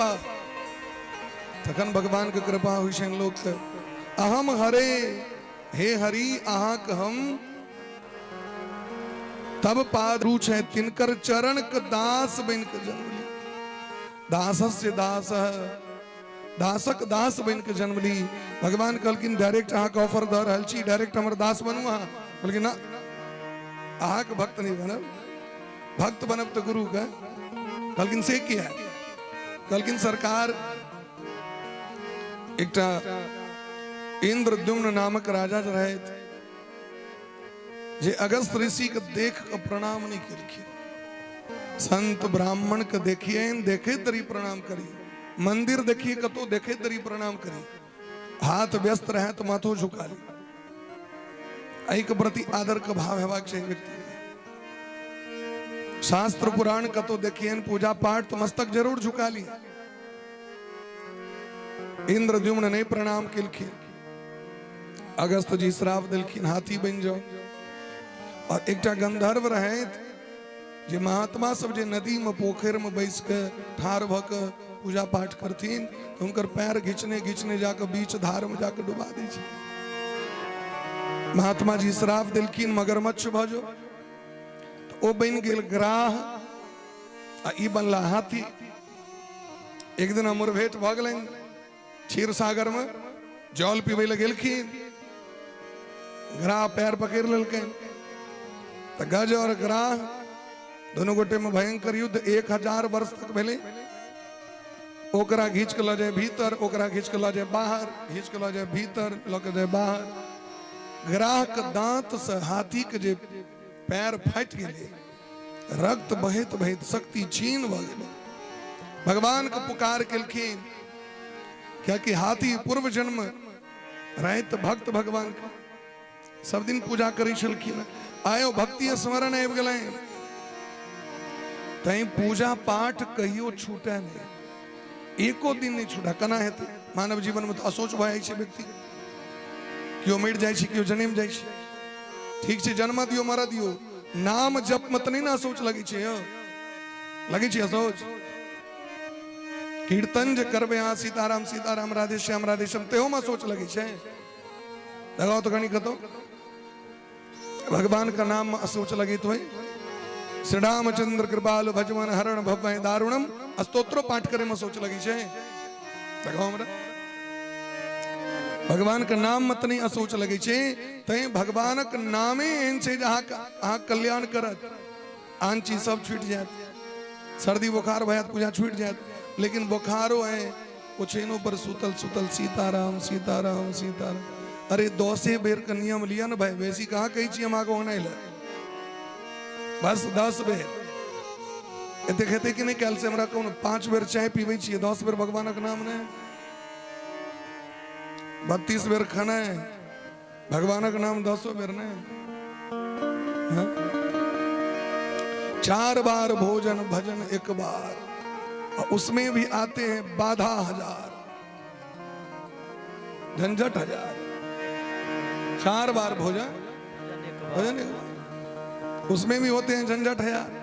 कृपा तखन भगवान के कृपा हुई छन लोग के अहम हरे हे हरि अहा के हम तब पाद रूच है तिनकर चरण क दास बन के जन्म ली दासस्य दास दासक दास बन के जन्म ली भगवान कहलकिन डायरेक्ट अहा के ऑफर द रहल छी डायरेक्ट हमर दास बनू अहा बल्कि ना अहा के भक्त नहीं बनब भक्त बनब तो गुरु का कहलकिन से किया कहलकिन सरकार एकटा इंद्रद्युम्न नामक राजा रहे जे अगस्त ऋषि के देख के प्रणाम नहीं करिए संत ब्राह्मण के देखिए देखे तरी प्रणाम करिए मंदिर देखिए कतो देखे तरी प्रणाम करिए हाथ व्यस्त रहे तो माथो झुका ली आई के प्रति आदर का भाव हेबाक चाहिए व्यक्ति शास्त्र पुराण कतो देखिए पूजा पाठ तो मस्तक जरूर झुका ली इंद्रद्युम्न ने प्रणाम किलखिन अगस्त जी श्राप दिलखिन हाथी बन जाओ और एकटा गंधर्व रहे जे महात्मा सब जे नदी में पोखर में बैस के ठार भ के पूजा पाठ करथिन तो उनकर पैर घिचने घिचने जाकर बीच धार में जाकर डुबा दी छे महात्मा जी श्राप दिलखिन मगरमच्छ भजो तो ओ बन गेल ग्राह आ ई बनला हाथी एक दिन हमर भेंट भ गेलनि क्षीर सागर में जल पीबे ले गेलखिन ग्राह पैर पकड़ लेलकनि तो गज और ग्राह दोनों गोटे में भयंकर युद्ध 1000 वर्ष तक भेले ओकरा घींच के ल जाए भीतर ओकरा घींच के ल जाए बाहर घींच के ल जाए भीतर ल के जाए बाहर ग्राह के दांत से हाथी के जे पैर फट गेले रक्त बहत बहत शक्ति छीन भ गेले भगवान के पुकार केलखिन क्या कि हाथी पूर्व जन्म रहित भक्त भगवान के सब दिन पूजा करी छलखिन आयो भक्ति स्मरण आबि गेलै तई पूजा पाठ कहियो छूटे नहीं एको दिन नहीं छूटा कना हेतै मानव जीवन में तो असोच भ जाइ छै व्यक्ति क्यों मर जाइ छै क्यों जन्म जाइ छै ठीक छै जन्म दियो मर दियो नाम जप मत नहीं ना सोच लगी छै लगी छै असोच कीर्तन जे करबे अहाँ सीताराम सीताराम राधे श्याम तेहो में सोच लगी छै लगाओ तो कनी कतो भगवान का नाम में सोच लगी तो श्री रामचंद्र कृपाल भजवन हरण भवय दारुणम स्तोत्र पाठ करे में सोच लगी छै लगाओ हमरा भगवान का नाम मत नहीं असोच लगी छै तई भगवान का नामे एहन छै अहाँ कल्याण करत आन चीज सब छूट जात सर्दी बुखार भयत पूजा छूट जात लेकिन बुखारो है उछेनों पर सुतल सुतल सीताराम सीताराम सीताराम अरे 10 बेर का नियम लिया ना भाई वैसी कहा कही छी हम आगे होने ले बस 10 बेर एते कहते कि नहीं कल से हमरा कौन 5 बेर चाय पीवे छी 10 बेर भगवान का नाम ने 32 बेर खाना है भगवान का नाम 10 बेर ने 4 बार भोजन भजन 1 बार उसमें भी आते हैं बाधा 1000 झंझट 1000 4 बार भोजन भजन 1 बार उसमें भी होते हैं झंझट 1000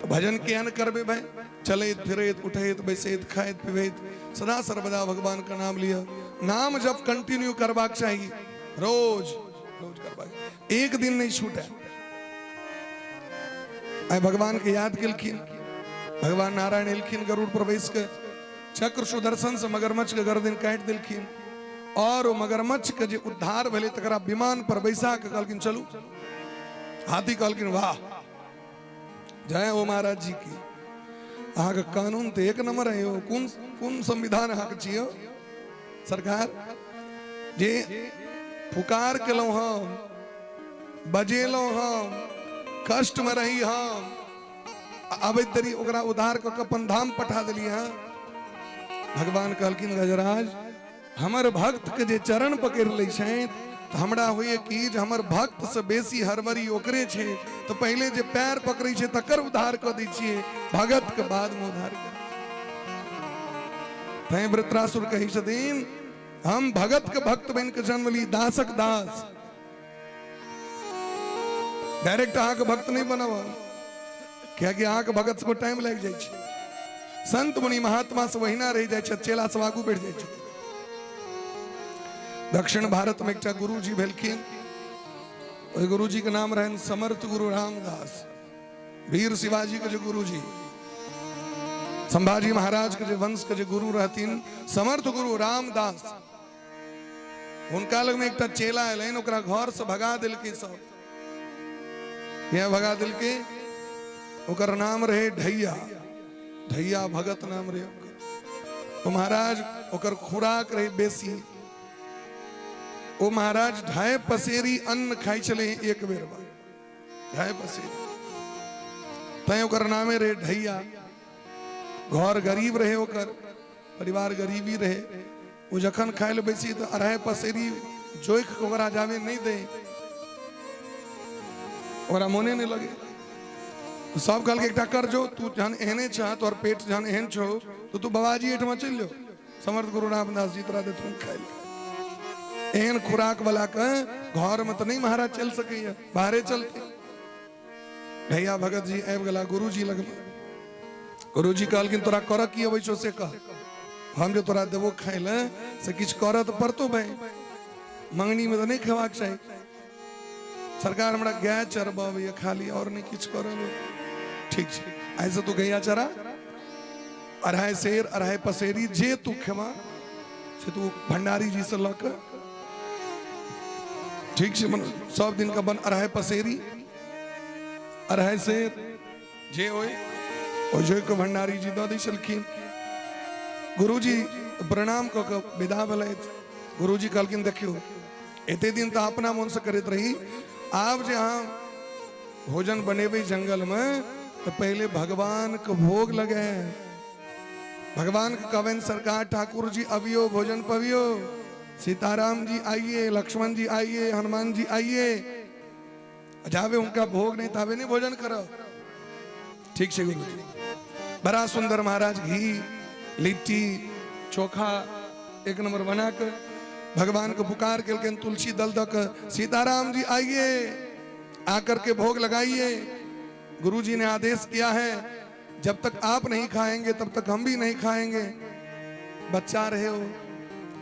तो भजन क्या न करबे भाई चलेत फिरेत उठेत बैसेत खाएत पीवेत सदा सर्वदा भगवान का नाम लिया नाम जब कंटिन्यू करबाक चाहिए रोज रोज करबाक एक दिन नहीं छूटे आई भगवान के याद केलखिन भगवान नारायण एलखिन गरुड़ प्रवेश के चक्र सुदर्शन से मगरमच्छ के गर्दन काट दिलखिन और वो मगरमच्छ के जो उद्धार भेले तकरा विमान पर बैसा के कहलखिन चलू हाथी कहलखिन वाह जय हो महाराज जी की अहाँ के कानून तो 1 नंबर है कौन संविधान अहाँ के छियो सरकार जे पुकार केलहुं हम बजेलहुं हम कष्ट में रही हम अब तरी ओकरा उद्धार क के अपन धाम पठा दिलिए हैं भगवान कहलखिन गजराज हमर भक्त के जे चरण पकड़ ले छै तो हमरा होइए कि जे हमर भक्त से बेसी हरवरी ओकरे छे तो पहले जे पैर पकड़े छे तकर उद्धार क दै छिए भगत के बाद में उद्धार कर तै वृत्रासुर कहि छथिन हम भगत के भक्त बन के जन्म ली दासक दास डायरेक्ट अहाँ के भक्त नहीं बनब क्या कि अहाँ के भगत को टाइम लग जाए संत मुनि महात्मा से वही ना रह जाए, चेला सब आगू बढ़ जाए। दक्षिण भारत में एक गुरु जी भेलखिन, गुरु जी के नाम रहन समर्थ गुरु रामदास। वीर शिवाजी के जो गुरु जी, संभाजी महाराज के जो वंश के जो गुरु रहतीन समर्थ गुरु रामदास, उनका लग में एक चेला है, ओकरा घर से भगा दिल के, सब यहाँ भगा दिल के। ओकर नाम रहे ढैया, ढैया भगत नाम रहे। तो महाराज ओकर खुराक रहे बेसी, वो महाराज 2.5 पसेरी अन्न खाई चले एक बेर, 2.5 पसेरी। तय ओकर नामे रहे ढैया। घर गरीब रहे, ओकर परिवार गरीबी रहे। वो जखन खाए ले बेसी तो 2.5 पसेरी जोख ओकरा जावे नहीं दे, ओकरा मोने नहीं लगे। तो सब कल के एकटा कर जो, तू जहन एहने चाह तोर पेट जहन एहन छो तो तू बाबाजी एठमा चल लो, समर्थ गुरु रामदास जी तोरा दे तू खाए ले। एहन खुराक वाला के घर में तो नहीं महाराज चल सके, बाहरे चलते। भैया भगत जी आबि गेला गुरु जी लग। गुरु जी कहलखिन तोरा कर की अबै छौ से कह, हम जो तोरा देबो खाए ले से किछ कर तो पड़तो भाई, मंगनी में तो नहीं खेबाक चाही। सरकार हमरा गाय चरबावे खाली और नहीं किछ करब। ठीक है, ऐसे तू गैया चरा, 2.5 सेर 2.5 पसेरी जे तू खेमा से तू भंडारी जी से लक। ठीक है, मन सब दिन का बन 2.5 पसेरी 2.5 सेर जे होए ओ जो को भंडारी जी दो दी चलखिन। गुरुजी प्रणाम क के विदा भेलैथ। गुरुजी कहलखिन देखियो एते दिन तो अपना मन से करत रही, आप जे अहाँ भोजन बनेबे जंगल में तो पहले भगवान को भोग लगे, भगवान के कवन सरकार ठाकुर जी अबियो भोजन पवियो, सीताराम जी आइए, लक्ष्मण जी आइए, हनुमान जी आइए, जावे उनका भोग नहीं तावे नहीं भोजन करो। ठीक है गुरु जी, बड़ा सुंदर महाराज घी लिट्टी चोखा 1 नंबर बना कर भगवान को पुकार के तुलसी दल तक सीताराम जी आइए, आकर के भोग लगाइए। गुरु जी ने आदेश किया है जब तक आप नहीं खाएंगे तब तक हम भी नहीं खाएंगे। बच्चा रहे हो,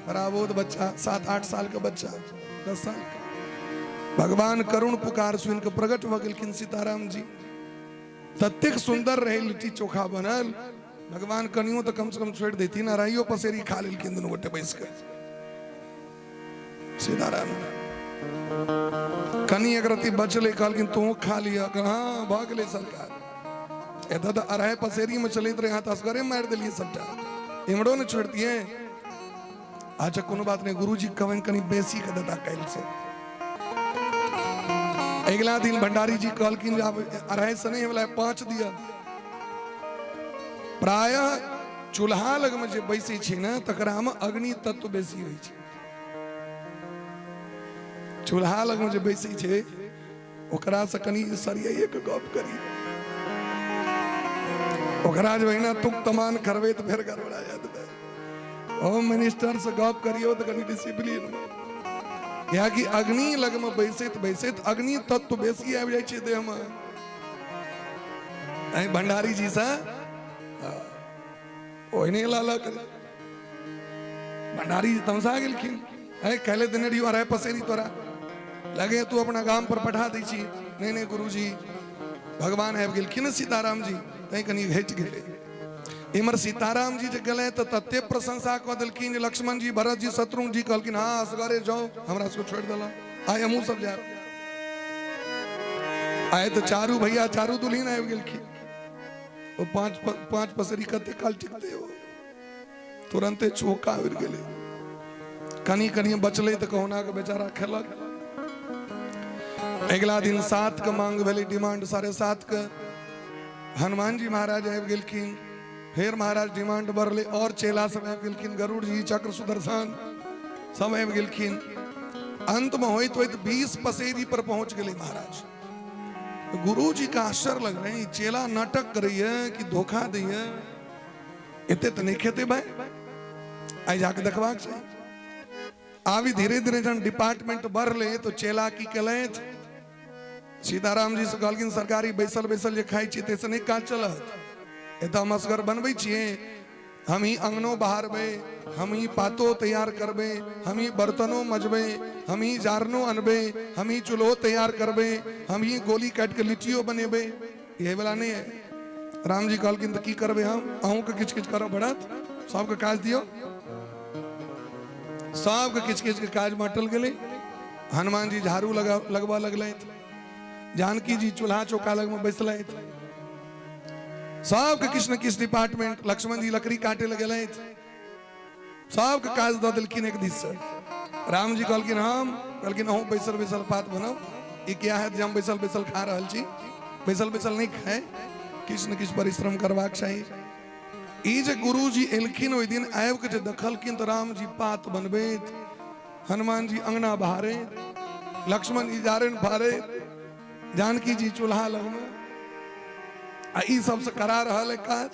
बराबोध बच्चा 7-8 साल का बच्चा, 10 साल का। भगवान करुण पुकार सुन के प्रकट हो गेलखिन सीताराम जी। तत्तेक सुंदर रहे लिट्टी चोखा बनल, भगवान कनियो तो कम से कम छोड़ देती ना, राइयो पसेरी खा लेलखिन दोनों गोटे बैस कर। सीताराम कनी एक रति बचले, कहलखिन तू खा लिया। हाँ भाग ले सरकार, एदा तो 2.5 पसेरी में चलित रहे, हाथ असगरे मार दिलिए सबटा, इमड़ो ने छोड़ दिए। अच्छा कोनो बात नहीं, गुरु जी कवन कनी बेसी के ददा कैल से। अगला दिन भंडारी जी कहलखिन 2.5 से नहीं वाला 5 दिया। प्राय चूल्हा लग में जे बैसी छी ना तकरा में अग्नि तत्व बेसी होई छै। चूल्हा लग में जे बैसी छै ओकरा से कनी सरियाए के गप करी, ओकरा जो है ना तुक तमान करबे तो फिर गड़बड़ा जात है। होम मिनिस्टर से गप करियो तो कनी डिसिप्लिन में, या कि अग्नि लग में बैसैत अग्नि तत्व बेसी आबि जाय छै देह में। ऐ भंडारी जी से ओहने लाला करे। भंडारी जी तमसा गेलखिन, ऐ कहले देने रहियो 2.5 पसेरी तोरा लगे तू अपना गांव पर पठा दै छी। नहीं नहीं गुरुजी, भगवान आबि गेलखिन सीताराम जी, तै कनी घटि गेलै। इमर सीताराम जी जे गेलै तो तत्ते प्रशंसा क देलखिन, लक्ष्मण जी भरत जी शत्रुघ्न जी कहलखिन हाँ असगरे जाओ, हमरा सबको छोड़ देला, आइ हमहूँ सब जाब। आए तो चारू भैया चारू दुल्हिन आबि गेलखिन। वो 5 पसेरी कते काल टिकते हो, तुरंते चौका उड़ि गेलै। कनी कनी बचले तो कहुना के बेचारा खेलक। अगला दिन 7 के मांग भेलै, डिमांड 7:30 के। हनुमान जी महाराज आबि गेलखिन, फिर महाराज डिमांड बढ़ले और चेला सब आबि गेलखिन, गरुड़ जी चक्र सुदर्शन सब आबि गेलखिन। अंत में होइत होइत 20 पसेरी पर पहुंच गेले महाराज। गुरु जी का आश्चर्य लग रहे हैं, चेला नाटक कर रही है कि धोखा दी है, इतने तो नहीं खेते भाई, आई जाके देखबाक चाहिए। आवी धीरे धीरे जन डिपार्टमेंट बढ़ ले तो चेला की कलैत सीताराम जी से कहलखिन सरकारी बैसल बैसल जे खाई छी तैसे नहीं काज चलत, एता मसगर बनबै छिए, हम ही अंगनो बहारबे, हम ही पातो तैयार करबे, हम ही बर्तनों मजबे, हम ही जारनो अनबे, हम ही चूल्हो तैयार करबे, हम ही गोली काट के लिट्टियों बनेबे। ये वाला नहीं है। राम जी कहलखिन तो की करबे, हम अहूँ के किच किच करब पड़त, सबके काज दियो। सबके किच किच के काज बांटल गेले। हनुमान जी झाड़ू लगवा लगलैथ, जानकी जी चूल्हा चौका लग में बैसलैथ, सबके किछ न किछ डिपार्टमेंट, लक्ष्मण जी लकड़ी काटे लगलैथ, सबके काज दऽ देलखिन एक दिस से। राम जी कहलखिन अहूँ बैसल बैसल पात बनाओ। ये क्या है जे हम बैसल बैसल खा रहल छी, बैसल बैसल नहीं खाए, किछ न किछ परिश्रम करबाक चाही। ई जे गुरु जी एलखिन ओहि दिन आबि के जे देखलखिन तो राम जी पात बनबैत, हनुमान जी अंगना बहारे, लक्ष्मण जी जारन फारे, जानकी जी चूल्हा लग में आ ई सब से करा रहल है काज।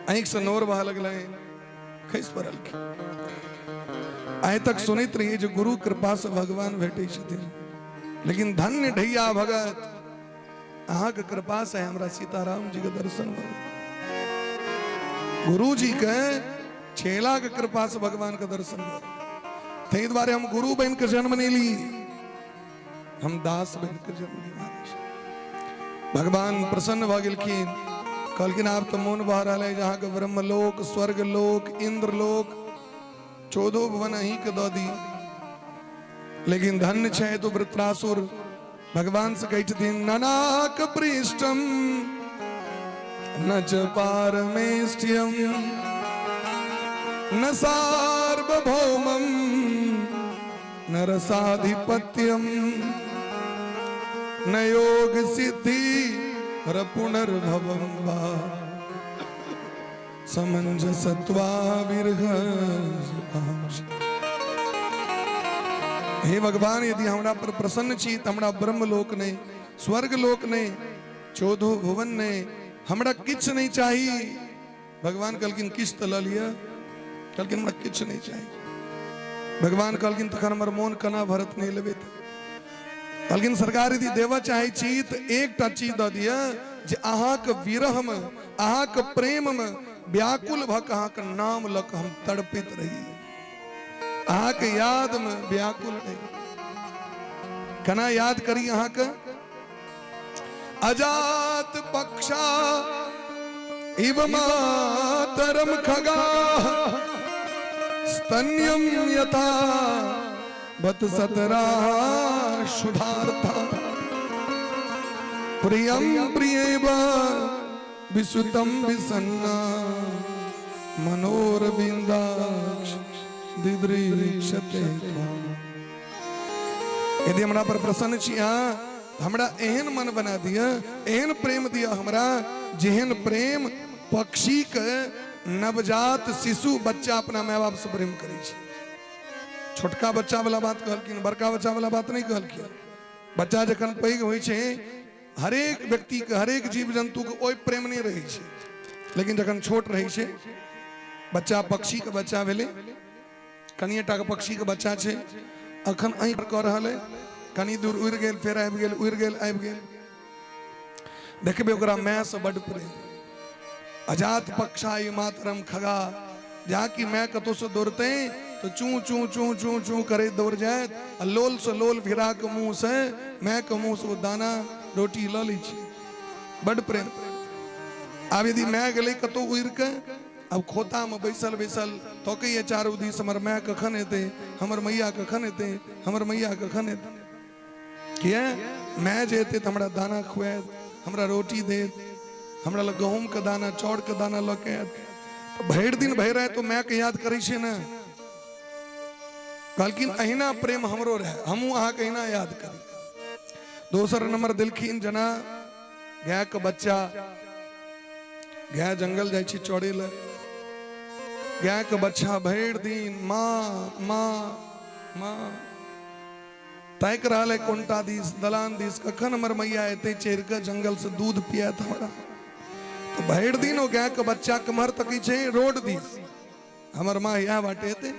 आंख से नोर बह लगल, खैस पड़ल। आइ तक सुनैत रहिए जो गुरु कृपा से भगवान भेटे छथिन, लेकिन धन्य ढैया भगत अहाँ के कृपा से हमरा सीताराम जी के दर्शन भऽ गेल। गुरु जी के छेला के कृपा से भगवान के दर्शन भऽ गेल। ताहि दुआरे हम गुरु बन के जन्म नहीं ली, हम दास बन के जन्म ली। भगवान प्रसन्न भऽ गेलखिन, कहलखिन आब तो मोन बह रहा है जहाँ के ब्रह्मलोक, स्वर्गलोक, इंद्रलोक, 14 भुवन अहीं के दऽ दी। लेकिन धन्य छै तो वृत्रासुर भगवान से कहै छथिन ननाक पृष्ठम न च पारमेष्ठ्यम न सार्वभौमम न रसाधिपत्यम न योग सिद्धि र पुनर्भवम वा समंजसत्वा विरह। हे भगवान यदि हमरा पर प्रसन्न छी तो हमरा ब्रह्मलोक ने, स्वर्गलोक ने, 14 भुवन ने, हमरा किछ नहीं चाहिए। भगवान कहलखिन किछ तो ल लिया, कहलखिन हमरा किछ नहीं चाहिए। भगवान कहलखिन तखन हमर मोन कना भरत नहीं लेबे। कहलखिन सरकार यदि देवा चाहे छी तो एकटा चीज दऽ दिया जे अहाँ के विरह में, अहाँ के प्रेम में व्याकुल भ के अहाँ के नाम लऽ के हम तड़पित रही, अहाँ के याद में व्याकुल रही। कना याद करी अहाँ के अजात पक्षा इव मातरम खगा स्तन्यम यथा बत सतरा शुधार्था प्रियम प्रियेव विसुतम विसन्ना मनोरविंदाक्ष दिदृक्षते। यदि हमरा पर प्रसन्न छी हमरा एहन मन बना दिया, एहन प्रेम दिया हमरा जेहन प्रेम पक्षी के नवजात शिशु बच्चा अपना माय बाप से प्रेम करे छै। छोटका बच्चा वाला बात कहलखिन, बड़का बच्चा वाला बात नहीं कहलखिन। बच्चा जखन पैघ होइ छै हरेक व्यक्ति के, हरेक जीव जंतु के ओइ प्रेम नहीं रहे छै, लेकिन जखन छोट रहे छै बच्चा, पक्षी के बच्चा भेले, कनिएटा के पक्षी के बच्चा छै, अखन आँखि कऽ रहल है, कनी दूर उड़ि गेल, फेर आबि गेल, उड़ि गेल, आबि गेल, देखबे ओकरा माय से बड़ प्रेम। अजात पक्षाई मातरम खगा, जहाँ की माय कतौ से दौड़ते तो चू चू चू चू चू करे दौड़ जाए, लोल से लोल फिरा के मुंह से माय के मुंह से वो दाना रोटी ल ली छी, बड़ प्रेम। आब यदि माय गेलै कतौ उड़ि के, अब खोता में बैसल बैसल तो कहिए चारों दिस हमर माय कखन एते, हमर मैया कखन एते, हमर मैया कखन एते। किया माय जे एते तो हमरा दाना खुआत, हमरा रोटी देत, हमरा लग गहूम के दाना, चाउर के दाना लऽ के आयत। तो भरि दिन भरि राति तो माय के याद करै छै ने। कहलखिन अहिना प्रेम हमरो रहे, हमहूँ अहाँ के अहिना याद करी। दोसर नंबर देलखिन जना गाय के बच्चा, गाय जंगल जाइ छै चौड़े ले, गाय के बच्चा भरि दिन माँ माँ माँ ताक रहल है कोंटा दिस, दलान दिस, कखन हमर मैया एते चढ़ के जंगल से दूध पियात हमरा। तो भरि दिन वो गाय के बच्चा कमर तकै छै रोड दिस, हमर माँ यह बाटे एते।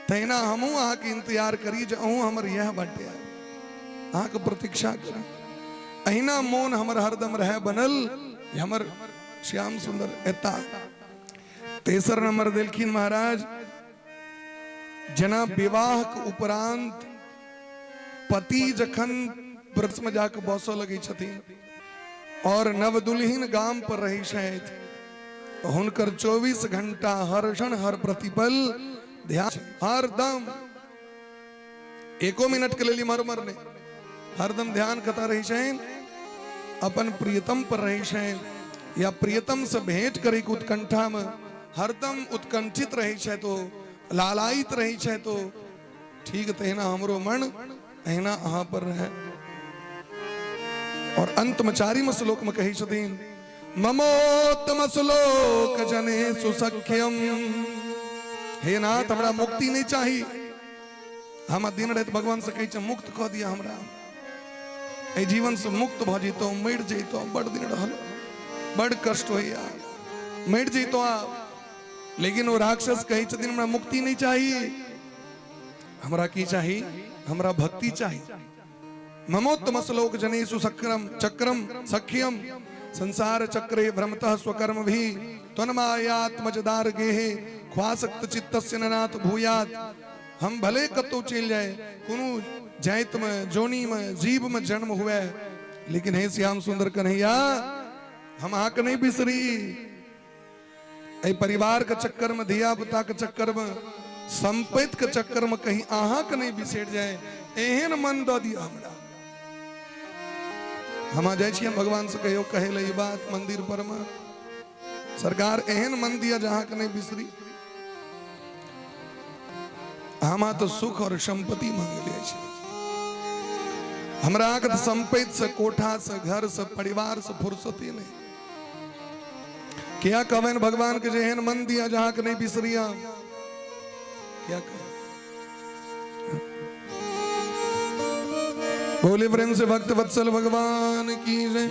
तहिना हमहूँ अहाँ के इंतजार करी जे अहूँ हमर यह बाटे अहाँ के प्रतीक्षा करी। अहिना मोन हमर हरदम रहे बनल हमर श्याम सुंदर एता तेसर नंबर दिलखिन महाराज जना विवाह के उपरांत पति जखन व्रत में जाके बसो लगी छथिन और नव दुल्हिन गाम पर रही शायद हुनकर 24 घंटा हर क्षण हर प्रतिपल ध्यान हरदम एको मिनट के लिए मर ने हरदम ध्यान कता रही शायद अपन प्रियतम पर रही शायद या प्रियतम से भेंट करे के उत्कंठा में हरदम उत्कंठित रही है तो लालायित रही है तो ठीक तहना हमरो मन अहिना अहाँ पर रहे। और अंत में 4वें श्लोक में कही छथिन ममोत्तम श्लोक जने सुसख्यम हे नाथ हमरा मुक्ति नहीं चाहिए हम दिन रात भगवान से कही मुक्त कह दिया हमरा ए जीवन से मुक्त भ जैतो मर जैतो बड़ दिन रहल बड़ कष्ट होइया मर जैतो आप लेकिन वो राक्षस कही छथिन हमरा मुक्ति नहीं चाहिए हमरा की चाहिए हमरा भक्ति चाहिए। ममोत्तम श्लोक जनेषु सक्रम चक्रम सख्यम संसार चक्रे भ्रमतः स्वकर्म भी त्वन्मायात्मजदार गेहे ख्वासक्त चित्तस्य ननाथ भूयात। हम भले कतो चल जाए कुनु जैत में जोनी में जीव में जन्म हुआ लेकिन हे श्याम सुंदर कन्हैया हम आक नहीं बिसरी ए परिवार के चक्कर में धिया पुता के चक्कर में संपत्ति के चक्कर में कहीं आहा के नहीं बिसेट जाए एहन मन द दिया हमरा हम जाए छिए भगवान से कहियो कहे ले बात मंदिर पर में सरकार एहन मन दिया जहां के नहीं बिसरी हमा तो सुख और संपत्ति मांग ले छी हमरा के संपत्ति से कोठा से घर से परिवार से फुर्सती नहीं क्या कवन भगवान के जेहन मन दिया जहां के नहीं बिसरिया क्या कह बोले प्रेम से भक्त वत्सल भगवान की जय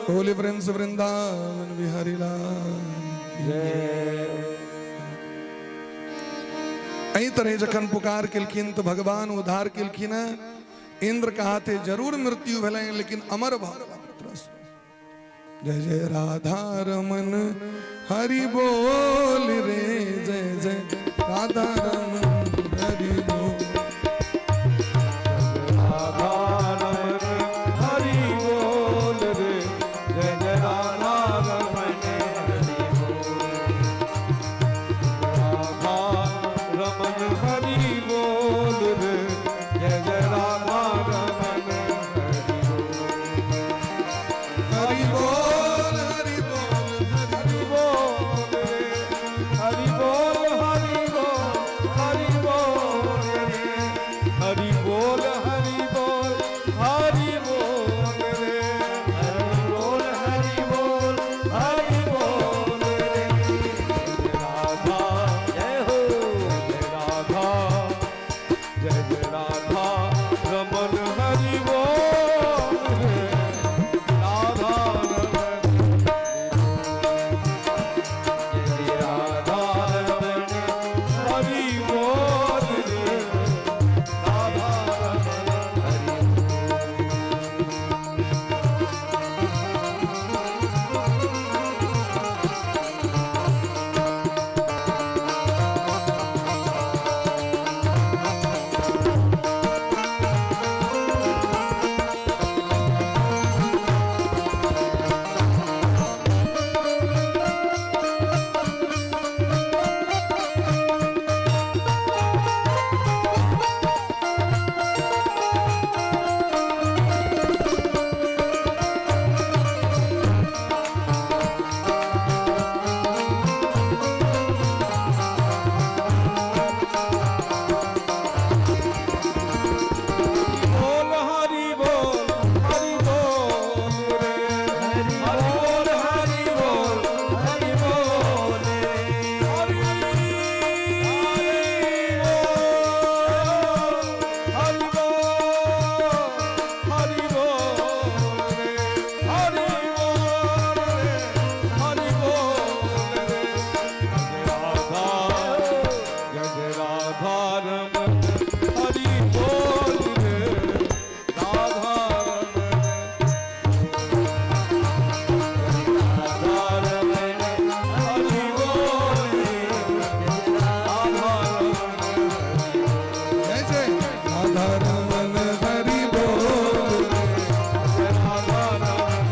बोले प्रेम से वृंदावन बिहारी लाल ऐ तरह जखन पुकार किलखिन तो भगवान उद्धार किलखिन इंद्र कहा थे जरूर मृत्यु भले लेकिन अमर भाव जय जय राधा रमन हरि बोल रे जय जय राधा रमन हरि बोल राधा रमन हरि बोल रे जय जय राधा रमन हरि बोल राधा रमन हरि बोल रे जय जय राधा रमन हरि बोल रमन हरि बोल जय राधा रमन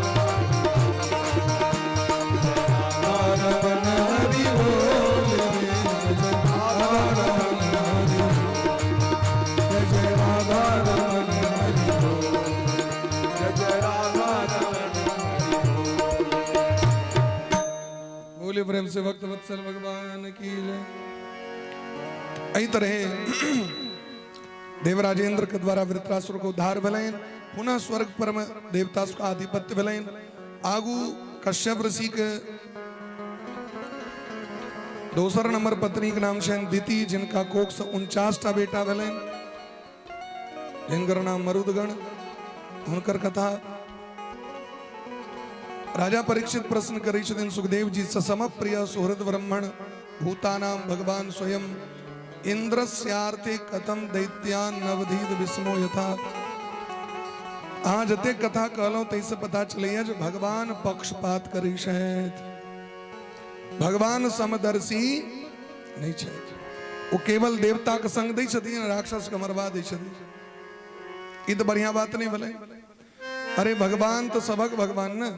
रमन हरि बोल राधा रमन हरि जय राधा रमन हरि बोल जय राधा रमन बोले प्रेम से भक्त वत्सल भगवान की जय। आई तरह देवराजेंद्र के द्वारा वृत्रासुर को उद्धार भलेन पुनः स्वर्ग पर देवता का आधिपत्य भलेन आगू कश्यप ऋषि के दूसर नंबर पत्नी के नाम से दिति जिनका कोक से 49 बेटा भलेन जिनकर नाम मरुदगण उनकर कथा राजा परीक्षित प्रश्न करी छथिन सुखदेव जी ससम प्रिय सुहृद ब्रह्मण भूतानाम भगवान स्वयं इंद्रस्यार्थे कथम दैत्यान नवधीत विस्मो यथा। आज जते कथा कहलो तैसे पता चले जो भगवान पक्षपात करी छथि भगवान समदर्शी नहीं छथि वो केवल देवता के संग दै छथिन राक्षस के मरवा दै छथिन ई तो बढ़िया बात नहीं भले। अरे भगवान तो सबक भगवान न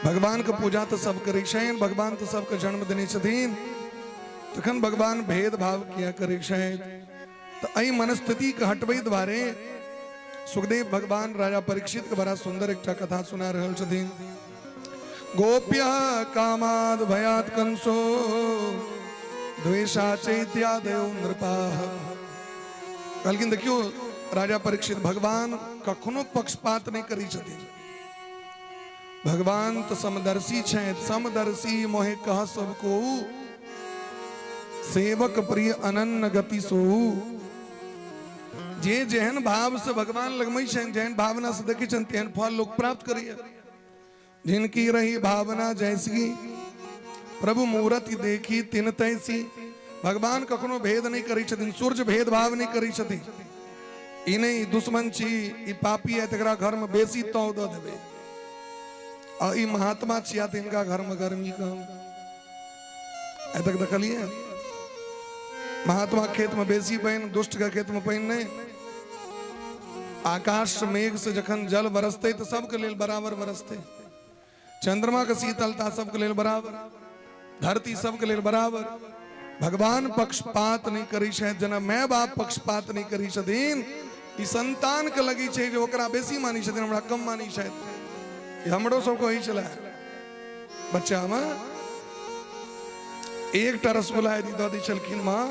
भगवान के पूजा तो सब करी छन भगवान तो सबके जन्म देने छथिन तखन भगवान भेदभाव किया करे छथि तो अई मनस्थिति के हटबै द्वारे सुखदेव भगवान राजा परीक्षित के बड़ा सुंदर एक कथा सुना रहल छथिन। गोप्य कामाद भयात कंसो द्वेषा चैत्यादयो नृपाः कहलखिन देखियो राजा परीक्षित भगवान कखनो पक्षपात नहीं करी छथिन भगवान तो समदर्शी छथि समदर्शी मोहे कह सबको सेवक प्रिय अनन्न गति सो जे जेहन भाव से भगवान लगमई छन जेहन भावना से देखी छन तेहन फल लोग प्राप्त करिए जिनकी रही भावना जैसी प्रभु मूर्ति देखी तिन तैसी भगवान कखनो भेद नहीं करी छथिन सूर्य भेदभाव नहीं करी छथिन ई नहीं दुश्मन छी ई पापी है तकरा घर में बेसी तौ द देबे आ ई महात्मा छिया तिनका घर में गर्मी कम ऐ तक देखलिए महात्मा खेत में बेसी पाइन दुष्ट का खेत में पाइन नहीं आकाश मेघ से जखन जल बरसते तो सबके लेल बराबर बरसते चंद्रमा के शीतलता सबके लेल बराबर धरती सबके लेल बराबर भगवान पक्षपात नहीं करी छथि जना माय बाप पक्षपात नहीं करी छथिन ई संतान के लगी छै जे ओकरा बेसी मानी छथिन हमरा कम मानी छथि हमरो सबको ही चला बच्चा में एक रसगुल्ला यदि दऽ दै छलखिन माँ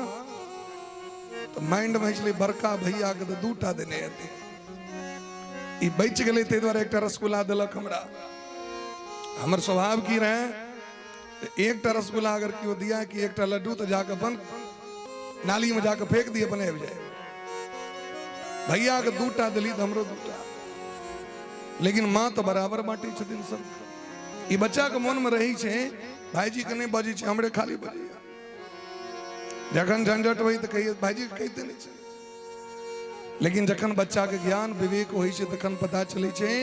तो माइंड में छलै बड़का भैया के तो 2टा देने हेतै ई बच गेलै ताहि दुआरे एक रसगुल्ला देलक हमरा हमर स्वभाव की रहे एक रसगुल्ला अगर क्यों दिया कि एक लड्डू तो जाकर अपन नाली में जाकर फेंक दिए अपन आबि जाए भैया के 2टा दिली तो हमरो 2टा लेकिन माँ तो बराबर बांटे छथिन सब ई बच्चा के मन में रही छै भाईजी के नहीं बजी छै हमरे खाली बजी जखन झंझट होई तो कहिए भाईजी कहते नहीं छै लेकिन जखन बच्चा के ज्ञान विवेक होई छै तखन पता चले छै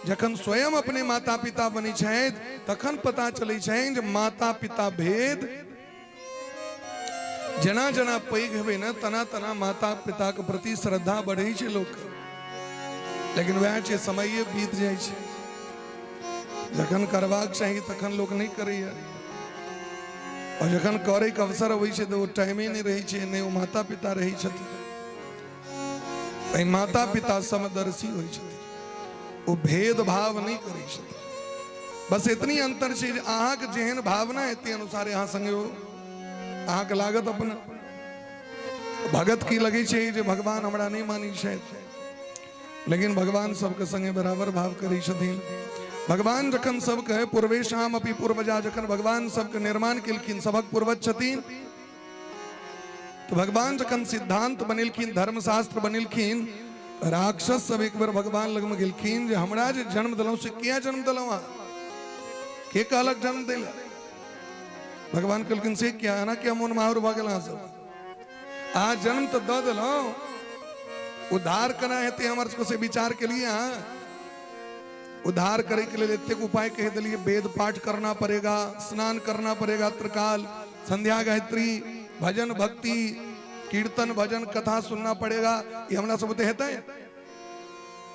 जखन स्वयं अपने माता पिता बनी छथि तखन पता चले छै जे माता पिता भेद जना जना पैघ हेबे न तना तना माता पिता के प्रति श्रद्धा बढ़े छै लोक लेकिन वह छै समय बीत जाए छै जखन करबाक चाहिए तखन लोग नहीं करैया और जखन करे के अवसर होई छै तो वो टाइम ही नहीं रही छै नहीं वो माता पिता रही छथिन माता पिता समदर्शी होई छथिन वो भेदभाव नहीं करै छथिन बस इतनी अंतर छै जे अहाँ के जेहन भावना हेतै अनुसार अहाँ संगे हो अहाँ के लागत अपना भगत की लगे छै जे भगवान हमरा नहीं मानी छथि लेकिन भगवान सबके संगे बराबर भाव करै छथिन भगवान जखन सबके पूर्वेशाम अपि पूर्वजा जखन भगवान सबके निर्माण केलखिन सबक पूर्वज छथिन तो भगवान जखन सिद्धांत बनेलखिन धर्मशास्त्र बनेलखिन राक्षस सब एक बार भगवान लग में गेलखिन जे हमरा जे जन्म दिलौं से किया जन्म दिलौं के कहलक जन्म दिला भगवान कहलखिन से क्या है ना क्या मोन माहुर भ गेल सब आज जन्म तो द दिलौं उद्धार करना हेतै हमर सबके से विचार के लिए उद्धार करे के लिए एतेक उपाय कह दिलिए वेद पाठ करना पड़ेगा स्नान करना पड़ेगा त्रिकाल संध्या गायत्री भजन भक्ति कीर्तन भजन कथा सुनना पड़ेगा, ये हमरा सब हेतै।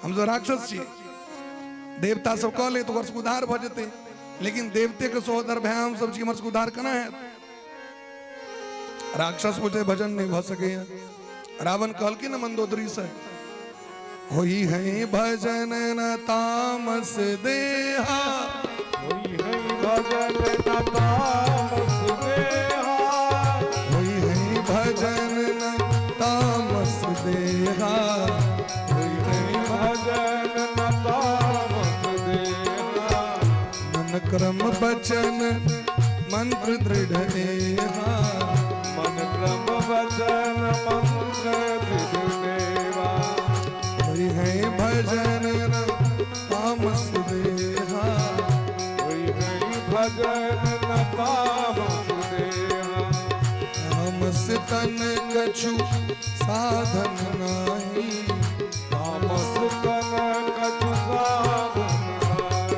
हम जो राक्षस छी, देवता सब कह ले तो वर्ष उद्धार भ जेतै, लेकिन देवते के सहोदर भाई हम सब छी, हमर सबके उद्धार केना हैत? राक्षस पूछे भजन नहीं भ सके। रावण कहलखिन न मंदोदरी से, होई है भजन न तामस देहा, होई है भजन न तामस देहा, होई है भजन न तामस देहा, होई है भजन न तामस देहा, मन क्रम बचन मंत्र दृढ़ एहा, मन क्रम वचन मंत्र दृढ़ होई है भजन न तामस देहा, होई है भजन न तामस देहा, तामस तन कछु साधन नाही, तामस तन कछु साधन नाही,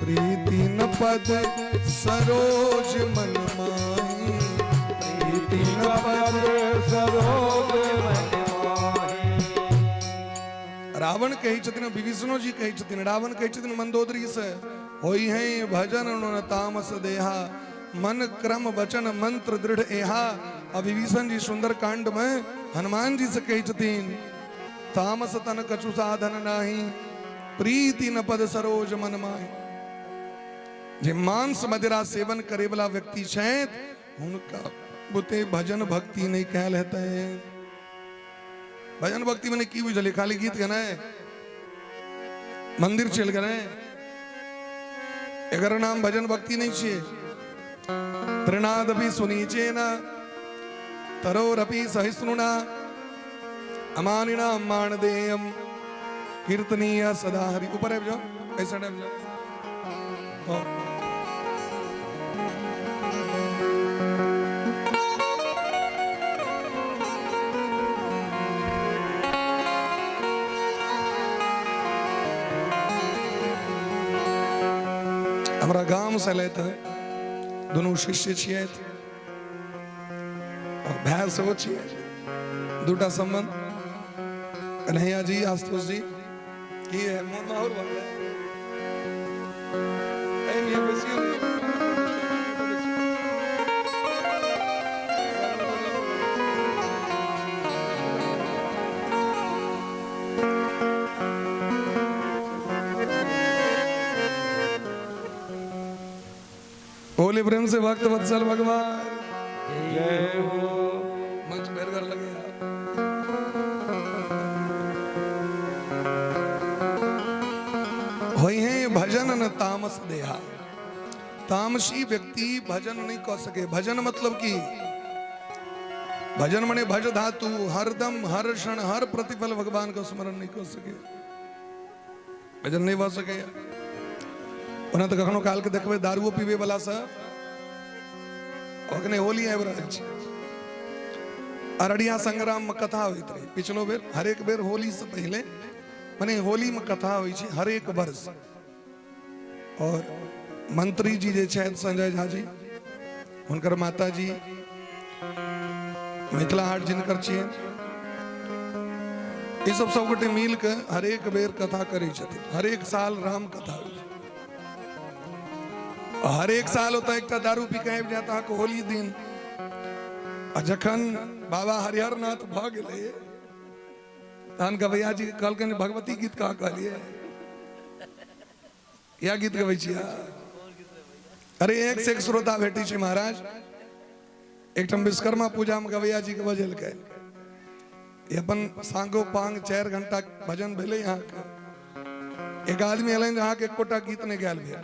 प्रीति न पद सरोज मन माही, प्रीति न पद सरोज मन माही। रावण कही छथिन, विभीषणो जी कही छथिन, रावण कही छथिन मंदोदरी से, होई है भजन न तामस देहा, मन क्रम वचन मंत्र दृढ़ एहा। और विभीषण जी सुंदर कांड में हनुमान जी से कही छथिन, तामस तन कछु साधन नाही, प्रीति न पद सरोज मन माही। जे मांस मदिरा सेवन करे वाला व्यक्ति छथि, हुनका बुते भजन भक्ति नहीं कहल हेतै। भजन भक्ति मैंने की बुझल, खाली गीत गाना है, मंदिर चल गए, एकर नाम भजन भक्ति नहीं छे। तृणादपि सुनीचेन तरोरपि सहिष्णुना, अमानिना मानदेयम कीर्तनीय सदा हरि। ऊपर है जाओ, ऐसा टाइम जाओ। हमारा गांव से लेते दोनों शिष्य छिए और भाई सब छिए, दूटा संबंध कन्हैया जी आशुतोष जी की है मोहन माहौल वाले बोले प्रेम से भक्त वत्सल भगवान जय हो। मंच मेरे घर लगे होई है भजन न तामस देहा। तामसी व्यक्ति भजन नहीं कर सके। भजन मतलब कि भजन मने भज धातु, हरदम हर क्षण हर प्रतिपल भगवान का स्मरण नहीं कर सके, भजन नहीं हो सके। उन्हें तो कखनो काल के देखबे दारुओ पीबे वाला सा अखने होली एवरेज अरड़िया संग्राम में कथा होइत रही पिछलो बेर। हर एक बेर होली से पहले माने होली में कथा होई छै हर एक वर्ष। और मंत्री जी जे छथि संजय झा जी, हुनकर माता जी मिथिला हाट जिनकर छियै, ये सब गोटे मिल के हर एक बेर कथा करै छथिन। हर एक साल राम कथा होइ छै। हर एक साल होता एक दारू पी के आबि जाता है होली दिन। जखन बाबा हरिहर नाथ भ गेलै तहन गवैया जी कहलखिन भगवती गीत कहाँ कहलिए, क्या गीत गबै छियै? अरे एक से एक श्रोता भेटी छै महाराज। एकठाम विश्वकर्मा पूजा में गवैया जी के बजेलकै, अपन सांगो पांग 4 घंटा भजन भेलै। यहाँ के एक आदमी एलन जहाँ के एकोटा गीत नहीं गायल भेल,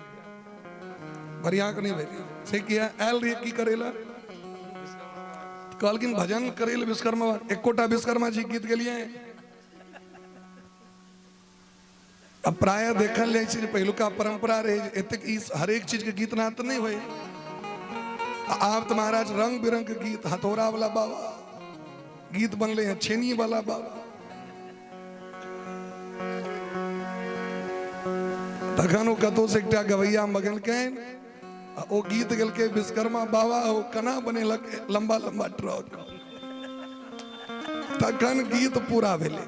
बढ़िया के नहीं भेल से किया आयल रही की करेला, कहलखिन भजन करेल विश्वकर्मा, एकोटा विश्वकर्मा जी गीत गेलिए। अब प्राय देखल जाए छै पहिलुका परंपरा रहे एतेक हर एक चीज के गीत नाद तो नहीं होय। आब तो महाराज रंग बिरंग के गीत, हथौड़ा वाला बाबा गीत बनले हैं, छेनी वाला बाबा। तखन ओ कतौ से एकटा गवैया मगलकैन, ओ गीत गेलकै विश्वकर्मा बाबा, ओ कना बनेलक लंबा लंबा ट्रक। तखन गीत पूरा भेले।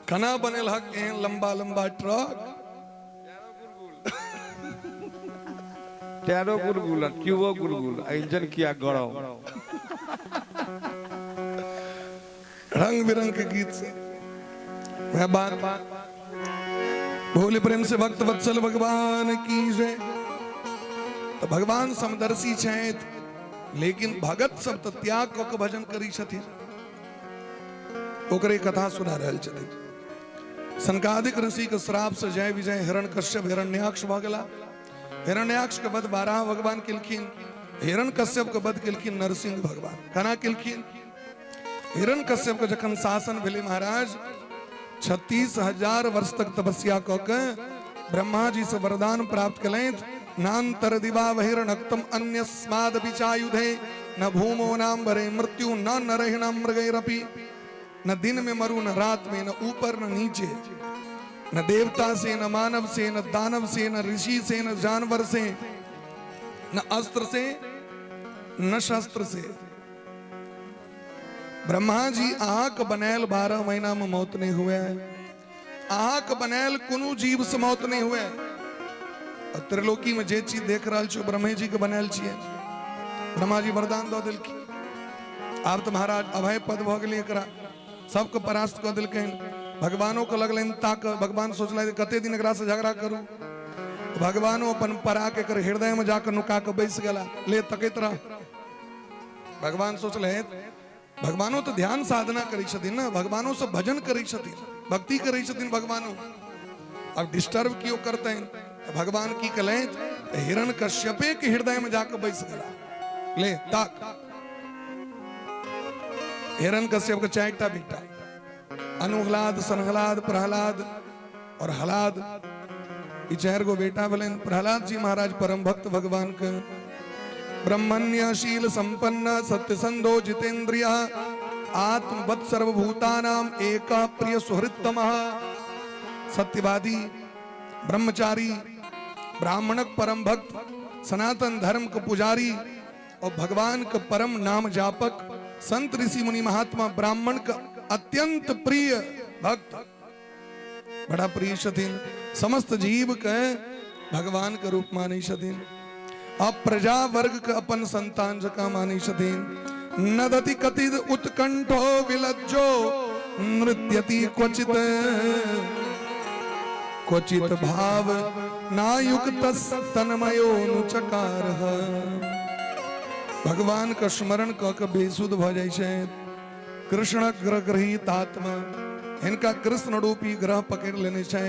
कना बनेल हक एहन लंबा लंबा ट्रक, तेरो गुलगुल क्यों गुलगुल इंजन किया गरम। रंग बिरंग के गीत से वह बात भोले प्रेम से भक्त वत्सल भगवान की जय। तो भगवान समदर्शी छथि, लेकिन भगत सब तो त्याग क के भजन करी छथिन। ओकरे कथा सुना रहल छथिन। सनकादिक ऋषि के श्राप से जय विजय हिरण्यकश्यप हिरण्याक्ष भ गेला। हिरण्याक्ष के वध बारह भगवान केलखिन। हिरण्यकश्यप के वध केलखिन नरसिंह भगवान। केना केलखिन? हिरण्यकश्यप के जखन शासन भेले महाराज, 36,000 वर्ष तक तपस्या क के ब्रह्मा जी से वरदान प्राप्त कलैथ। नान्तर दिवा बहिर्नक्तम अन्यस्माद विचायुधे न भूमो नाम्बरे मृत्यु न नरहि न मृगैरपि। न दिन में मरू न रात में, न ऊपर न नीचे, न देवता से न मानव से न दानव से न ऋषि से न जानवर से, न अस्त्र से न शस्त्र से। ब्रह्मा जी आक बनैल 12 महीना में मौत नहीं हुए। आक बनैल कोनो जीव से मौत नहीं हुए। त्रिलोकी में जे चीज देख रहा छो ब्रह्मे जी के बनैल छिए। ब्रह्मा जी वरदान दो दिलखिन। आब तो महाराज अभय पद भ गेलै एकरा, सबके परास्त कऽ देलकैन। भगवानों को लगलैन ताक। भगवान सोचल कते दिन एकरा से झगड़ा करू। भगवानो अपन परा के कर हृदय में जाकर नुका के बैस गेला। ले तकैत रह। भगवान सोचले भगवानो तो ध्यान साधना करै छथिन ना, भगवानो से भजन करै छथिन, भक्ति करै छथिन भगवानो। अब डिस्टर्ब क्यों करते हैं? भगवान की कलें हिरण्यकश्यपे के हृदय में जाकर बैस गया। ले ताक। हिरण्यकश्यप का 4टा बेटा, अनुहलाद, सनहलाद, प्रहलाद और हलाद। ये 4 गो बेटा बोले। प्रहलाद जी महाराज परम भक्त भगवान के, ब्रह्मण्य शील संपन्न सत्य संधो जितेंद्रिय आत्मवत् सर्वभूतानाम एक प्रिय सुहृत्तमः। सत्यवादी, ब्रह्मचारी, ब्राह्मणक परम भक्त, सनातन धर्म के पुजारी और भगवान के परम नाम जापक, संत ऋषि मुनि महात्मा ब्राह्मण का अत्यंत प्रिय भक्त, बड़ा प्रिय छथिन। समस्त जीव के भगवान के रूप माने छथिन। अब प्रजा वर्ग के अपन संतान जका माने छथिन। नदति कतिद उत्कंठो विलज्जो नृत्यति क्वचित क्वचित भाव नायुक्त तन्मयोनुचकार। भगवान का स्मरण क के बेसुध भ जाय छै। कृष्ण ग्रहित आत्मा, इनका कृष्ण रूपी ग्रह पकड़ लेने छे।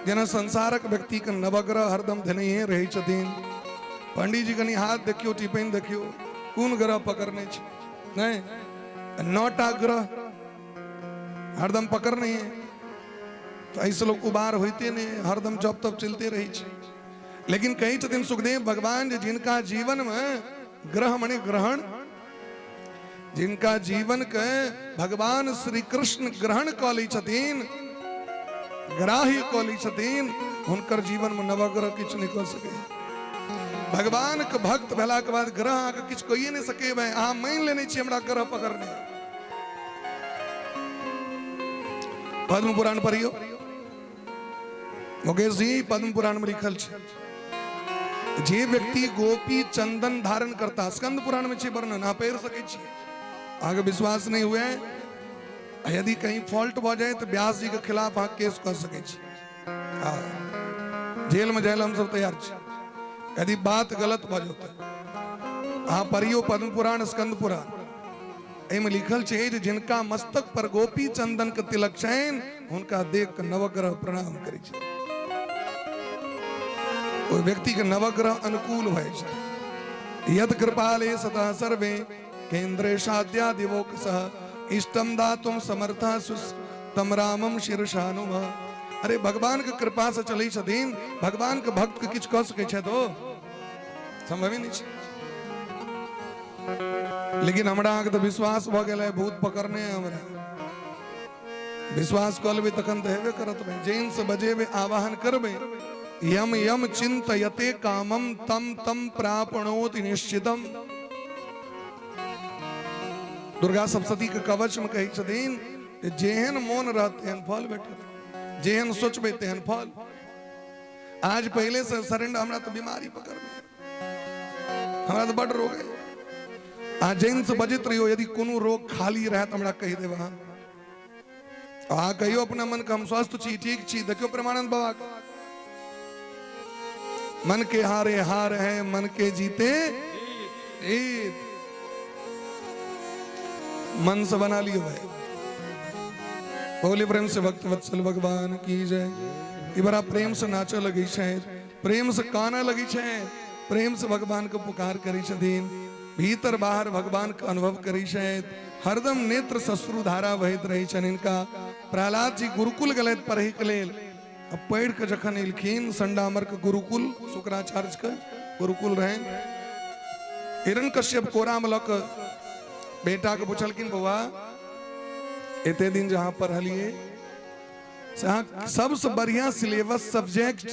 जेना संसारक व्यक्ति के नवग्रह हरदम धनैये रहै छथिन। पंडित जी कनी हाथ देखियो, टिपैन देखियो, कोन ग्रह पकड़ने छै? नहीं, 9टा ग्रह हरदम पकड़ने है। तो ऐसे लोग उबार होते नहीं, हरदम जब तब चलते रही छे। लेकिन कही छथिन सुखदेव भगवान जे जिनका जीवन में ग्रह माने ग्रहण, जिनका जीवन के भगवान श्री कृष्ण ग्रहण क लै छथिन, ग्राह्य क लै छथिन, हुनकर जीवन में नवग्रह किछ नहीं कर सके। भगवान के भक्त भेला के बाद ग्रह आके किछ कहिए नहीं सके। भाई अहाँ मान लेने छी हमरा ग्रह पकड़ने। पद्म पुराण पढ़ियो मुकेश जी। पद्म पुराण में लिखल छे जे व्यक्ति गोपी चंदन धारण करता, स्कंद पुराण में छे वर्णन, आप पढ़ सके छी। आगे विश्वास नहीं हुए, यदि कहीं फॉल्ट हो जाए तो व्यास जी के खिलाफ आप केस कर सके छी। जेल में जाए हम सब तैयार छी यदि बात गलत भ जाता। हाँ पढ़ियो पद्म पुराण स्कंद पुराण। एमे लिखल छे जे जिनका मस्तक पर गोपी चंदन के तिलक छेन, उनका देख के नवग्रह प्रणाम करे छे। वो व्यक्ति के नवग्रह अनुकूल भय छे। यद कृपाले सतः सर्वे केंद्रे साध्या दिवोक सह इष्टम दातुम समर्था सुस तम रामम शीर्षानुम। अरे भगवान के कृपा से चले छथिन, भगवान के भक्त के किछ कह सके छे तो संभव ही नहीं छे। लेकिन हमरा के तो विश्वास भ गेल भूत पकड़ने हमरा। विश्वास कर लेबे तखन तो हेबे करत भाई। जैन से बजेबे आवाहन करबे, यम यम चिंतयते कामम तम तम प्रापणोति निश्चितम। दुर्गा सप्तशती के कवच में कही छथिन कि जेहन मौन रहते हैं फल भेटत, जेहन सोचबे तेहन फल। आज पहले से सरेंडर हमरा तो बीमारी पकड़ में, हमरा तो बड़ रोग है। आ जैन से बजत रहियो, यदि कोनो रोग खाली रहे तो हमरा कह देबा। आ कहियो अपना मन के हम स्वस्थ छी, ठीक छी। देखियो प्रेमानंद बाबा का मन के हारे हार है, मन के जीते जीत। मन से बना लियो भाई। बोले प्रेम से भक्त वत्सल भगवान की जय। ये बड़ा प्रेम से नाचा लगी शायद, प्रेम से काना लगी शायद, प्रेम से भगवान को पुकार करी छदीन, भीतर बाहर भगवान का अनुभव करी शायद। हरदम नेत्र ससुरु धारा बहित रही छन इनका। प्रहलाद जी गुरुकुल गलत पढ़े के लेल अब पढ़ के जखन इलखिन संडामर के गुरुकुल, शुक्राचार्य के गुरुकुल रहे। हिरण्यकश्यप कोरा में लक बेटा के पूछलकिन, बउआ एते दिन जहां पढ़लिए सबसे बढ़िया सिलेबस, सब्जेक्ट,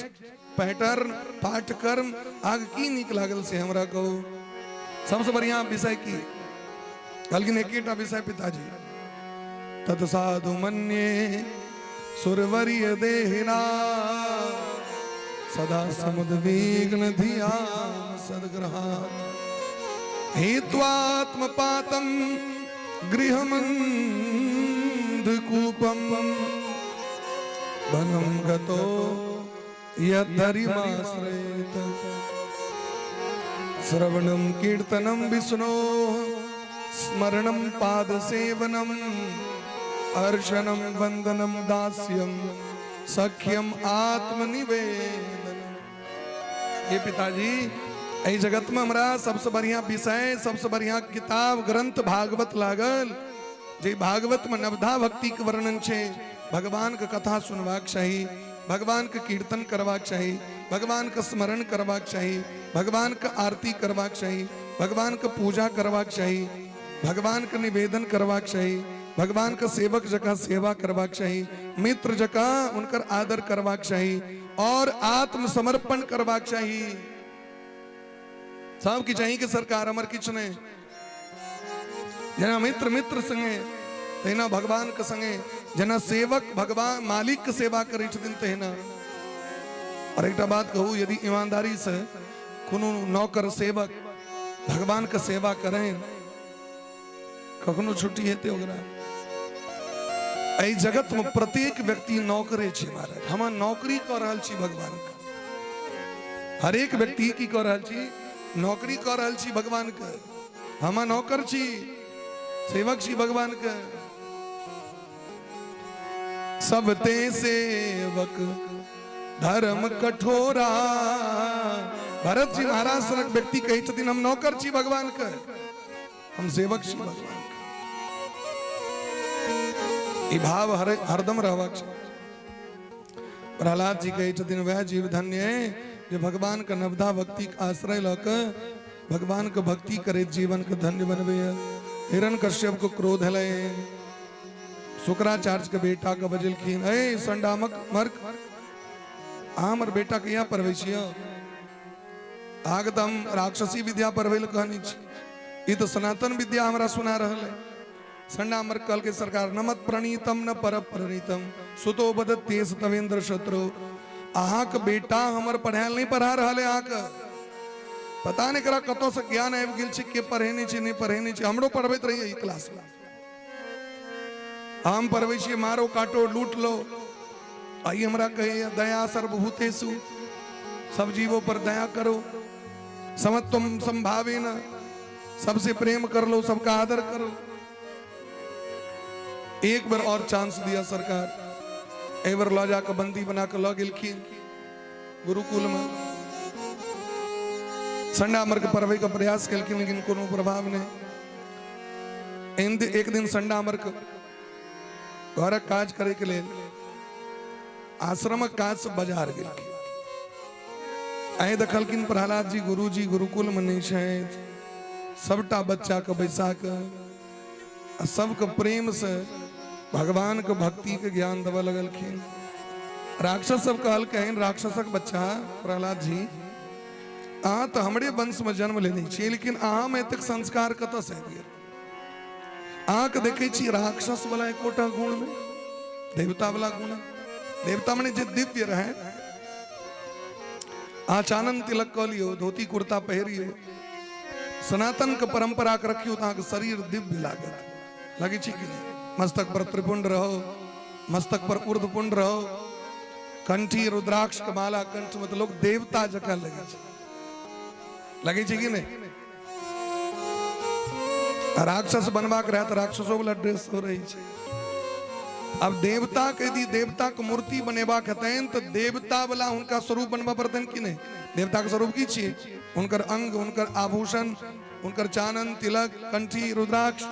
पैटर्न, पाठ्यक्रम आग की निक लागल से हमरा कहो। सबसे बढ़िया विषय की कहलकिन एकेटा विषय पिताजी, तत्साधु मन्ये सुरवरीय देहिना सदा समुद्विग्न धिया सद्ग्रहात् हेत्वात्मपातं गृहमन्धकूपं वनं गतो यद्धरिमाश्रयेत श्रवणं कीर्तनं विष्णोः स्मरणं पादसेवनम् अर्चनं वंदनं दास्यं सख्यम आत्मनिवेदन। ये पिताजी ऐ जगत में हमरा सबसे बढ़िया विषय, सबसे बढ़िया किताब ग्रंथ भागवत लागल। जे भागवत में नवधा भक्ति के वर्णन छे, भगवान के कथा सुनवाक चाही, भगवान के कीर्तन करवाक चाही, भगवान के स्मरण करवाक चाही, भगवान के आरती करवाक चाही, भगवान के पूजा करवाक चाही, भगवान के निवेदन करवाक चाही, भगवान के सेवक जका सेवा करवाक चाही, मित्र जका उनकर आदर करवाक चाही और आत्मसमर्पण करवाक चाही। सब की चाहिए कि सरकार हमर किछ ने जना मित्र मित्र संगे तेना भगवान के संगे, जना सेवक भगवान मालिक के सेवा करे छथिन तेना। और एक बात कहूँ, यदि ईमानदारी से कोनो नौकर सेवक भगवान के सेवा करें, कखनो छुट्टी हेते ओकरा। ऐ जगत में प्रत्येक व्यक्ति नौकरे छी महाराज। हम नौकरी कर रहल छी भगवान का। हर एक व्यक्ति की कर रहल छी, नौकरी कर रहल छी भगवान के। हम नौकर छी, सेवक छी भगवान के। सब ते सेवक धर्म कठोरा। भरत जी महाराज सनक व्यक्ति कही छथिन, हम नौकर छी भगवान के, हम सेवक छी भगवान के। ई भाव हरदम रहबाक छै। प्रहलाद जी कहे छथिन, वह जीव धन्य है जो भगवान का नवधा भक्ति का आश्रय लक भगवान के भक्ति करे, जीवन के धन्य बनबे। हिरण्यकश्यप को क्रोध हले, शुक्राचार्य के बेटा के बजलखिन, ए संडामक मर्क हमर बेटा के यहाँ पढ़बै छियै, आग तो हम राक्षसी विद्या पढ़बै ले कहनी छी, ई तो सनातन विद्या हमरा सुना रहल है। संडामर कल के सरकार, नमत प्रणीतम न पर प्रणीतम सुतो बदतेस तवेंद्र शत्रु। अहा के बेटा हमर पढ़ायल नहीं पढ़ा रहल है। अहा के पता नहीं करा कतो से ज्ञान आबि गेल छै, के पढ़े नहीं छै, नहीं पढ़े नहीं छै। हमरो पढ़बैत रहिए ई क्लास में, हम पढ़बै छियै मारो काटो लूट लो। आई हमरा कहे दया सर्वभूतेषु, सब जीवों पर दया करो, समत्वम संभावेन, सबसे प्रेम कर लो, सबका आदर करो। एक बार और चांस दिया सरकार, एक बार ला जाकर बंदी बना कर ला गेलखिन गुरुकुल में। संडामर के पढ़वे का प्रयास केलखिन, लेकिन कोनो प्रभाव नहीं। एक दिन संडामर के घरक काज करे के लेल आश्रमक काज से बाजार गेलखिन। आए देखलखिन प्रहलाद जी गुरु जी गुरुकुल में नहीं छथि। सबटा बच्चा के बैसा के सबके प्रेम से भगवान के भक्ति के ज्ञान देव लगलखिन। राक्षस सब कहल कहिन, राक्षसक बच्चा प्रहलाद जी अहाँ तो हमरे वंश में जन्म लेने छियै, लेकिन अहाँ में एतेक संस्कार कतऽ से आबि गेल? आंख देखे छी राक्षस वाला एकोटा गुण में देवता वाला गुण है। देवता मने जे दिव्य रहे आचानन तिलक क लियो धोती कुर्ता पहिरियो सनातन के परंपरा के रखियो तो शरीर दिव्य लागत लगे छी कि नहीं। मस्तक पर त्रिपुंड रहो, मस्तक पर ऊर्ध्वपुंड रहो, कंठी रुद्राक्ष के माला कंठ में तो लोग देवता जका लगे छी कि नहीं। राक्षस बनवा के रहत राक्षसों वाला ड्रेस हो रही है। अब देवता के यदि देवता के मूर्ति बनेबा कहते तो देवता वाला उनका स्वरूप बनवा पड़ते कि नहीं। देवता के स्वरूप की छे उनकर अंग, उनकर आभूषण, उनकर चानन तिलक कंठी रुद्राक्ष।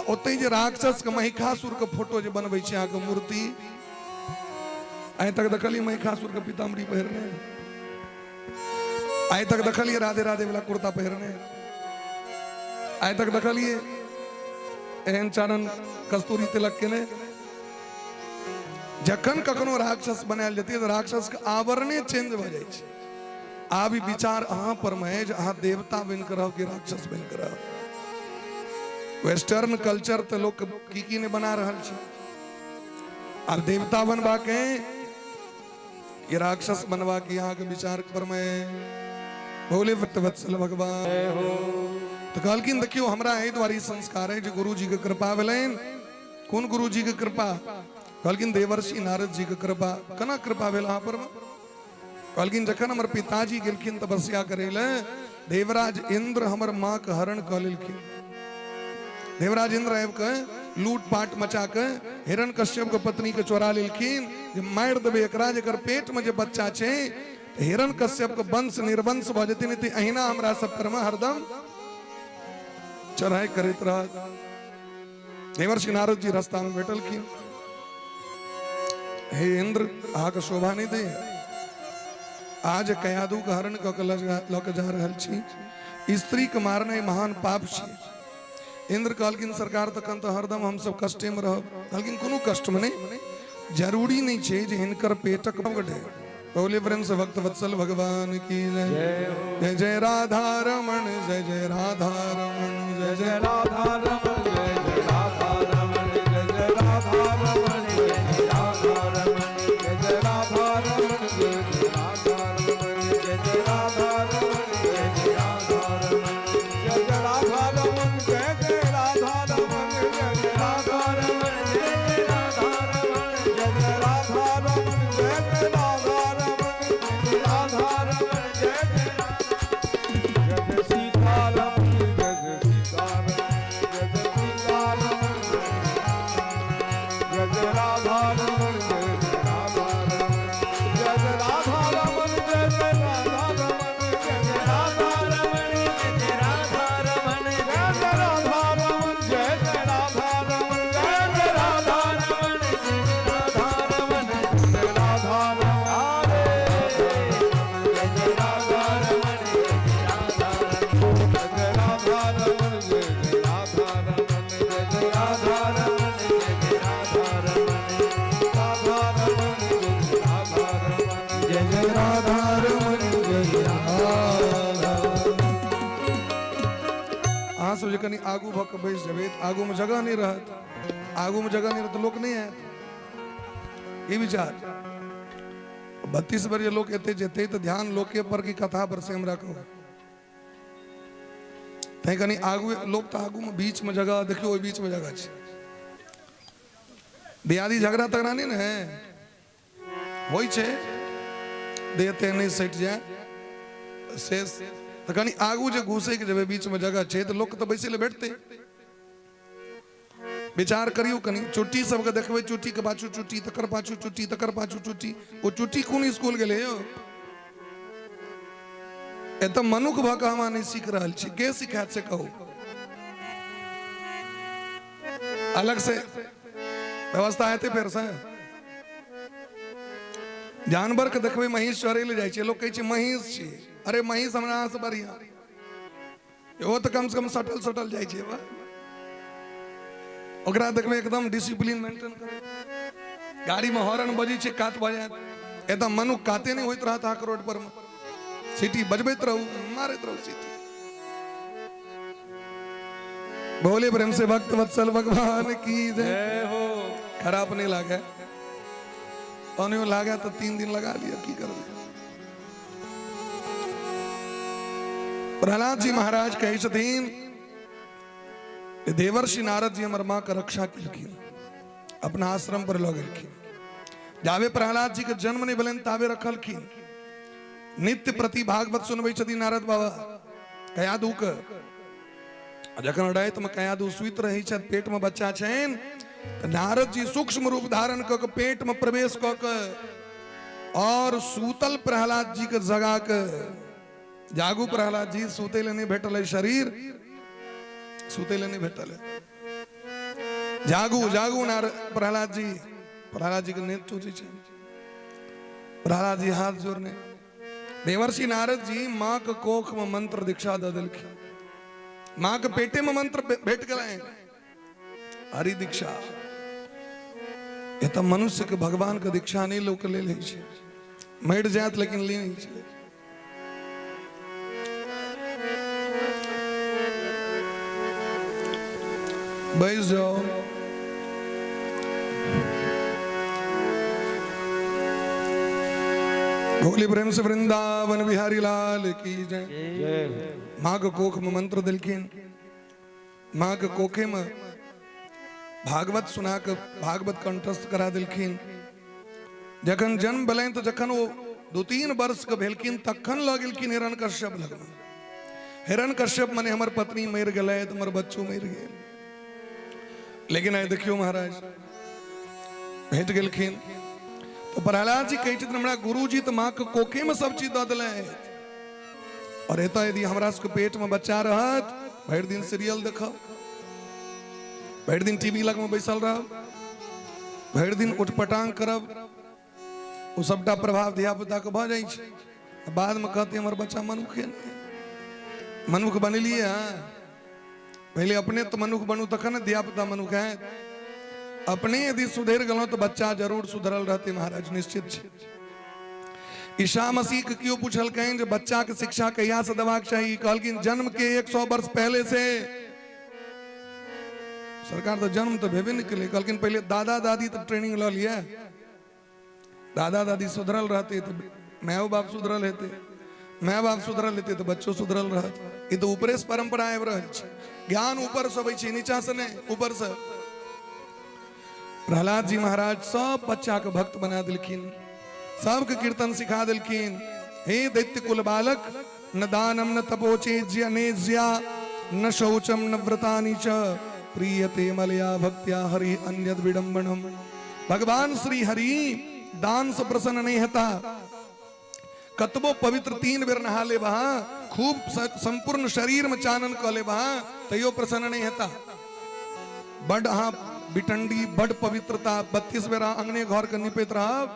ओते जे राक्षस के महिषासुर के फोटो जे बनबै छै आके मूर्ति आइ तक देखलिए महिषासुर के पीताम्बरी पहिरने, आइ तक देखलिए राधे राधे वाला कुर्ता पहिरने, आइ तक देखलिए एहन चानन कस्तूरी तिलक केने। जखन कखनो राक्षस बनायल जेतै तो राक्षस के आवरणे चेंज भ जाय छै। आब ई विचार अहाँ पर में जे अहाँ देवता बन के रहो कि राक्षस बन के रहो। वेस्टर्न कल्चर तो लोग की ने बना रहल छै। अब देवता बनवा के ये राक्षस बनवा के यहाँ के विचार पर में बोले वत्सल भगवान तो कहलखिन देखियो हमरा एहि द्वारी संस्कार है जो गुरु जी के कृपा भेलैन। कोन गुरु जी के कृपा? कहलखिन देवर्षि नारद जी के कृपा। केना कृपा भेल अहाँ पर? कहलखिन जखन हमर पिताजी गेलखिन तपस्या करे ले देवराज इंद्र हमर माँ के हरण क लेलखिन। देवराज इंद्र आबि के लूट पाट मचा के हिरण कश्यप के पत्नी के चोरा लेलखिन। जे मार देबे एकरा जेकर पेट में जे बच्चा छै हिरण कश्यप के वंश निर्वंश भ जेतै। नहीं अहिना हमरा सब पर में हरदम चढ़ाई करैत रहत। देवर्षि नारद जी रास्ता में बैठलखिन। हे इंद्र अहाँ के शोभा नहीं दे, आज कयादू के हरण क के ल के जा रहल छी। स्त्री के मारना महान पाप छै। इंद्र कहलखिन सरकार तखन तो हरदम हम सब कष्टे में रहब। कहलखिन कोनो कष्ट में नहीं, जरूरी नहीं छै जे हिनकर पेटक बढ़े। बोले प्रेम से भक्त वत्सल भगवान की जय। जय जय राधा रमण, जय जय राधा रमण, जय जय राधा रमण, जय जय राधा रमण, जय जय राधा रमण, जय जय राधा रमण, जय जय राधा रमण, जय जय राधा रमण, जय जय राधा रमण, जय जय राधा रमण, जय जय राधा रमण, जय जय राधा रमण, जय जय राधा रमण, जय जय राधा रमण, जय जय राधा रमण, जय जय राधा कनी आगू भक बैस जबे आगू में जगह नहीं रहत। आगू में जगह नहीं रहत तो लोग नहीं आयत। ये विचार 32 वर्ष लोग एते जेते तो ध्यान लोग के पर की कथा पर से हमरा कहो तै कनी आगू लोग तो आगू में बीच में जगह देखियो ओई बीच में जगह छै। दियादी झगड़ा तगड़ा नहीं है होई छै देते नहीं सट जाए शेष तो कनी आगू जो घुसे के जब बीच में जगह छे तो लोग तो बैसे ले बैठते। विचार करियो कनी चुट्टी सबके देखबे चुट्टी के पाछू चुट्टी तकर पाछू चुट्टी तकर पाछू चुट्टी। वो चुट्टी कोन स्कूल गेले यो ए तो मनुख भ के हम नहीं सीख रहल छी। के सिखात से कहो अलग से व्यवस्था हेते फेर से। जानवर के देखबे महिष चरे ले जाय छै लोग कहै छै महिष छी। अरे महिष हमरा से बढ़िया वो तो कम से कम सटल सटल जाय छै। ओकरा देखबे एकदम डिसिप्लिन मेंटेन करे। गाड़ी में हॉर्न बजी छै कात बजात एकदम मनुख काते नहीं होइत रहत। हाक रोड पर में सीटी बजबैत रहू मारैत रहू सीटी। बोले प्रेम से भक्त वत्सल भगवान की जय। जय हो। खराब नहीं लागे और लागा तो 3 दिन लगा लिया की कर। प्रहलाद जी महाराज कहे छथिन देवर्षि नारद जी हमर मां का रक्षा किलखिन, अपना आश्रम पर लऽ गेलखिन। जावे प्रहलाद जी के जन्म नहीं भेलन तावे रखलखिन। नित्य प्रति भागवत सुनबै छथिन नारद बाबा। कयादू के जखन राति में कयादू सुइत रही छथि, पेट में बच्चा छनि, तो नारद जी सूक्ष्म रूप धारण क के पेट में प्रवेश क के और सूतल प्रहलाद जी के जगा के, जागू प्रहलाद जी, सूते ले नहीं भेटल है शरीर, सूते ले नहीं भेटल है, जागू जागू प्रहलाद जी। प्रहलाद जी के नींद टूटी छे। प्रहलाद जी हाथ जोड़ने, देवर्षि नारद जी माँ के कोख में मंत्र दीक्षा दे दिलखिन। माँ के पेटे में मंत्र भेट गए, हरि दीक्षा। ये तो मनुष्य के भगवान के दीक्षा नहीं लोग ले ले छे, मर जात लेकिन ले नहीं छे। बैठ जाओ। भोले प्रेम से वृंदावन बिहारी लाल की जय। माँ के कोख में मंत्र दिलखिन, माँ के कोखे में भागवत सुना के भागवत कंठस्थ करा दिलखिन। जखन जन्म भेलनि तो जखन वो 2-3 वर्ष के भेलखिन तखन लऽ गेलखिन हिरण्यकश्यप लग में। हिरण्यकश्यप मने हमर पत्नी मर गए, हमर बच्चों मर गए। लेकिन आइ देखियो महाराज भेट गेलखिन तो प्रहलाद जी कहै छथिन हमरा गुरुजी तो माँ के कोखे में सब चीज दऽ देलथि, और एतऽ यदि हमरा सबके पेट में बच्चा रहत, भरि दिन सीरियल देखब, भरि दिन टीवी लग में बैसल रहब, भरि दिन उठपटांग करब, वो सबटा प्रभाव धिया पुता के भऽ जाइ छै। बाद में कहते हमर बच्चा मनुखे नहीं, मनुख बनेलिए। पहले अपने तो मनुख बनू तखन ने धिया पुता मनुख है। अपने यदि सुधर गलो तो बच्चा जरूर सुधरल रहते महाराज, निश्चित छै। ईसा मसीह के क्यों पूछल कहें जो बच्चा के शिक्षा कहिया से देबाक चाहिए, कहलखिन जन्म के 100 वर्ष पहले से। सरकार तो जन्म तो भेबे नहीं केले, कहलखिन पहले दादा दादी तो ट्रेनिंग ल लिया, दादा दादी सुधरल रहते तो माँ बाप सुधरल हेते, माँ बाप सुधरल हेते तो बच्चों सुधरल रहत। ये तो ऊपरे से परंपरा आबि रहल छै, ज्ञान ऊपर से अबै छै, नीचा से नहीं, ऊपर से। प्रहलाद जी महाराज सब बच्चा के भक्त बना दिलखिन, सबके कीर्तन सिखा दिलखिन। हे दैत्य कुल बालक, न दानम न तपोचेज्य नेज्या न शौचम न व्रतानि च प्रियते मलया भक्त्या हरि अन्यद विडंबनम। भगवान श्री हरि दान से प्रसन्न नहीं होता। कतबो पवित्र 3 बेर नहा ले वहां, खूब संपूर्ण शरीर में चानन कर ले वहां, तैयो प्रसन्न नहीं होता। बड़ अहाँ बिटंडी, बड़ पवित्रता, 32 बेर अंगने घर के निपैत रहब,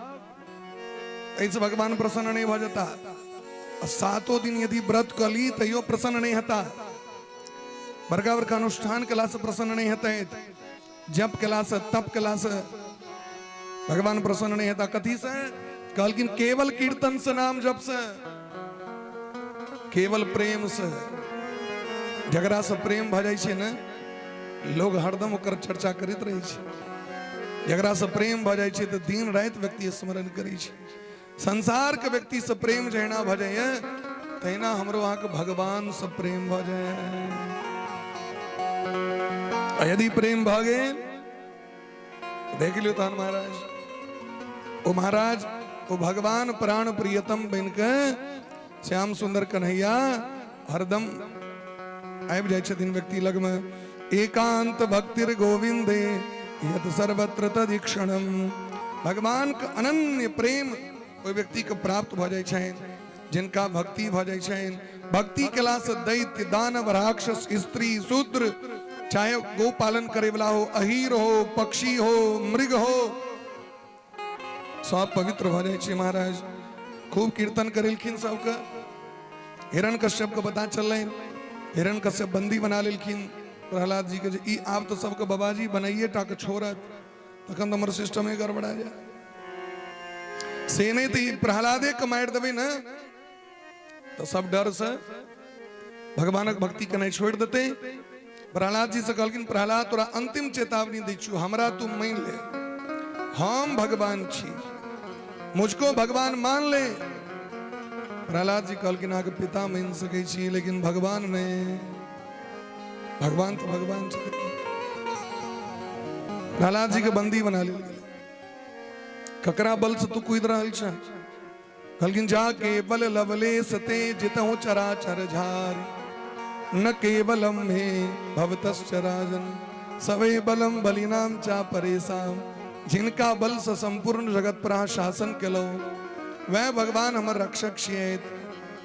ऐसे भगवान प्रसन्न नहीं भ जाता। 7 दिन यदि व्रत कर ली तैयो प्रसन्न नहीं होता। बड़का बड़का अनुष्ठान कला से प्रसन्न नहीं होता है, जप कला से, तप कला से भगवान प्रसन्न नहीं होता। कथी से? कहलखिन केवल कीर्तन से, नाम जप से, केवल प्रेम से। जकरा से प्रेम भ जाइ छै ने, लोग हरदम ओकर चर्चा करैत रहै छै। जकरा से प्रेम भ जाइ छै तो दिन राति व्यक्ति स्मरण करै छै। संसार के व्यक्ति से प्रेम जहिना भ जाइए तहिना हमरो अहाँ के भगवान से प्रेम भ जाए। यदि प्रेम भ गेल, देख लियो तहन महाराज, ओ महाराज ओ भगवान प्राण प्रियतम बन के श्याम सुंदर कन्हैया हरदम आबि जाइ छथिन व्यक्ति लग में। एकांत भक्तिर गोविंदे यत सर्वत्र तदीक्षणम। भगवान का अनन्य प्रेम ओइ व्यक्ति के प्राप्त भ जाइ छनि, जिनका भक्ति भ जाइ छनि। भक्ति कला से दैत्य, दानव, राक्षस, स्त्री, शूद्र, चाहे गो पालन करे वाला हो, अहीर हो, पक्षी हो, मृग हो, सब पवित्र भ जाइ छै महाराज। खूब कीर्तन करेलखिन सबके। हिरण्यकश्यप के पता चललै, हिरण्यकश्यप बंदी बना लेलखिन प्रहलाद जी के, जे ई आब तो सबके बाबाजी बनाइए टा के छोड़त, तखन तो हमर सिस्टम ही गड़बड़ा जाए। से नहीं तो प्रहलादे के मारि देबै ने तो सब डर से भगवानक भक्ति के नहीं छोड़ देते। प्रहलाद जी से कहलखिन प्रहलाद तोरा अंतिम चेतावनी दै छु, हमरा तू मान ले, हम भगवान छी, मुझको भगवान मान ले। प्रहलाद जी कहलखिन आगे पिता मान सकै छी लेकिन भगवान नहीं, भगवान तो भगवान छथिन। प्रहलाद जी के बंदी बना लेल गेलै। ककरा बल से तू कूद रहल छ? कहलखिन जाके बल लवलेश ते जितहु चराचर झारी, न केवलम में भवतश्च राजन, सवे बलम बलिनाम चा परेशान। जिनका बल से संपूर्ण जगत पर शासन केलो वह भगवान हमर रक्षक छियै।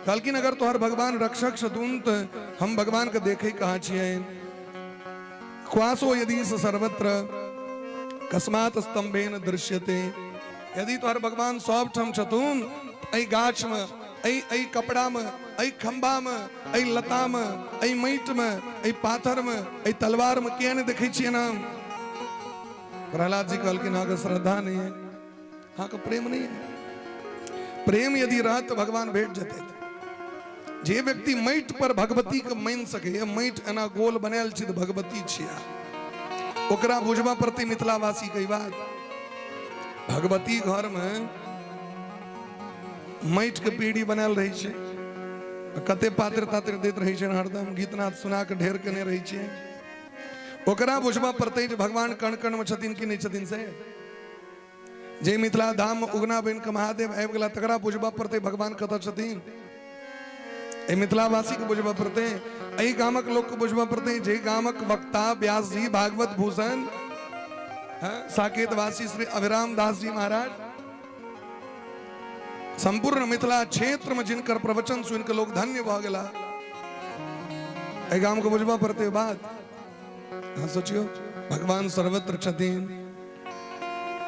कहलखिन अगर तोहर भगवान रक्षक छथुन तो हम भगवान के देखे कहाँ छियै। क्वासो यदि स सर्वत्र कस्मात स्तंभेन दृश्यते, यदि तोहर भगवान सब ठम छथुन, ऐ गाछ में, ऐ कपड़ा में, ऐ खंबा में, ऐ लता में, ऐ माटि में, ऐ पाथर में, ऐ तलवार में किया नहीं देखे छियै ना? प्रहलाद जी कहलखिन हाँ, श्रद्धा नहीं है, हाँ का प्रेम नहीं है। प्रेम यदि रह तो भगवान भेट जते। जे व्यक्ति माटि पर भगवती के मान सके, माटि एना गोल बनायल छै भगवती छिया, ओकरा बुझबा प्रति मिथिलावासी के बात। भगवती घर में माटि के पीढ़ी बनायल रही छै, कते पात्र तात्र देत रही छै, हरदम गीतनाद सुना के ढेर केने रही छै। ओकरा बुझबा पड़ते जे भगवान कण कण में छथिन कि नहीं छथिन से। जे मिथिला धाम में उगना बन के महादेव आबि गेला तकरा बुझबा पड़ते भगवान कतऽ छथिन। ए मिथिलावासी के बुझबा पड़ते, एहि गामक लोक के बुझबा पड़ते। जे गामक वक्ता व्यास जी, भागवत भूषण, साकेत वासी श्री अभिराम दास जी महाराज, संपूर्ण मिथिला क्षेत्र में जिनकर प्रवचन सुन के लोग धन्य भ गेला। एहि गाम के बुझबा पड़ते बात। हाँ सोचियो, भगवान सर्वत्र छथिन।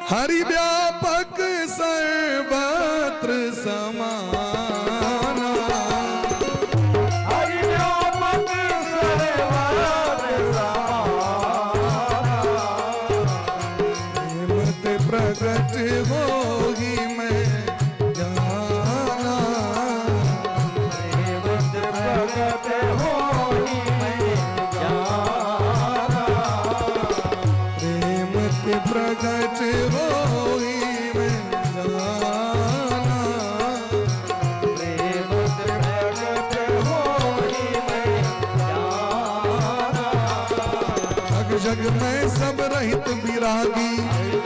हरि व्यापक सर्वत्र समाना, हरि व्यापक सर्वत्र समाना, प्रेम प्रगट होगी मैं जाना, प्रेम प्रगट होगी मैं जाना, प्रेम प्रगट होगी मैं जाना, प्रेम प्रगट होगी मैं जाना। जग जग में सब रहित विरागी,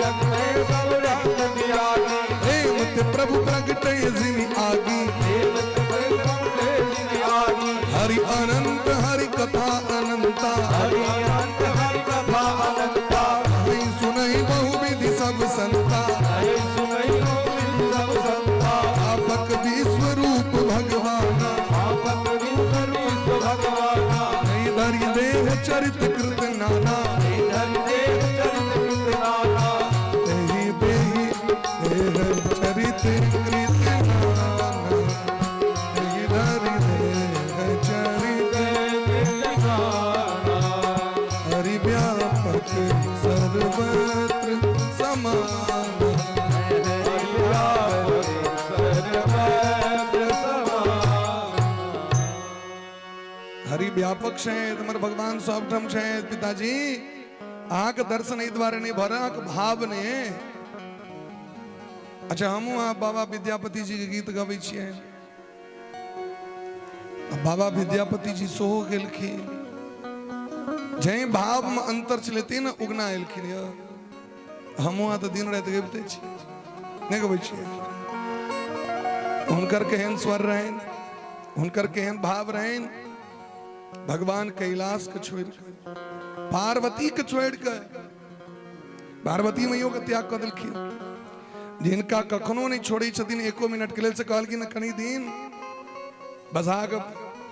जग में सब रहित विरागी, प्रेम ते प्रभु प्रगटे जिमि आगी। प्रेम प्रगटे जिमि आगी, हरि अनंत हरि कथा अनंता, हरि अनंत हरि कथा अनंता, हरि सुनहि बहुविधि सब संता। हरि सुनहि बहुविधि सब संता, आपक विश्व रूप भगवाना, आपक रूप रूप भगवाना, नहीं धरि देह चरित कृत नाना। धरि देव चरित कृत नाना, देहि देहि देह चरित कृत नाना, देहि धरि देह चरित कृत नाना। हरि व्यापक सर्वत्र समाना। हरि व्यापक सर्वत्र समाना। हरि व्यापक छथि, हमर भगवान सबठाम छथि। पिताजी अहाँके दर्शन एहि दुआरे नहीं भऽ रहल, भाव ने। अच्छा हमहूँ अहाँ बाबा विद्यापति जी के गीत गबै छियै। बाबा विद्यापति जी सेहो गेलखिन, जै भाव में अंतर छलै तेना उगना एलखिन। हमहूँ अहाँ तऽ दिन राति गबिते छी, नहीं गबै छियै। हुनकर केहन स्वर रहनि, हुनकर केहन भाव रहनि। भगवान कैलाश के छोड़ के, पार्वती के छोड़ के, पार्वती मैयो के त्याग कर देलखिन। जिनका कखनो नहीं छोड़े छथिन एको मिनट के लेल, से कहलखिन कनी दिन बसा के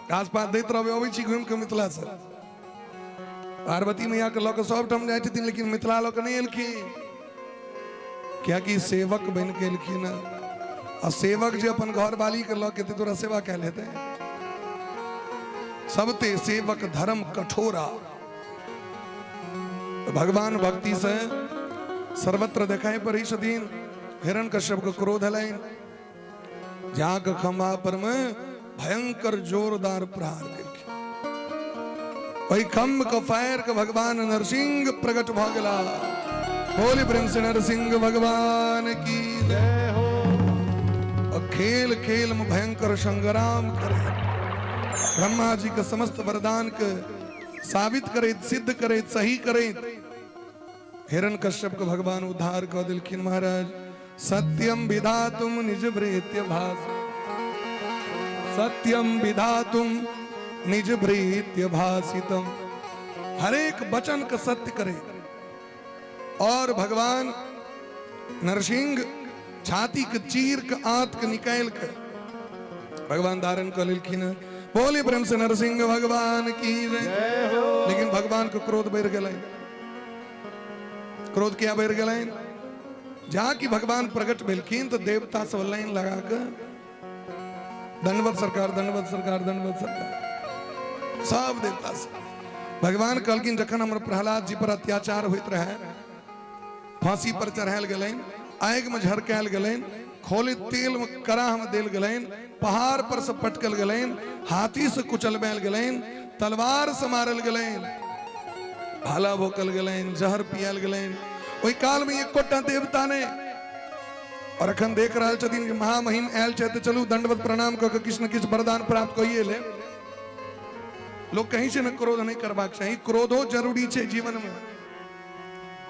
घास पात दैत रहबै, अबै छी घुमि के मिथिला से। पार्वती मैया के लऽ के सब ठाम जाइ छथिन, लेकिन मिथिला लऽ के नहीं एलखिन, कियाकि सेवक बन के एलखिन। आ सेवक जे अपन घर वाली के लऽ के तोरा सेवा कए लेते। सबते सेवक धर्म कठोरा। तो भगवान भक्ति से सर्वत्र देखाई पड़ी छथिन। हिरण्यकश्यप के क्रोध हलैन, जाके खंभा पर में भयंकर जोरदार प्रहार केलखिन। वही खम्ब को फायर के भगवान नरसिंह प्रकट भगला। होली प्रेम से नरसिंह भगवान की जय हो। और खेल खेल में भयंकर संग्राम करे, ब्रह्मा जी के समस्त वरदान के साबित करे, सिद्ध करे, सही करे। हिरण्यकश्यप के भगवान उद्धार कर दिलखिन महाराज। सत्यम विधातुम निज भृत्य भास, सत्यम विधातुम निज भृत्य भासितम। हर एक वचन का सत्य करे। और भगवान नरसिंह छाती के चीर के आंत के निकाल के भगवान धारण कर लिखिन। बोले प्रेम से नरसिंह भगवान की जय हो। लेकिन भगवान को क्रोध बढ़ गए। क्रोध क्या बढ़ गए? जहां की भगवान प्रकट भेलखिन तो देवता सब लाइन लगा के दंडवत सरकार, दंडवत सरकार, दंडवत सरकार, सब देवता से भगवान कहलखिन जखन हमर प्रहलाद जी पर अत्याचार होइत रहे, फांसी पर चढ़ायल गए, आग में झरकायल गए, खोले तेल में कराह में देल गए, पहाड़ पर से पटकल गए, हाथी से कुचलबैल गए, तलवार से मारल गए, भाला भोकल गए, जहर पियल गए। वही काल में एक कोटा देवता ने और अखन देख रहा छथिन कि महामहिम आयल छे, चलू दंडवत प्रणाम क के किछ न किछ वरदान प्राप्त कइए ले। लोग कहीं से न क्रोध नहीं करबाक चाहिए। क्रोधो जरूरी छे जीवन में।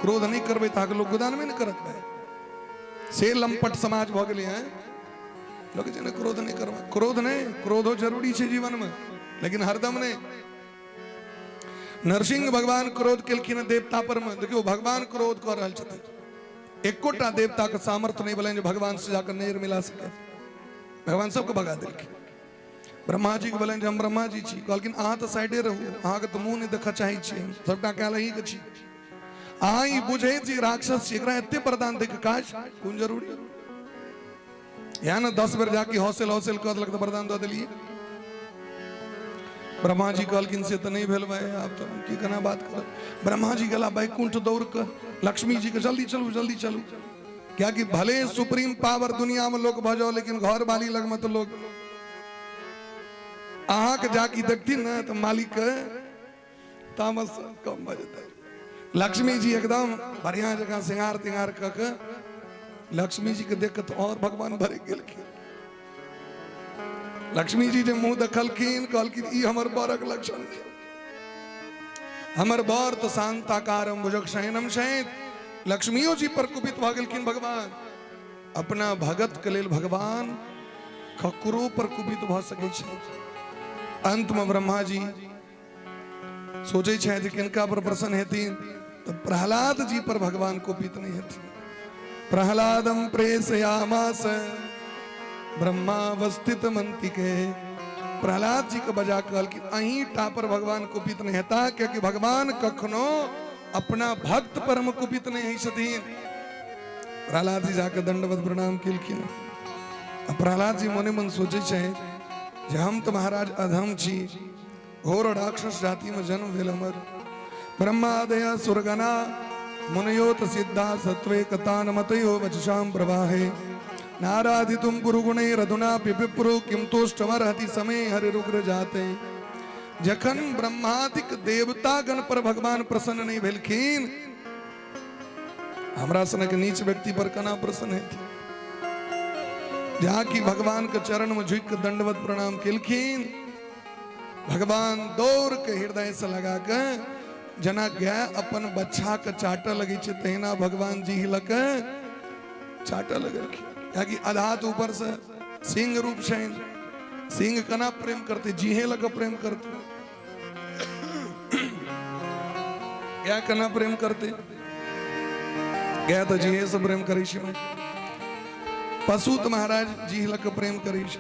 क्रोध नहीं करबे ताकि लोग गोदान में न करत है। से लंपट समाज भ गेले हैं। लोग जने क्रोध नहीं करबा, क्रोध नहीं, क्रोधो जरूरी छे जीवन में, लेकिन हरदम नहीं। नरसिंह भगवान क्रोध केलखिन देवता पर में। देखियो भगवान क्रोध कर रहल छथिन। एकोटा देवता के सामर्थ्य नहीं बोले जो भगवान से जाकर नजर मिला सके। भगवान सबको भगा देलखिन। ब्रह्मा जी के बोले हम ब्रह्मा जी छी, कहलखिन अहाँ तो साइडे रहू, अहाँ के तो मुंह नहीं देखा चाहे छी, सबटा कहल ही के छी। अहाँ ही बुझे छी राक्षस छी, एकरा एते वरदान दे के काज कोन जरूरी? या ना 10 बेर जाके हौसल हौसल कह देलक तो वरदान दे देलिए। ब्रह्मा जी कहलखिन से तो नहीं भेल भाई, आप तो की केना बात कर। ब्रह्मा जी गला बैकुंठ दौड़ के लक्ष्मी जी के जल्दी चलू, जल्दी चलू। क्या कि भले सुप्रीम पावर दुनिया में लोग भजो, लेकिन घर वाली लग में तो लोग अहाँ के जाके देखती ना तो मालिक के तामस कम बजता। लक्ष्मी जी एकदम बढ़िया जगह सिंगार तिंगार के लक्ष्मी जी के देख तो और भगवान भरे गेलखिन। लक्ष्मी जी जे मुंह देखलखिन कहलखिन ई हमर बरक लक्षण छै। हमर बर तो शांताकारम भुजग शयनम शयन। लक्ष्मियों जी पर कुपित भ गेलखिन भगवान। अपना भगत के लेल भगवान ककरो पर कुपित भ सकै छै। अंत में ब्रह्मा जी सोचे छै जे किनका पर प्रसन्न हेथिन, तो प्रहलाद जी पर भगवान कुपित नहीं हेथिन। प्रहलादम प्रेषयामास ब्रह्मावस्थित मंतिके। प्रहलाद जी के बजा कहल कि अहीं टा पर भगवान कुपित नहीं हेता, क्योंकि भगवान कखनो अपना भक्त पर में कुपित नहीं है छथिन। प्रहलाद जी जाके दंडवत प्रणाम केलखिन। प्रहलाद जी मने मन सोचे छै जे हम तो महाराज अधम छी, घोर राक्षस जाति में जन्म भेल हमर। ब्रह्मादय सुरगना मुनयोत सिद्धा सत्वे कतान मतयो वचसाम प्रवाहे। नाराधितुम गुरुगुणे रधुना पिपिप्रो किम तोष्टमर्हति समय हरिरुग्र जाते। जखन ब्रह्मादिक देवता गण पर भगवान प्रसन्न नहीं भेलखिन, हमरा सनक नीच व्यक्ति पर कना प्रसन्न हेथिन। जहाँ की भगवान के चरण में झुक दंडवत प्रणाम केलखिन। भगवान दौड़ के हृदय से लगा के जना गाय अपन बच्चा के चाटा लगी छे, तहिना भगवान जी हिलक चाटा लगलखिन। कि आधात ऊपर से सिंह रूप शयन। सिंह कना प्रेम करते, जीहे लग प्रेम करते। क्या कना प्रेम करते? गया तो जीहे से प्रेम करी छे। पशु तो महाराज जी लग प्रेम करी छे।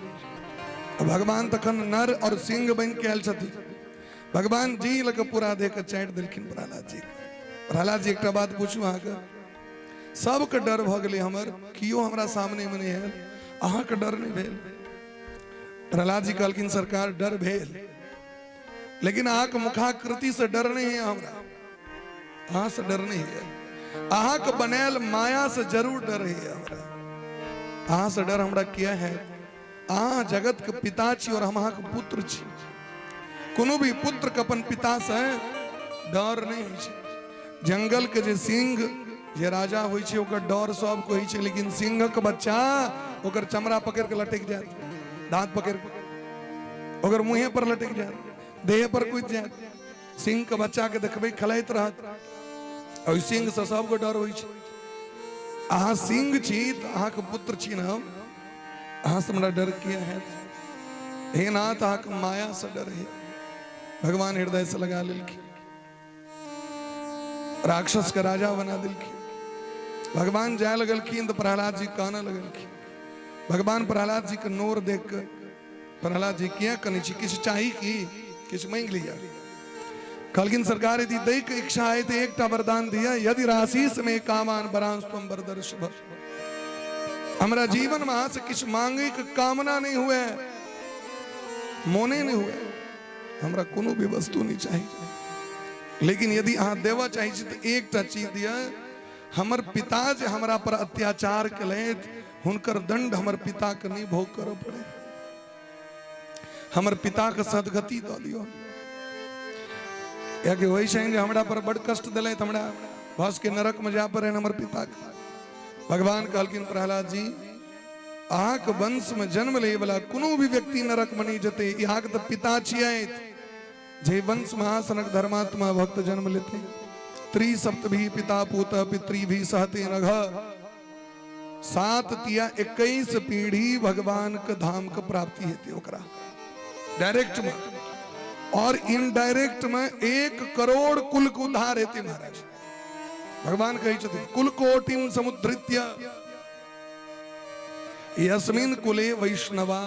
भगवान तखन नर और सिंह बन के आयल छथिन। भगवान जी लग पूरा देख चाट दिलखिन प्रहलाद जी। प्रहलाद जी एक बात पूछू अहाँ के, सबके डर भ गेलै हमर, कियो हमरा सामने में नहीं है, अहाँ के डर नहीं भेल? प्रहलाद जी कहलखिन सरकार डर भेल, लेकिन अहाँ के मुखाकृति से डर नहीं है हमरा। अहाँ से डर नहीं है, अहाँ के बनायल माया से जरूर डर है हमरा। अहाँ से डर हमरा किया है? अहाँ जगत के पिता छी और हम अहाँ के पुत्र छी। कोनो भी पुत्र के अपन पिता से डर नहीं होइ छै। जंगल के जे सिंह जे राजा होइ छै ओकर डर सब को होइ छै, लेकिन सिंह के बच्चा ओकर चमड़ा पकड़ के लटक जात, दांत पकड़ के ओकर मुंहे पर लटक जात, देह पर कूद जात। सिंह के बच्चा के देखबे खलैत रहत, और सिंह से सबको डर होइ छै। अहाँ सिंह छी त अहाँ के पुत्र छी न, अहाँ से हमरा डर किया है? हे नाथ अहाँ के माया से डर है। भगवान हृदय से लगा लेलखिन, राक्षस के राजा बना दिलखिन। भगवान जाय लगलखिन तो प्रहलाद जी काना लगलखिन। भगवान प्रहलाद जी के नोर देख कर प्रहलाद जी क्या कनी छी, किछ चाही की किछ मांग लिया। कहलखिन सरकार यदि दै के इच्छा है तो एकटा वरदान दिया, यदि राशीस में कामान बरांस तुम बरदर्श भ। हमरा जीवन में अहाँ से किछ मांगे के कामना नहीं हुए, मोने नहीं हुए, हमरा कोनो भी वस्तु नहीं चाहिए, लेकिन यदि अहाँ देवा चाहिए तो एकटा चीज दिया। हमर पिता जे हमरा पर अत्याचार कलैत हुनकर दंड हमर पिता के नहीं भोग करऽ पड़े, हमर पिता के सदगति दऽ दियो। या कि वही छै जे हमरा पर बड़ कष्ट दिलैत, हमरा भस के नरक में जा पड़े हमर पिता के। भगवान कहलखिन प्रहलाद जी अहाँ के वंश में जन्म ले वाला कोनो भी व्यक्ति नरक में नहीं जते। यहाँ के तो पिता छियैत जे वंश महासनक धर्मात्मा भक्त जन्म लेते। त्रिसप्तभी पिता पूत पितृ भी सहते नघ, 7 तिया 21 पीढ़ी भगवान के धाम के प्राप्ति हेते ओकरा डायरेक्ट में, और इनडायरेक्ट में 1 करोड़ कुल के उद्धार हेते। महाराज भगवान कहे छथिन कुल कोटिम समुद्रित्य यस्मिन कुले वैष्णवा।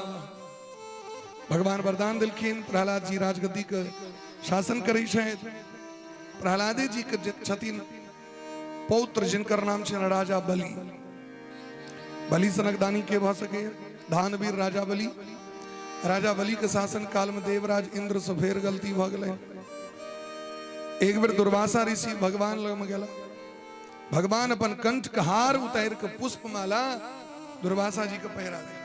भगवान वरदान दिलखिन प्रहलाद जी राजगद्दी के शासन करे छथि। प्रहलादे जी के छथिन पौत्र जिनकर नाम छै राजा बलि। बलि सनक दानी के भ सके, दानवीर राजा बलि। राजा बलि के शासन काल में देवराज इंद्र से फेर गलती भ गेलै। एक बेर दुर्वासा ऋषि भगवान लग में गेला, भगवान अपन कंठ के हार उतार के पुष्पमाला दुर्वासा जी के पहिरा देलखिन।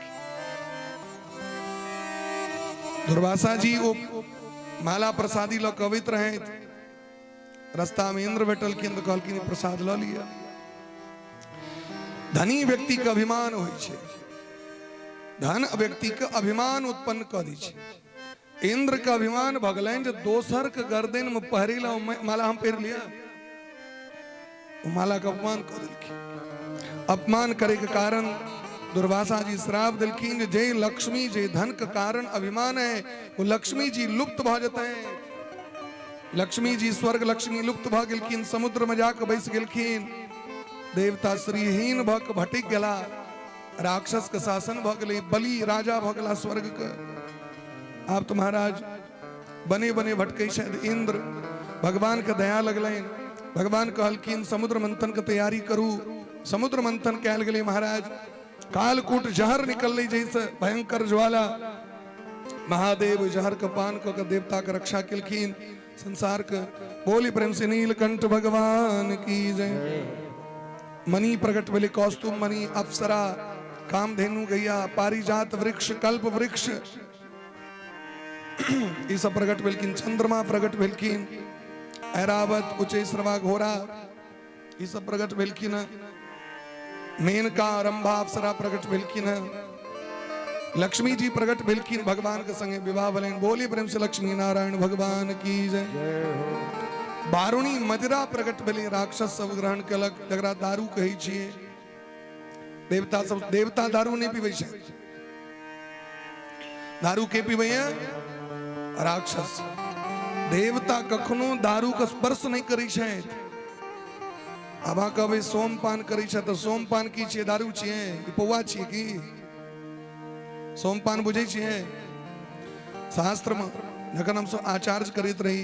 दुर्वासा जी वो माला प्रसादी ल के अबैत रहे, रास्ता में इंद्र बैठलखिन तो कहलखिन प्रसाद ल लिया। धनी व्यक्ति के अभिमान होइ छै, धन व्यक्ति के अभिमान उत्पन्न कर दै छै। इंद्र का अभिमान भगलैन जो दोसर के गर्दन में पहिरेला माला हम पहिर लिया, माला का अपमान कर दिलखिन। अपमान करे के कारण दुर्वासा जी श्राप दिलखिन जे लक्ष्मी जे धन के कारण अभिमान है वो लक्ष्मी जी लुप्त भ जते हैं। लक्ष्मी जी स्वर्ग लक्ष्मी लुप्त भ गेलखिन, समुद्र में जाकर बैस गेलखिन। देवता श्रीहीन भ के भटक गेला, राक्षस के शासन भ गेलै, बलि राजा भ गेला स्वर्ग के। आप तो महाराज बने बने भटकै छथि। इंद्र भगवान के दया लगलैन, भगवान कहलखिन समुद्र मंथन के तैयारी करू। समुद्र मंथन कैल गेलै महाराज, कालकूट जहर निकल जैसे भयंकर ज्वाला। महादेव जहर के पान क के देवता के रक्षा केलखिन संसार के। बोली प्रेम से नीलकंठ भगवान की जय। मणि प्रकट भेले, कौस्तुभ मणि, अप्सरा, कामधेनु गैया, पारिजात वृक्ष, कल्प वृक्ष ई सब प्रकट भेलखिन। चंद्रमा प्रकट भेलखिन, ऐरावत, कुचेश्रवा, घोड़ा ई सब प्रकट भेलखिन। मेनका, रंभा, अप्सरा प्रकट भेलखिन। लक्ष्मी जी प्रकट भेलखिन, भगवान के संगे विवाह भेलैन। बोली प्रेम से लक्ष्मी नारायण भगवान की जय। बारुणी मदिरा प्रकट भेलै, राक्षस सब ग्रहण केलक, जकरा दारू कहै छियै। देवता सब, देवता दारू नहीं पीबै छै, दारू के पीबै है? राक्षस। देवता कखनो दारू का स्पर्श नहीं करै छथि। अब अहाँ कहबै सोमपान करै छै तऽ सोमपान की छियै? दारू छियै? पौआ छियै की? सोमपान बुझै छियै? शास्त्र में जखन हम सब आचार्य करैत रही,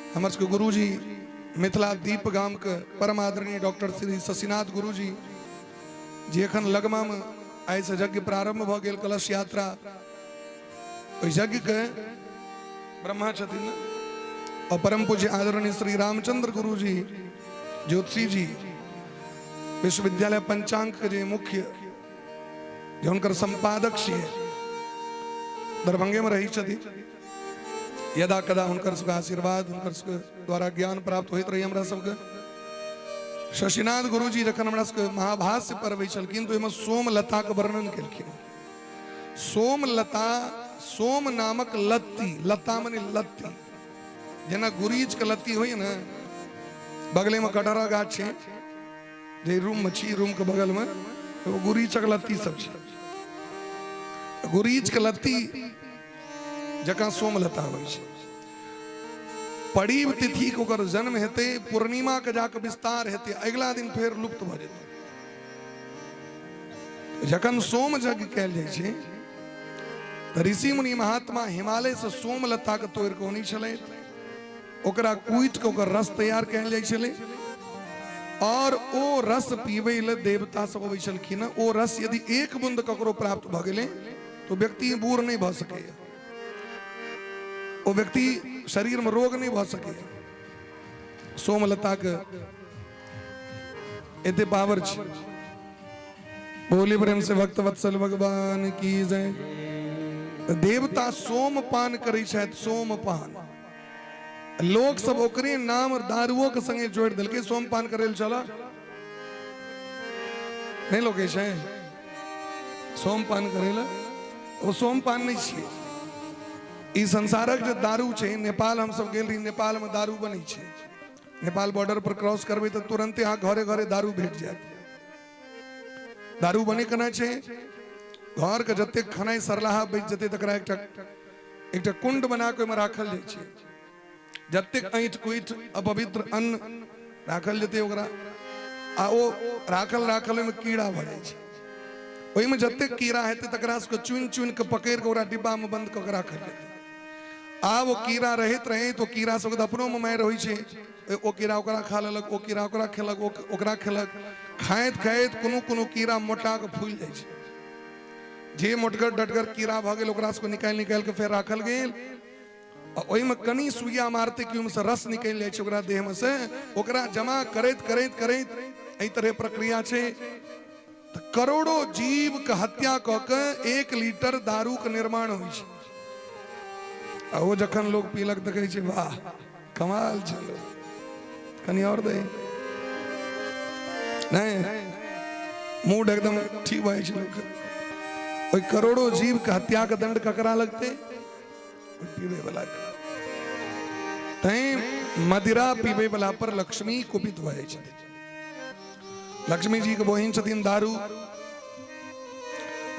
हमर सबके गुरुजी मिथिला दीप गाम के परम आदरणीय डॉक्टर श्री शशिनाथ गुरुजी जी एखन लगमा में आइ से यज्ञ प्रारंभ भ गेल, कलश यात्रा। ओहि यज्ञ के ब्रह्मा छथिन और परम पूज्य आदरणीय श्री रामचंद्र गुरु जी ज्योतिषी जी विश्वविद्यालय पंचांग के जे मुख्य जो उनकर संपादक छियै, दरभंगे में रही छथिन। यदा कदा हुनकर सबके आशीर्वाद हुनकर सबके द्वारा ज्ञान प्राप्त होइत रही हमरा सबके। शशिनाथ गुरु जी जखन हमरा सबके महाभाष्य पढ़बै छलखिन तो एहिमे सोमलता के वर्णन केलखिन। सोमलता, सोम नामक लत्ती, लता माने लत्ती, जेना गुरीच के लत्ती होय ना, बगले में कटहरा गाछ छै, जे रूम में छी, रूम के बगल में वो गुरीचक लत्ती सब छै। गुरीच के लत्ती जकां सोमलता होइ छै। पड़ीब तिथि के ओकर जन्म हेते, पूर्णिमा के जाके विस्तार हेते, अगला दिन फेर लुप्त भ जेतै। जखन सोम यज्ञ कैल जाइ छै त ऋषि मुनि महात्मा हिमालय से सोमलता के तोड़ के आनै छलै, ओकरा कुटि के ओकर रस तैयार कैल जाइ छलै और ओ रस पीबै ले देवता सब अबै छलखिन। ओ रस यदि एक बूंद ककरो प्राप्त भ गेलै तो व्यक्ति बूढ़ नहीं भ सकैया, वो व्यक्ति शरीर में रोग नहीं भ सकैया। सोमलता के एते पावर छै। बोली प्रेम से भक्त वत्सल भगवान की जय। देवता सोमपान करै छथि, सोमपान। लोग सब ओकरे नाम दारुओं के संगे जोड़ देलकै, सोमपान करे चला नहीं लोगे छै सोमपान करे ला। वो सोमपान नहीं छै, ई संसारक जो दारू छै। नेपाल हम सब गेल रही, नेपाल में दारू बनै छै। नेपाल बॉर्डर पर क्रॉस करबै तो तुरंते यहाँ घरे घरे दारू भेट जायत। दारू बने केना छै, घर के जते खनाई सरलाहा बच जते तकरा एकटा कुंड बना के ओहिमे राखल जाइ छै। जतेक ऐंठ कुइठ अपवित्र अन्न राखल जेते ओकरा, आ ओ राखल राखल में कीड़ा भ जाइ छै। ओहिमे जतेक कीड़ा हेतै तकरा सबके चुनि चुनि के पकड़ि के ओकरा डिब्बा में बंद कऽ के राखल जेतै। आ वो कीड़ा रहैत रहैत ओ कीड़ा सबके अपनो में मारि होइ छै। ओ कीड़ा ओकरा खा लेलक, ओ कीड़ा ओकरा खेलक, ओकरा खेलक। खाइत खाइत कोनो कोनो कीड़ा मोटा के फूलि जाइ छै। जे मोटगर डटगर कीड़ा भ गेल ओकरा सबके निकालि निकालि के फेर राखल गेल। ओहि में कनी सुइया मारते कि ओहिमे से रस निकल जाए ओकरा देह में से, ओकरा जमा करैत करैत करैत एहि तरह प्रक्रिया छै। तो करोड़ों जीव के हत्या क के 1 लीटर दारू के निर्माण होइ छै। आ वो जखन लोग पीलक तो कहै छै वाह कमाल चलो, कनी और दे नहीं, मूड एकदम ठीक भ जाइ छै लोग। ओइ करोड़ों जीव के हत्या के दंड ककरा लगते, पीवे वाला। मदिरा पीवे वाला पर लक्ष्मी कुपित हो जाए। लक्ष्मी जी के बहिन छथिन दारू।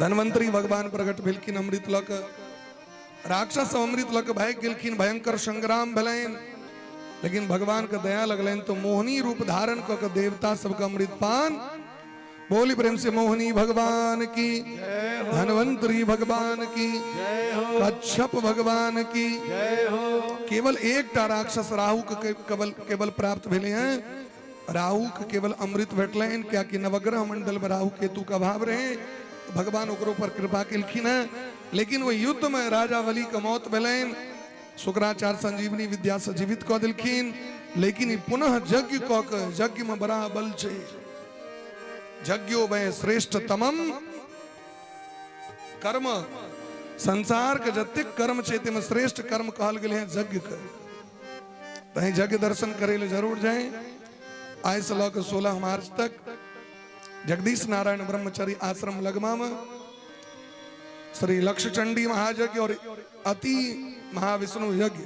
धनवंतरी भगवान प्रकट भेलखिन, अमृत लक। राक्षस अमृत लक भाग गेलखिन, भयंकर संग्राम भेलैन। लेकिन भगवान के दया लगलैन तो मोहनी रूप धारण क के देवता सबके अमृत पान। बोली प्रेम से मोहनी भगवान की, धनवंतरी भगवान की, कच्छप भगवान की। केवल एकटा राक्षस राहु के केवल प्राप्त भेले हैं। राहु के केवल अमृत भेटलैन, क्या कि नवग्रह मंडल में राहु केतु का भाव रहे। भगवान ओकरो पर कृपा केलखिन है। लेकिन वो युद्ध में राजा बलि के मौत भेलैन। शुक्राचार्य संजीवनी विद्या से जीवित कऽ देलखिन। लेकिन पुनः यज्ञ कऽ के, यज्ञ में बड़ा बल छै। यज्ञो वै श्रेष्ठतमम कर्म। संसार के जतेक कर्म छै तैमे श्रेष्ठ कर्म कहल गेल है यज्ञ के। तहीं यज्ञ दर्शन करे ले जरूर जाए। आइ से लऽ के 16 मार्च तक जगदीश नारायण ब्रह्मचारी आश्रम लगमा में श्री लक्ष्य चंडी महायज्ञ और अति महाविष्णु यज्ञ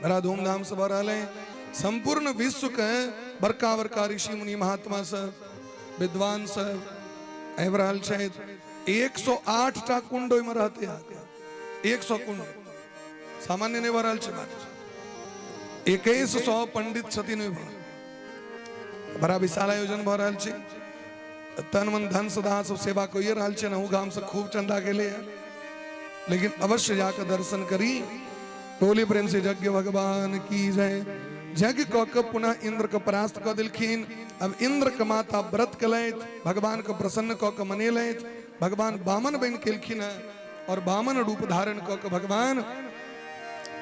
बड़ा धूमधाम से भ रहा है। संपूर्ण विश्व के बड़का बड़का ऋषि मुनि महात्मा सब, विद्वान सब आबि रहल छथि। 108 टा कुंड में रहते हैं। 100 कुंड सामान्य नहीं भरल छै। 2100 पंडित छथिन। बड़ा विशाल आयोजन भ रहल छै। तन मन धन सदा सब सेवा कइए रहल छै। नहु गाम से खूब चंदा गेले है। लेकिन अवश्य जाकर दर्शन करी। बोली प्रेम से यज्ञ भगवान की जय। यज्ञ क के पुनः इंद्र के परास्त क दिलखिन। अब इंद्र के माता व्रत कलैत, भगवान के प्रसन्न क के मनेलैत। भगवान बामन बन केलखिन और बामन रूप धारण क के भगवान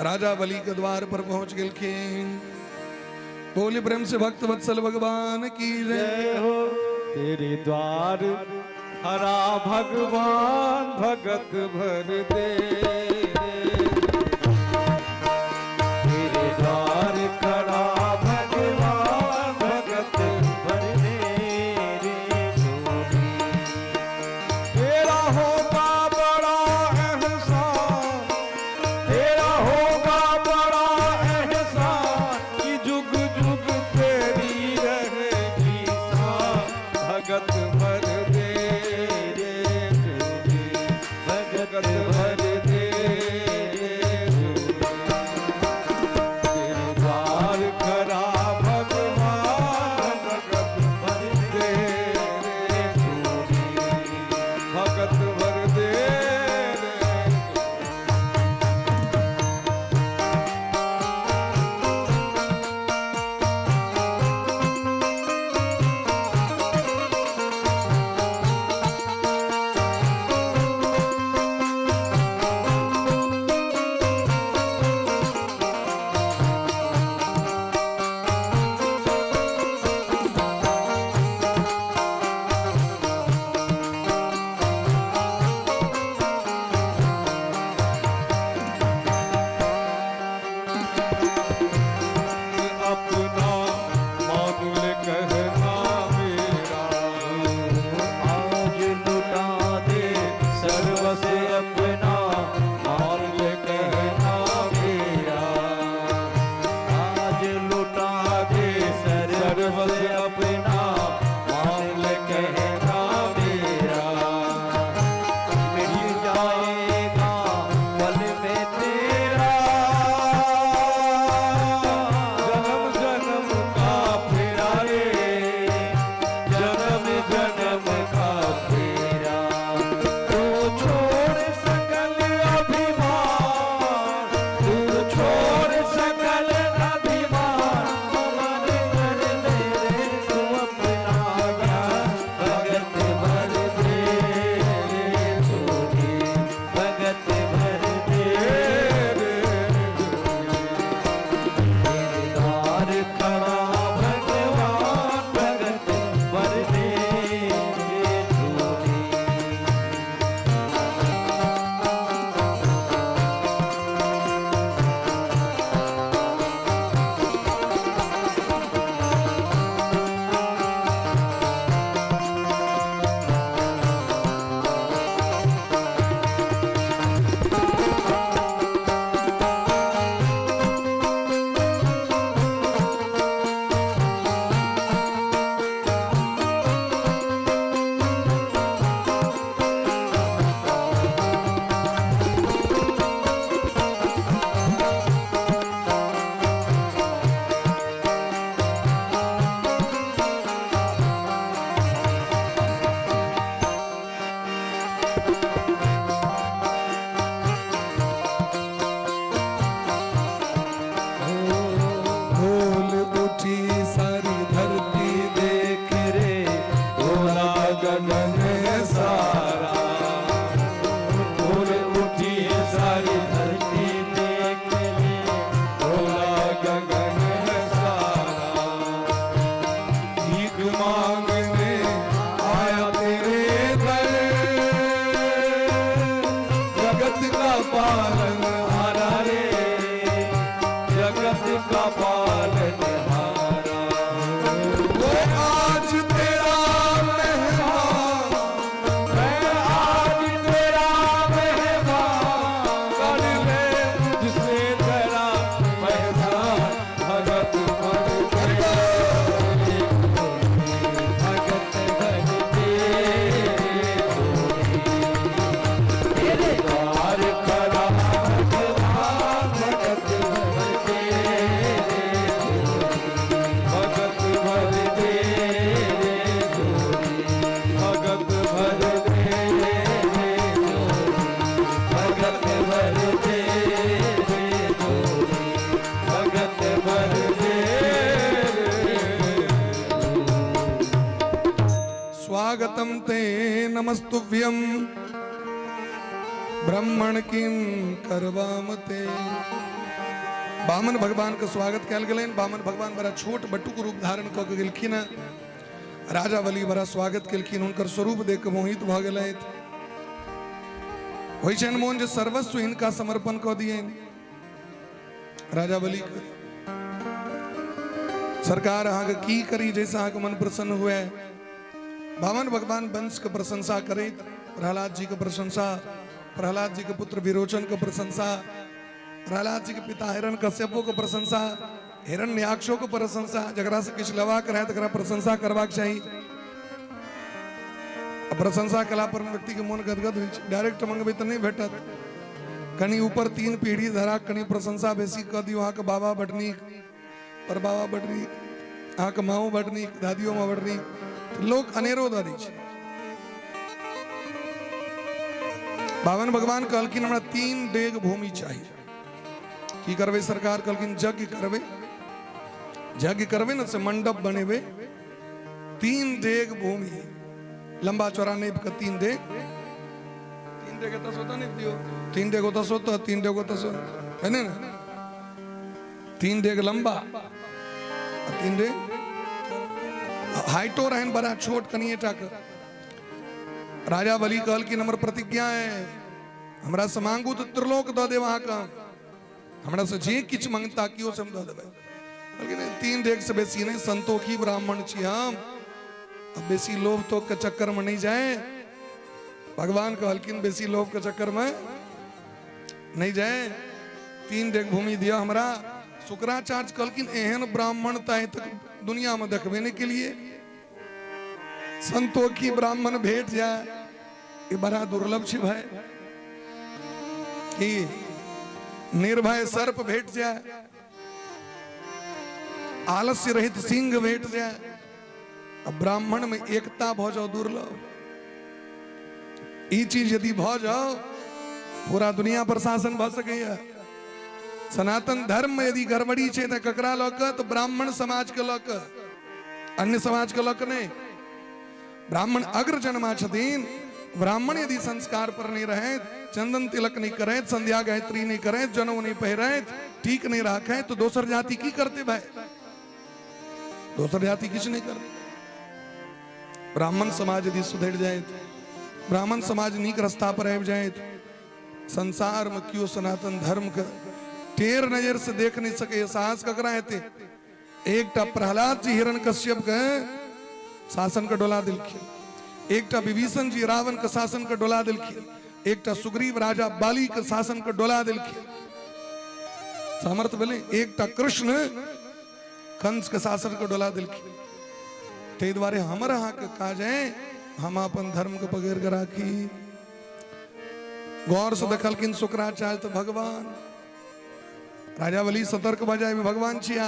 राजा बलि के द्वार पर पहुंच गेलखिन। बोली प्रेम से भक्त वत्सल भगवान की जय हो। तेरे द्वार हरा भगवान भगत भर दे। मांगने आया तेरे दर, जगत का पालन हारा रे, जगत का पालन हारा। वो आज तेरा मेहमान, मैं आज तेरा मेहमान, कर ले जिसने तेरा मेहमान, भगत भर दे, भगत भर दे, तेरे द्वार खड़ा भगवान, भगत भर दे, भगत भर दे, भगत भर दे, भगत भर दे, भगत भर दे। स्वागतम ते नमस्तुभ्यं ब्राह्मण किम करवाम ते। बामन भगवान का स्वागत कैल गलेन। बामन भगवान बड़ा छोट बटुक रूप धारण क के गेलखिन। राजा बलि बड़ा स्वागत केलखिन, उनकर स्वरूप देख के मोहित भ गेलैथ। होइ छन मोहन जे सर्वस्व इनका समर्पण क दियेन राजा बलि के। सरकार अहाँ के की करी जैसा अहाँ के मन प्रसन्न हुए। बामन भगवान वंश के प्रशंसा करे, प्रहलाद जी के प्रशंसा, प्रहलाद जी के पुत्र विरोचन के प्रशंसा, प्रहलाद जी के पिता हिरण कश्यपो के प्रशंसा, हिरण्याक्षो के प्रशंसा। जकरा से किछ लवा करे तकरा प्रशंसा करबाक चाहिए। प्रशंसा कला पर व्यक्ति के मन गदगद होइ छै। डायरेक्ट मंगबे तो नहीं भेटत। कनी ऊपर 3 पीढ़ी धरा, कनी प्रशंसा बेसी क दियो। अहाँ के बाबा बड नीक, पर बाबा बड नीक, अहाँ के माओ बड नीक, दादियो माँ बड नीक, तो लोग अनेरो द दै छै। बावन भगवान कहलखिन हमरा 3 डेग भूमि चाहिए। की करबे सरकार? कहलखिन यज्ञ करबे। यज्ञ करबे न से मंडप बनेबे। 3 डेग भूमि, लंबा चौड़ा नेब का 3 डेग। 3 डेग तो सोता नहीं दियो, 3 डेग होता सोता, 3 डेग होता सो है ना। 3 डेग लंबा, 3 डेग हाइटो रहन बड़ा छोट कनिए टाक। राजा बलि कहल कि हमर प्रतिज्ञा है, हमरा से मांगू तो त्रिलोक द देव। अहाँ का हमरा से जे किछ मांगता कियो से हम द देबै। कहलखिन 3 डेग से बेसी नहीं, संतोखी ब्राह्मण छी हम, अब बेसी लोभ तो के चक्कर में नहीं जाए। भगवान कहलखिन बेसी लोभ के चक्कर में नहीं जाए। 3 डेग भूमि दिया हमरा। शुक्राचार्य कहलखिन एहन ब्राह्मणता है तक दुनिया में देखबे नहीं के लिए। संतोखी ब्राह्मण भेट जाए ये बड़ा दुर्लभ छै भाई। कि निर्भय सर्प भेट जाए, आलस्य रहित सिंह भेट जाए। अब ब्राह्मण में एकता भ जाओ दुर्लभ। ई चीज यदि भ जाओ पूरा दुनिया पर शासन भ सकैया। सनातन धर्म में यदि गड़बड़ी छै त ककरा ल क? तो ब्राह्मण समाज के ल क, अन्य समाज के ल क नहीं। ब्राह्मण अग्र जन्मा छथिन। ब्राह्मण यदि संस्कार पर नहीं रहे, चंदन तिलक नहीं करे, संध्या गायत्री नहीं करे, जनेऊ नहीं पहरे, ठीक नहीं रखे, तो दोसर जाति की करते भाई? दोसर जाति किछ नहीं करते। ब्राह्मण समाज यदि सुधर जाए, ब्राह्मण समाज नीक रास्ता पर आबि जाए, संसार में क्यों सनातन धर्म के टेर नजर से देख नहीं सके। साहस ककरा हेते? एकटा प्रहलाद जी हिरण्यकश्यप के शासन के डोला दिलखिन, एकटा विभीषण जी रावण के शासन के डोला दिलखिन, एकटा सुग्रीव राजा बाली के शासन के डोला दिलखिन। सामर्थ्य भेलै। एकटा कृष्ण कंस के शासन के डोला दिलखिन। ते द्वारे हमर अहाँ के काज है हम अपन धर्म के पकड़ के राखी। गौर से देखलखिन शुक्राचार्य तो भगवान। राजा बलि सतर्क बजाय में भगवान छिया।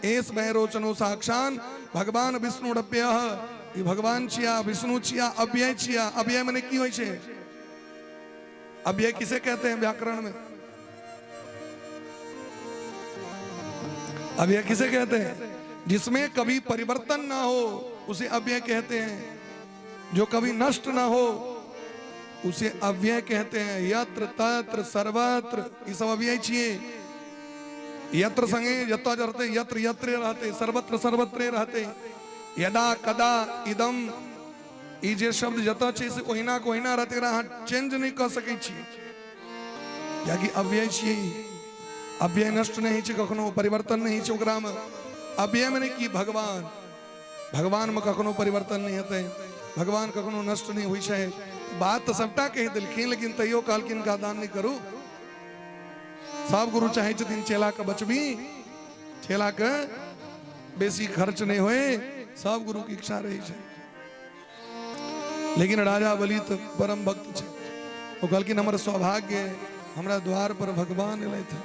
एस भय रोचनो साक्षान भगवान विष्णु डप्य। ये भगवान छिया, विष्णु छिया, अव्यय छिया। अव्यय माने की होय छे? अव्यय किसे कहते हैं व्याकरण में? अव्यय किसे कहते हैं? जिसमें कभी परिवर्तन ना हो उसे अव्यय कहते हैं। जो कभी नष्ट ना हो उसे अव्यय कहते हैं। यत्र तत्र सर्वत्र ये सब अव्यय छिए। यत्र संगे यत्ता जरते, यत्र यत्रे रहते, सर्वत्र सर्वत्र रहते, यदा कदा इदम ई जे शब्द जतऽ छै से ओहिना के ओहिना रहतै, एकरा अहाँ चेंज नहीं कर सकै छी, कियाकि अव्यय छियै, अव्यय नष्ट नहीं छै, कखनो परिवर्तन नहीं छै ओकरा में। अव्यय में नहीं कि भगवान, भगवान में कखनो परिवर्तन नहीं हेतै, भगवान कखनो नष्ट नहीं हुई छै। बात तो सबटा कह देलखिन, लेकिन तैयो कहलखिन का दान नहीं करू। सब गुरु चाहे छथिन चेला के बचबी, चेला के बेसी खर्च नहीं होए, सब गुरु की इच्छा रही है। लेकिन राजा बलि तो परम भक्त है, वो कहलखिन हमर सौभाग्य हमरा द्वार पर भगवान एले थे,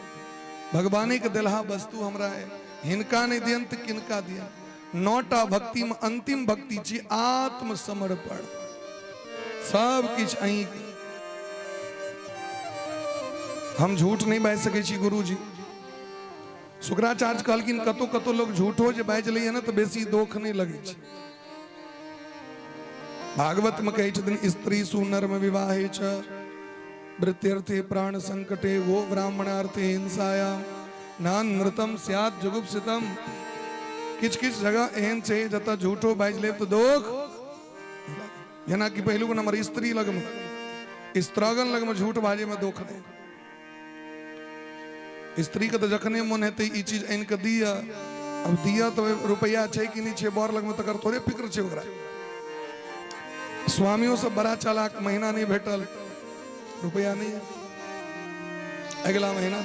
भगवाने के देलहा वस्तु हमरा है, हिनका नहीं दियन तो किनका दिया। 9टा भक्ति में अंतिम भक्ति छी आत्मसमर्पण, सब किछ अहीं के। हम झूठ नहीं बाजि सकै छी गुरु जी। शुक्राचार्य कहलखिन कतो कतो लोग झूठो जे बाजि लैए ना तो बेसी दोख नहीं लगे छै। भागवत में कहै छथिन स्त्री सुनर्म विवाहे च वृत्यर्थे प्राण संकटे वो ब्राह्मणार्थे हिंसायाम नानृतम स्यात् जुगुप्सितम। किछ किछ जगह एहन छै जतऽ झूठो बाजि लेब तो दोख, जेना कि पहिलुक नंबर स्त्री लग में, स्त्रागन लग में झूठ बाजे में दोख नहीं। स्त्री के तो जखने मन हेतै ई चीज आनि के दिया, अब दिया तो रुपया छै कि नहीं छै बर लग में, तकर थोड़े फिक्र छै ओकरा। स्वामियों से बड़ा चालाक, महीना नहीं भेटल रुपया नहीं है, अगला महीना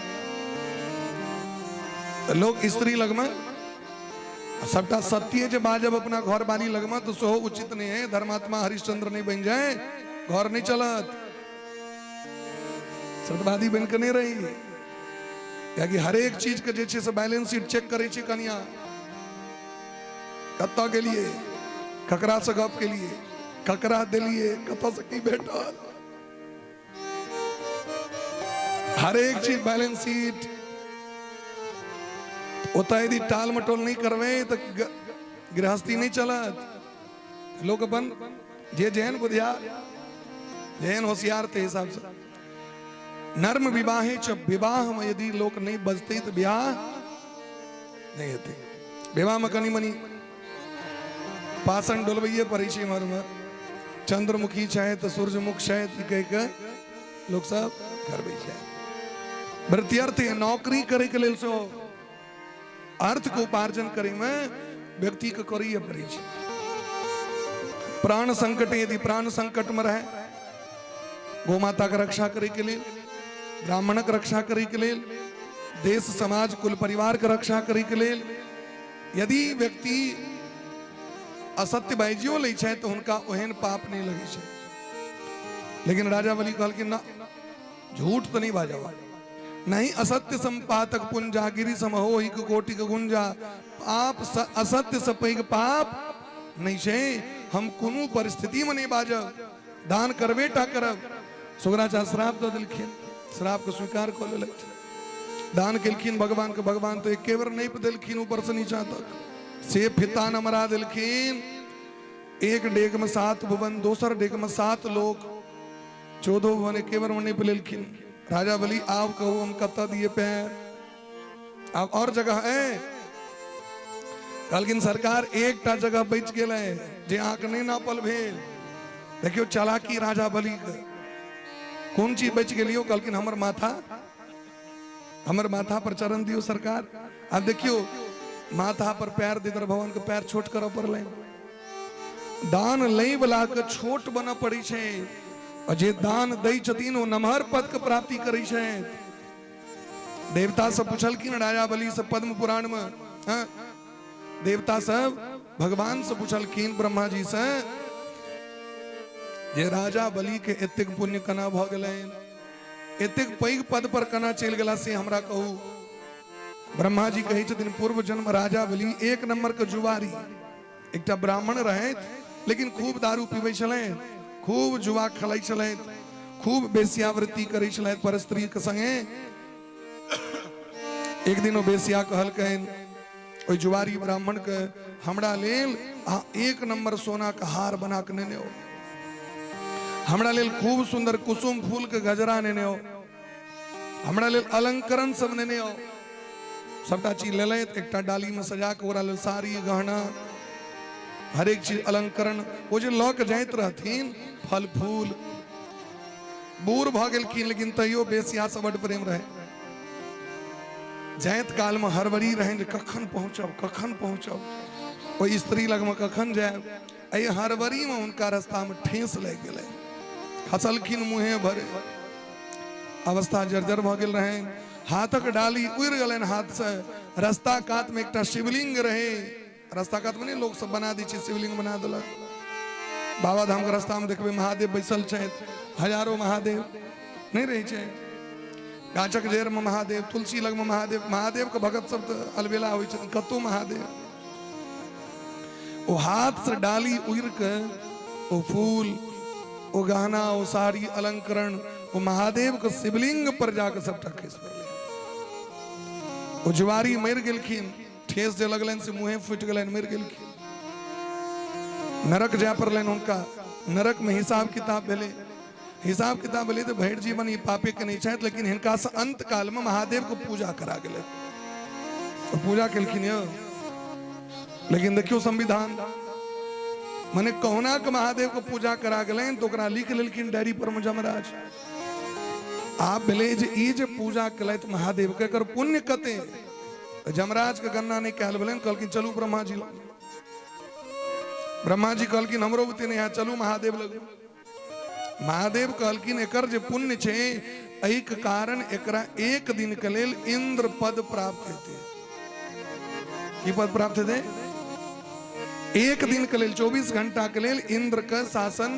लोग स्त्री लग में सबटा सत्य जे बाजब अपना घर बाली लग में तो सेहो उचित नहीं है। धर्मात्मा हरिश्चंद्र नहीं बन जाए, घर नहीं चलत, सतवादी बन के नहीं रही, क्योंकि हर एक चीज के जे छै से बैलेंस शीट चेक करे छै कनिया, कत्ता के लिए, ककरा से गप के लिए, ककरा दिलिए, कत्ता से की भेटल, हर एक चीज बैलेंस शीट। होता यदि टाल मटोल नहीं करवे तो गृहस्थी नहीं चलत। लोग अपन जे जैन बुधिया जैन होशियार थे हिसाब से नर्म विवाहे च, विवाह में यदि लोग नहीं बजते तो ब्याह नहीं होते। विवाह में कनी मनी पासन डोलबैये पड़े छै, मर चंद्रमुखी चाहे तो सूर्यमुख चाहे कह के लोग सब करबे छै। वृत्त्यर्थ नौकरी करे के लेल सो अर्थ को उपार्जन करे में व्यक्ति के करिए पड़े छै। प्राण संकट, यदि प्राण संकट में रहे, गोमाता का रक्षा करे के लिए, ब्राह्मण के रक्षा करे के लिए, देश समाज कुल परिवार के रक्षा करे के लिए यदि व्यक्ति असत्य बाजियो ले छै तो उनका ओहन पाप नहीं लगे छै। लेकिन राजा बलि कहलखिन ना, झूठ तो नहीं बाजावा, नहीं असत्य संपातक पुंजा गिरी समहो ही कोटि गुंजा। पाप असत्य से पैघ पाप नहीं छै, हम कोनो परिस्थिति में नहीं बाजब, दान करबे टा करब। शुक्राचार्य श्राप दे देलखिन, श्राप को स्वीकार कर लेलथि, दान केलखिन भगवान के। भगवान तो एके बेर नहीं देलखिन ऊपर से नीचा तक, से फिता न मरा देलखिन। एक डेग में 7 भुवन, दोसर डेग में 7 लोक, 14 भुवन एके बेर में नहीं पिलेलखिन। राजा बलि आप कहो हम कत्ता दिए पैर, आप और जगह है। कहलखिन सरकार एकटा जगह बच गेलै जे आंख नहीं नापल भेल। देखियो चालाकी राजा बलि के, कौन चीज बच गेलियो? कहलखिन हमर माथा पर चरण दियो सरकार। अब देखियो माथा पर पैर दे, भगवान के पैर छोट करऽ पड़लै। दान लै वाला के छोट बनऽ पड़ै छै, और जे दान दै छथिन ओ नमहर पद के प्राप्ति करै छै। देवता सब पूछलखिन राजा बलि से पद्म पुराण में, देवता सब भगवान से पूछलखिन ब्रह्मा जी से, जे राजा बलि के एतेक पुण्य कना भ गेलैन, एतेक पैघ पद पर कना चल गेला से हमरा कहू। ब्रह्मा जी कहै छथिन पूर्व जन्म राजा बलि 1 नंबर के जुआरी, एकटा ब्राह्मण रहैत, लेकिन खूब दारू पीबै छलैन, खूब जुआ खेलै छलैन, खूब बेसियावृत्ति करै छलैन पर स्त्री के संगे। एक दिन ओ बेसिया कहलकैन ओइ जुआरी ब्राह्मण के, हमरा लेल 1 नंबर सोना के हार बना के नेने हो, हमरा लेल खूब सुंदर कुसुम फूल के गजरा नेने हो, हमरा लेल अलंकरण सब नेने हो। सबटा चीज लेलैत, एकटा डाली में सजा के ओकरा लेल साड़ी गहना हर एक चीज अलंकरण वो जो लौक जाइत रहथिन फल फूल बूढ़ भ गेलखिन लेकिन तैयो बेसिया से बड़ प्रेम रहे जाइत काल में हरबरी रहे जे कखन पहुंचब ओई स्त्री लग में कखन जाए अई हरबरी में उनका रास्ता में ठेस लग गेलै खसलखिन मुँहे भरे अवस्था जर्जर भ गेल रहे हाथक डाली उड़ गलन हाथ से रास्ता कात में एकटा शिवलिंग रहे रास्ता कात में नहीं लोग सब बना दी छै शिवलिंग बना देलक बाबा धाम के रास्ता में देखबे महादेव बैसल छथि हजारों महादेव नहीं रहे छै गाछक जड़ में महादेव तुलसी लग में महादेव के भगत सब तो अलबेला होइ छै कतो महादेव ओ हाथ से डाली उड़ के ओ फूल ओ गहना ओ साड़ी अलंकरण वो महादेव के शिवलिंग पर जाकर सबटा खींच पड़ले ओ जुआरी मर गेलखिन ठेस जे लगलन से मुंहे फूट गेलन मर गेलखिन नरक जाय पड़लन उनका नरक में हिसाब किताब भेले तो भेड़ जीवन ये पापे के नहीं चाहत लेकिन हिनका से अंत काल में महादेव को पूजा करा गेले तो पूजा केलखिन यो लेकिन देखियो संविधान मने कहुना के महादेव को पूजा करा गेलन तो ओकरा लिख लेलखिन डायरी पर में जमराज आप भेले जे ई जे पूजा कलैत महादेव के कर पुण्य कते जमराज के गन्ना नहीं कहल भेलन कहलखिन चलू ब्रह्मा जी लग ब्रह्मा जी कहलखिन हमरो बुते नहीं चलू महादेव लग महादेव कहलखिन एकर जे पुण्य छे एहि के कारण एकरा एक दिन के लेल इंद्र पद प्राप्त हेते की पद प्राप्त हेते एक दिन के लेल 24 घंटा के लेल इंद्र का शासन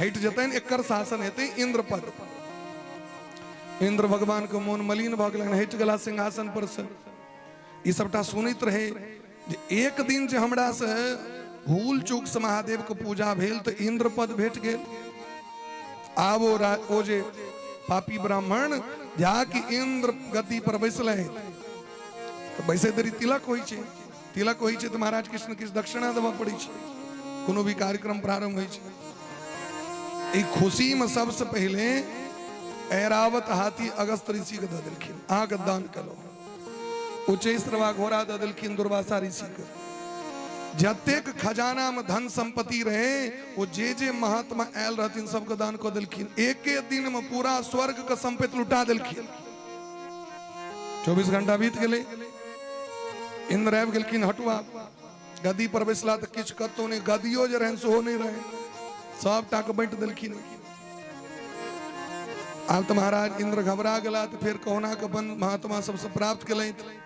हट जतन एकर शासन हेते इंद्र पद इंद्र भगवान के मोन मलिन भ गेलन हट गेला सिंहासन पर से ई सबटा सुनैत रहे जे एक दिन जे हमरा से भूल चूक से महादेव के पूजा भेल तो इंद्र पद भेट गेल आब ओ जे पापी ब्राह्मण जाके इंद्र गद्दी पर बैसले तो बैसे देरी तिलक होइ छै तो महाराज कृष्ण किछु दक्षिणा देबऽ पड़ै छै कोनो भी कार्यक्रम प्रारंभ होइ छै ई खुशी में सबसे पहले ऐरावत हाथी अगस्त ऋषि के दऽ देलखिन अहाँ के दान कलो उच्चैश्रवा घोड़ा दऽ देलखिन दुर्वासा ऋषि के जतेक खजाना में धन संपत्ति रहे वो जे महात्मा आयल रहथिन सबके दान कऽ देलखिन एके दिन में पूरा स्वर्ग के संपत्ति लुटा देलखिन 24 घंटा बीत गेले इंद्र आबि गेलखिन हटुआ गद्दी पर बैसला तऽ किछु कतौ नहीं गद्दियो जे रहन सेहो नहीं रहे सबटा के बांटि देलखिन आब तऽ महाराज इंद्र घबरा गेला तऽ फेर कहुना के अपन महात्मा सबसे प्राप्त केलथि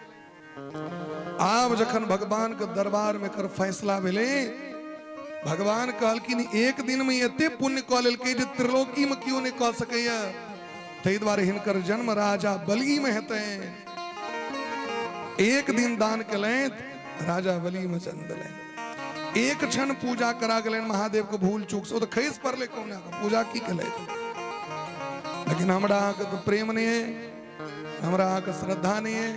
आब जखन भगवान के दरबार में कर फैसला भेले भगवान कहलखिन एक दिन में एते पुण्य कऽ लेलकै जे त्रिलोकी में क्यों नहीं कऽ सकैया ताहि दुआरे हिनकर जन्म राजा बलि में हेतै एक दिन दान केलथि राजा बलि में जन्म देलनि एक क्षण पूजा करा गेलनि महादेव के भूल चूक से तो खैस पड़ले कौना पूजा की केलथि लेकिन हमरा के तो प्रेम नहीं है हमरा के श्रद्धा नहीं है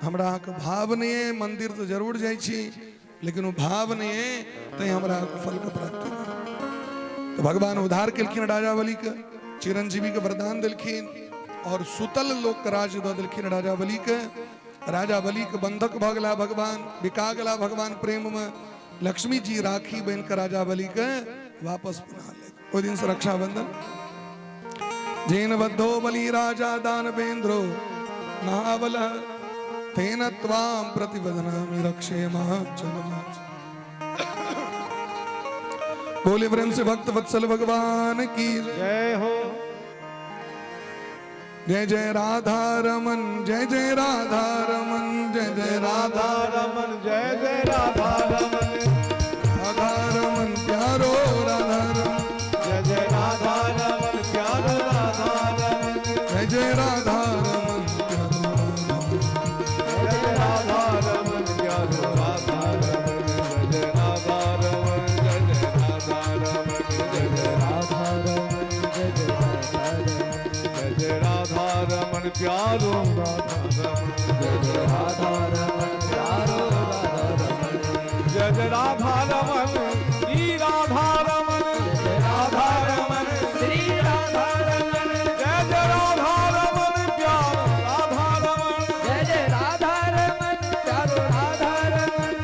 हमरा के भाव नहीं है मंदिर तो जरूर जाय छी लेकिन वो भाव नहीं है तो हमरा फल के प्राप्ति नहीं तो भगवान उद्धार केलखिन राजा बलि के चिरंजीवी के वरदान देलखिन और सुतल लोक के राज दऽ देलखिन राजा बलि के बंधक भ गेला भगवान बिका गेला भगवान प्रेम में लक्ष्मी जी राखी बन के राजा बलि के वापस बना ले ओहि दिन से रक्षाबंधन जेन बद्धो बलि राजा दानवेंद्रो महाबल तेन त्वां प्रतिवदनामि रक्षेमः बोले प्रेम से भक्त वत्सल भगवान की जय हो जय जय राधा रमन जय जय राधा रमन जय जय राधा रमन जय जय राधा रमन राधा रमन प्यारो राधा रमन जय जय राधा रमन प्यारो राधा रमन जय जय राधा रमन जय राधा रमन प्यारो राधा रमन जय राधा रमन जय राधा रमन जय राधा रमन जय राधा रमन प्यारो राधा रमन जय राधा रमन प्यारो राधा रमन जय राधा रमन श्री राधा रमन जय राधा रमन श्री राधा रमन जय राधा रमन प्यारो राधा रमन जय राधा रमन प्यारो राधा रमन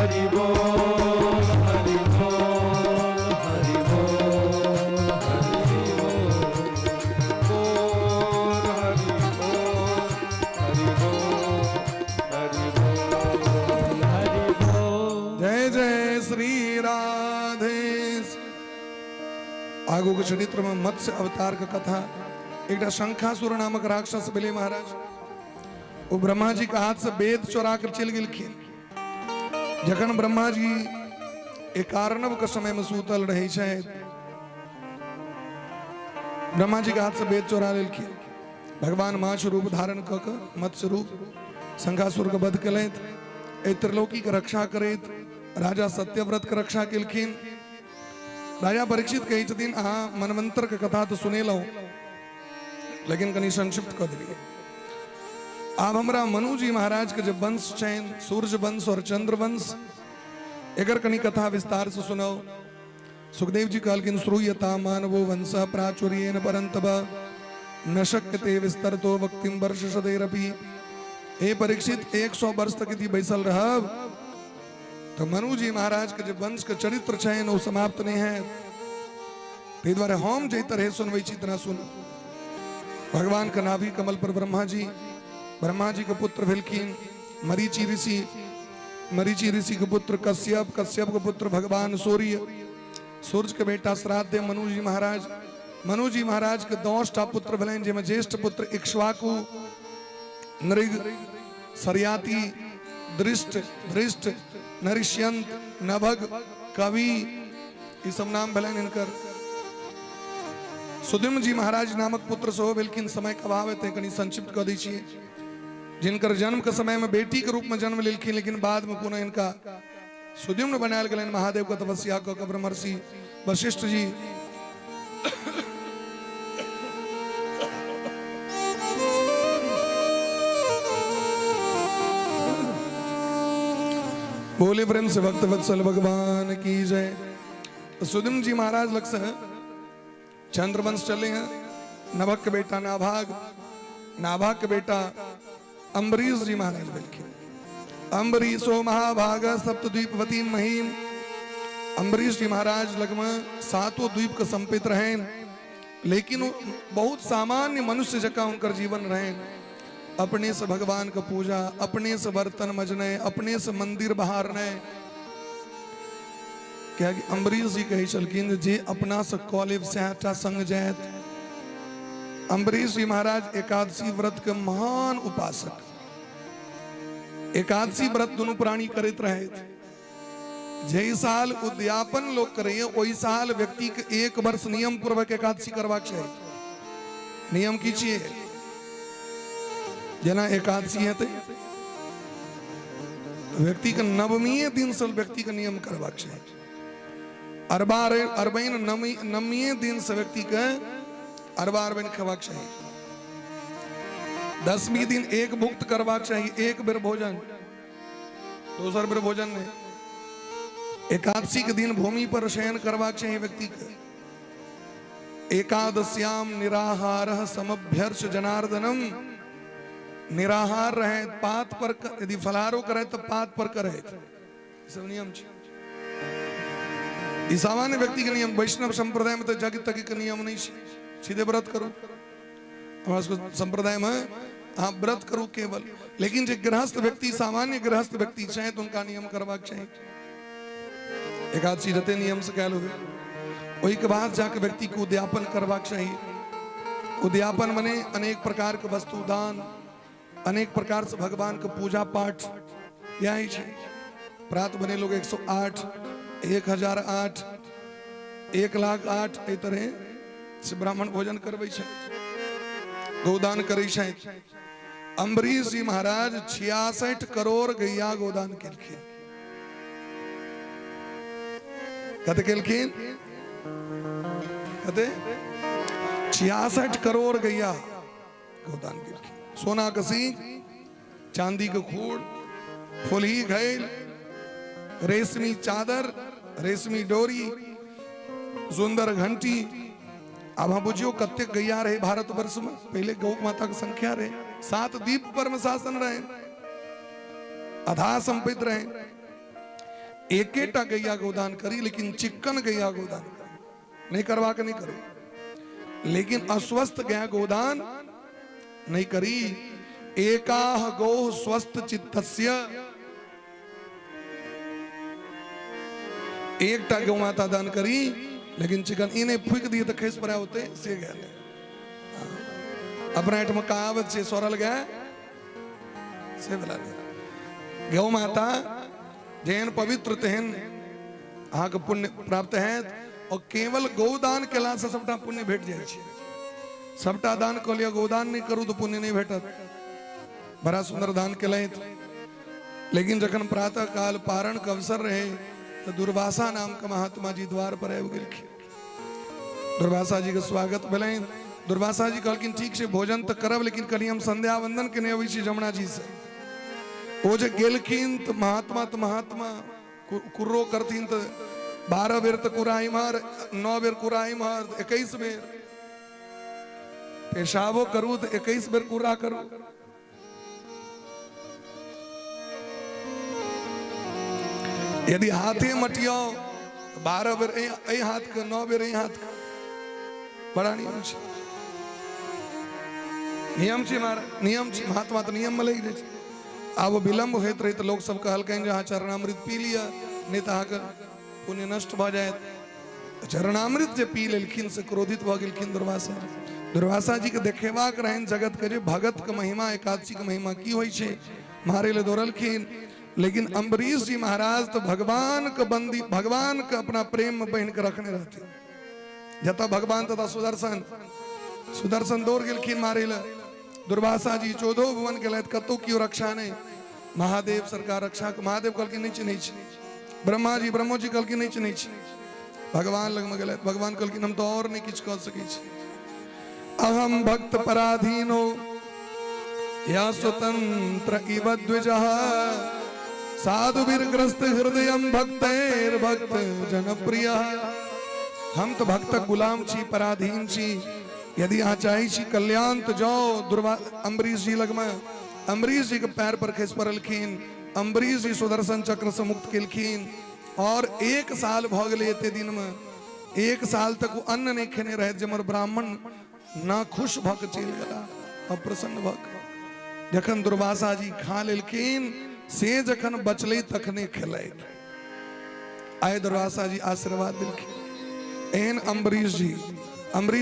हरि बोल हरि बोल हरि बोल हरि बोल हरि बोल हरि बोल। जय जय श्री राधे। आगू के चरित्र में मत्स्य अवतार का कथा। एक शंखासुर नामक राक्षस बलि महाराज वो ब्रह्मा जी का हाथ से वेद चोरा कर चल गेलखिन। जखन ब्रह्मा जी एक कार्णव के समय में सूतल रहे छे, ब्रह्मा जी के हाथ से वेद चोरा लेलखिन। भगवान माछ रूप धारण क के मत्स्य रूप शंखासुर के वध कलैत, ए त्रिलोकी के रक्षा करैत राजा सत्यव्रत के रक्षा केलखिन। राजा परीक्षित कही छथिन अहाँ मनवंतर के कथा तो सुनेलहुं, लेकिन कनी संक्षिप्त कर दिए। आब हमरा मनु जी महाराज के जब वंश छनि, सूर्य वंश और चंद्र वंश, एकर कनी कथा विस्तार से सुनाओ। सुखदेव जी कहलखिन श्रूयता मानवो वंश प्राचुर्येन परंतप न शक्यते विस्तरतो वक्तिम वर्ष सदैरपि। हे परीक्षित 100 वर्ष तक यदि बैसल रहब तो मनु जी महाराज के जब वंश के चरित्र छनि वो समाप्त नहीं है। ताहि दुआरे हम जे तरह सुनबै छी तना सुन। भगवान के नाभि कमल पर ब्रह्मा जी के पुत्र भेलखिन मरीचि ऋषि, मरीचि ऋषि के पुत्र कश्यप, कश्यप के पुत्र भगवान सूर्य, सूर्य के बेटा श्राद्ध मनु जी महाराज। मनु जी महाराज के 10टा पुत्र भेलनि, जेमे ज्येष्ठ पुत्र इक्ष्वाकु, नृग, सरयाति, दृष्ट, धृष्ट, नरिष्यंत, नभग, कवि, ई सब नाम भेलनि हिनकर। सुद्युम्न जी महाराज नामक पुत्र सेहो भेलखिन। समय के अभाव है कनी संक्षिप्त कऽ दै छियै। जिनकर जन्म के समय में बेटी के रूप में जन्म लेलखिन, लेकिन बाद में पुनः इनका सुद्युम्न बनायल गेलनि। महादेव के तपस्या कऽ कऽ ब्रह्मर्षि वशिष्ठ जी बोले प्रेम से भक्त वत्सल भगवान की जय। सुद्युम्न जी महाराज लग से चंद्रवंश चले हैं। नभक के बेटा नाभाग, नाभाग के बेटा अम्बरीश जी महाराज बिल्कुल। अम्बरीशो महाभाग सप्तद्वीपवती महीम। अम्बरीश जी महाराज लगभग 7 द्वीप के संपित रहे, लेकिन बहुत सामान्य मनुष्य जका उनकर जीवन रहे। अपने से भगवान का पूजा, अपने से बर्तन मजने, अपने से मंदिर बहारने। क्या कि अम्बरीश जी कही चलकिन जे अपना से कॉलेज से हटा संग जायत। अम्बरीश जी महाराज एकादशी व्रत के महान उपासक। एकादशी व्रत दोनों प्राणी करते रहे। जय साल उद्यापन लोग करे वही साल व्यक्ति के 1 वर्ष नियम पूर्वक एकादशी करवाक चाहिए। नियम की छिए जना एकादशी है तो व्यक्ति के 9वें दिन से व्यक्ति का नियम करवाक चाहिए। अरबाइन 9वें दिन से व्यक्ति के अरबाइन खवाक चाहिए। 10वें दिन एक भुक्त करवाक चाहिए, एक बेर भोजन, दूसर बेर भोजन नहीं। एकादशी के दिन भूमि पर शयन करवाक चाहिए व्यक्ति के। एकादश्याम निराहारः समभ्यर्च जनार्दनम। निराहार रहे पात पर, यदि फलाहारो करे तो पात पर करे। सब नियम छे। ई सामान्य व्यक्ति के नियम। वैष्णव संप्रदाय में तो जग तक के नियम नहीं छे। सीधे व्रत करो। हमारा संप्रदाय में आप व्रत करो केवल, लेकिन जो गृहस्थ व्यक्ति, सामान्य गृहस्थ व्यक्ति चाहे तो उनका नियम करवाक चाहिए। एकादशी जते नियम से कह लोगे वही के बाद जाकर व्यक्ति को उद्यापन करवाक चाहिए। उद्यापन माने अनेक प्रकार के वस्तु दान, अनेक प्रकार से भगवान का पूजा पाठ। यही है प्रात बने लोग 108, 1008, 1,08,000 ए तरह से ब्राह्मण भोजन करवे छै, गोदान करे छै। अम्बरीश जी महाराज 66 करोड़ गैया गोदान केलखिन। कते केलखिन? कते? 66 करोड़ गैया गोदान केलखिन। सोना का सींग, चांदी का खूड़, फुलही घैल, रेशमी चादर, रेशमी डोरी, सुंदर घंटी। अब हम बुझियो कते गैया रहे भारत वर्ष में। पहले गौ माता की संख्या रहे, 7 द्वीप पर में शासन रहे, अधा संपित रहे। एकेटा गैया गोदान करी, लेकिन चिक्कन गैया गोदान करी, नहीं करवा के नहीं करो। लेकिन अस्वस्थ गया गोदान नहीं करी। एकाह गो स्वस्थ चित्तस्य, एकटा गौ माता दान करी, लेकिन चिकन इन्हें फूक दिए तो खेस पर होते से गए। अपना में कहावत से सोरल गया से बला गौ माता जैन पवित्र तेहन अहाँ के पुण्य प्राप्त है। और केवल गोदान केला से सबटा पुण्य भेट जाए छे। सबटा दान को लिया गोदान नहीं करू तो पुण्य नहीं भेटत। बड़ा सुंदर दान केलैत, लेकिन जखन प्रातः काल पारण के अवसर रहे तो दुर्वासा नाम के महात्मा जी द्वार पर आबि गेलखिन। दुर्वासा जी के स्वागत भेलैन। दुर्वासा जी कहलखिन ठीक से भोजन तो करब, लेकिन कनी हम संध्या वंदन केने अबै छी जमुना जी से। ओ जे गेलखिन तो महात्मा कुर्रो करथिन तो 12 बेर तो कुरा इमहर, 9 बेर कुरा इमहर, 21 बेर पेशाबो करू तो 21 बेर कुरा करू। यदि हाथे मटियो 12 बेर ए हाथ के, 9 बेर ए हाथ के, बड़ा नियम छे। नियम छे महाराज, नियम छे। महात्मा तो नियम में लग जाए। आब विलंब होइत रही तो लोग सब कहलकैन जे अहाँ चरणामृत पी लिया, नहीं तो अहाँके पुण्य नष्ट भ जायत। चरणामृत जे पी लेलखिन से क्रोधित भ गेलखिन दुर्वासा। दुर्वासा जी के देखेबाक रहन जगत के जे भगत के महिमा, एकादशी के महिमा की होई छे, मारे ले दौड़लखिन। लेकिन अम्बरीश जी महाराज तो भगवान के बंदी, भगवान के अपना प्रेम में बहन के रखने रहते। जता भगवान तथा सुदर्शन, सुदर्शन दौड़ गेलखिन मारे ले। दुर्वासा जी 14 भुवन के लैत कतो की रक्षा नहीं। महादेव सरकार रक्षा के, महादेव कहलखिन नहीं चिन्है छी। ब्रह्मा जी कहलखिन नहीं चिन्है छी। भगवान लग में गेलैथ, भगवान कहलखिन हम तो और नहीं किछ कह सकै छी। अहम भक्त पराधीनो या स्वतंत्र इव द्विजः, साधु वीरग्रस्त हृदयम भक्तेर भक्त जनप्रिय। हम तो भक्तक गुलाम छी, पराधीन छी। यदि यहाँ चाहे छी कल्याण तो जाओ अम्बरीश जी लग में। अम्बरीश जी के पैर पर खिस पड़लखिन। अम्बरीश जी सुदर्शन चक्र से मुक्त केलखिन। और 1 साल भ गेलै एते दिन में, 1 साल तक वो अन्न नहीं खेने रहे। जमर ब्राह्मण ना खुश भक चल गला, अप्रसन्न भक। जखन दुर्वासा जी खा लेलखिन से जखन बचलै तखने खेलैत। आय दुर्वासा जी आशीर्वाद देलखिन। एहन अम्बरीश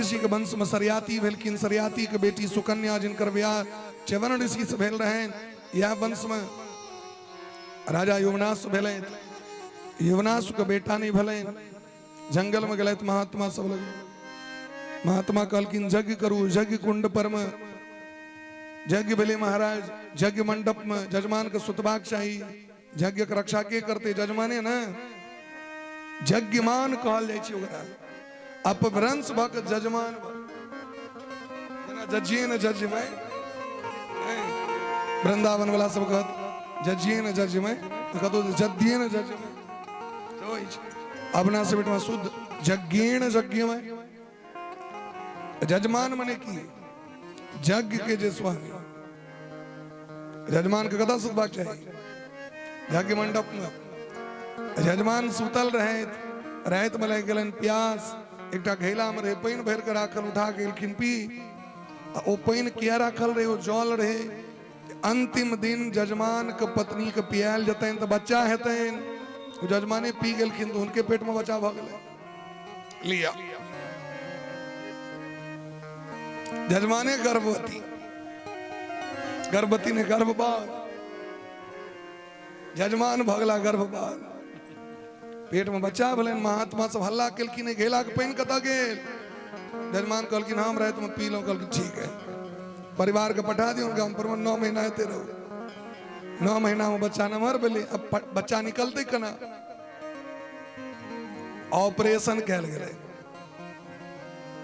जी के वंश में सरियाती भेलखिन। सरियाती के बेटी सुकन्या जिनकर ब्याह च्यवन ऋषि से भेल रहन। यह वंश में राजा युवनाश भेलैन। युवनाश के बेटा नहीं भेलैन। जंगल में गेलैथ महात्मा सब लग। महात्मा कहलखिन यज्ञ करू। यज्ञ कुंड पर में यज्ञ भेले महाराज। यज्ञ मंडप में जजमान के सुतबाक चाहिए। यज्ञ के रक्षा के करते? जजमाने ना। यज्ञमान कहल जाय छै ओकरा। अपभ्रंश भक जजमान जजिए न जज में। वृंदावन वाला सब कहत जजिए न जज में, तो कहतो जदिए न जज में। अपना से बेटा शुद्ध यज्ञेन यज्ञ में। जजमान मने की यज्ञ के जे स्वामी। जजमान के कदा सुतबाक चाहिए यज्ञ मंडप में। जजमान सुतल रहत में लग गेलन प्यास। एकटा घैला में रहे पानी भर के राखल, उठा के एलखिन पी। ओ पानी किया राखल रहे? ओ जल रहे। अंतिम दिन जजमान के पत्नी के पियाल जतन तो बच्चा हेतन। जजमाने पी गेलखिन तो उनके पेट में बच्चा भ गेलै। लिया जजमाने गर्भवती ने गर्भपात। जजमान भगला गर्भपात, पेट में बच्चा भेलन। महात्मा सब हल्ला केलखिन घेला के पानी कतऽ गेल? जजमान कहलखिन हम रात में पी लो। कहलखिन ठीक है, परिवार के पठा दियो गाम पर में। 9 महीना हेते रहो। 9 महीना में बच्चा नमहर भेलै। अब बच्चा निकलते केना? ऑपरेशन कैल गेलै।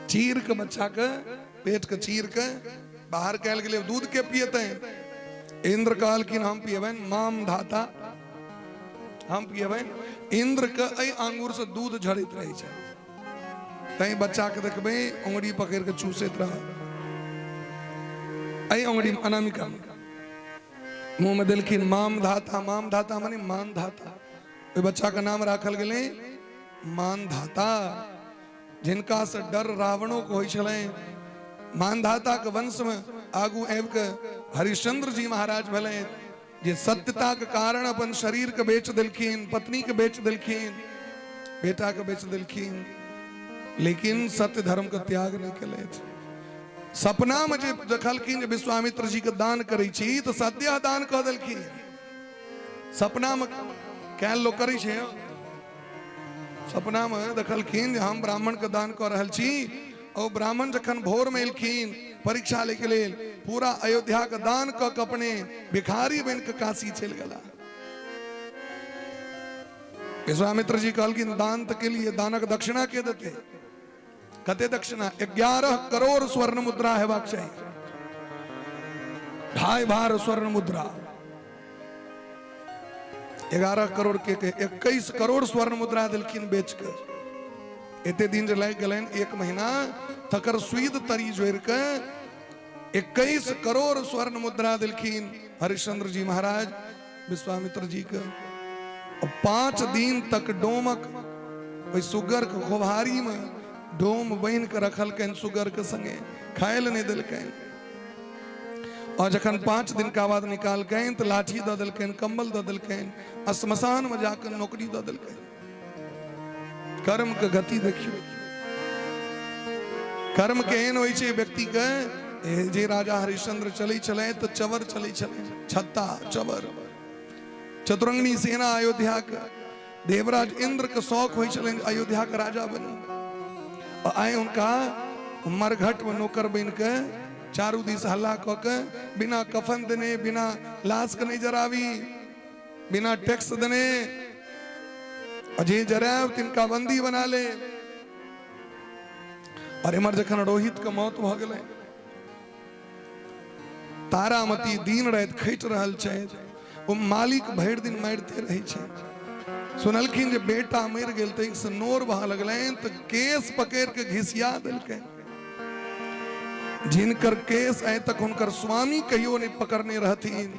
चीर के बच्चा के पेट के चीर के बाहर कैल गेलै। दूध के पियते? इंद्र कहलखिन हम पियबन माम धाता, हम पियबन। इंद्र के एहि आंगूर से दूध झड़ित रहे छै। तै बच्चा के देखबे उंगली पकड़ के चूसैत रह। एहि उंगली अनामिका मुंह में देलखिन माम धाता। माम धाता माने मान धाता। ओइ बच्चा का नाम राखल गेले मानधाता, जिनका से डर रावणों को होइ छलै। मानधाता के वंश में आगू आबि के हरिश्चंद्र जी महाराज भेलै, जे सत्यता के कारण अपन शरीर के बेच देलखिन, पत्नी के बेच देलखिन, बेटा के बेच देलखिन, लेकिन सत्य धर्म के त्याग नहीं केलथि। सपना में जे देखलखिन जे विश्वामित्र जी के दान करै छी तो सद्य दान कह देलखिन। सपना में क्या लोग करै छै, सपना में देखलखिन जे हम ब्राह्मण के दान कऽ रहल छी, और ब्राह्मण जखन भोर में एलखिन परीक्षा लेके लेल, पूरा अयोध्या के दान कऽ के अपने भिखारी बन के काशी चल गेला। विश्वामित्र जी कहलखिन दान के लिए दानक दक्षिणा के देते, कते दक्षिणा 11 करोड़ स्वर्ण मुद्रा हेबाक चाही, 2.5 भार स्वर्ण मुद्रा। 11 करोड़ के 21 करोड़ स्वर्ण मुद्रा दिलखिन बेच के। एते दिन जे लग गलन 1 महीना, तकर सुईद तरी जोड़ के 21 करोड़ स्वर्ण मुद्रा दिलखिन हरिश्चंद्र जी महाराज विश्वामित्र जी के। और 5 दिन तक डोमक ओइ सुगर के खोभारी में डोम बन के रखल कन, सुगर के संगे खायल नहीं दिलकन। और जखन 5 दिन का बाद निकाल कन तो लाठी द दिलकन, कंबल द दिलकन, श्मशान में जाकर नौकरी द दिलकन। कर्म के गति देखियो, कर्म के एहन होइ छै व्यक्ति के, जे राजा हरिश्चंद्र चलै छलै तो चवर चलै छलै, छत्ता चवर, चतुरंगनी सेना अयोध्या के। देवराज इंद्र के शौक होइ छलै अयोध्या के राजा बनी, और आए उनका मरघट में नौकर बन के चारू दिस हल्ला क के, बिना कफन देने, बिना लाश के नहीं जरावी, बिना टैक्स देने, अजय जराब तिनका बंदी बना ले। और इमर जखन रोहित के मौत भ गेलै, तारामती दिन रात खैट रहल छै, वो मालिक भरि दिन मारते रहे छै। सुनलखिन जे बेटा मर गेल तो से नोर बहा लगलैन, तो केस पकड़ के घिसिया दिलकैन। जिनकर केस आए तक उनकर स्वामी कहियो नहीं पकड़ने रहथिन,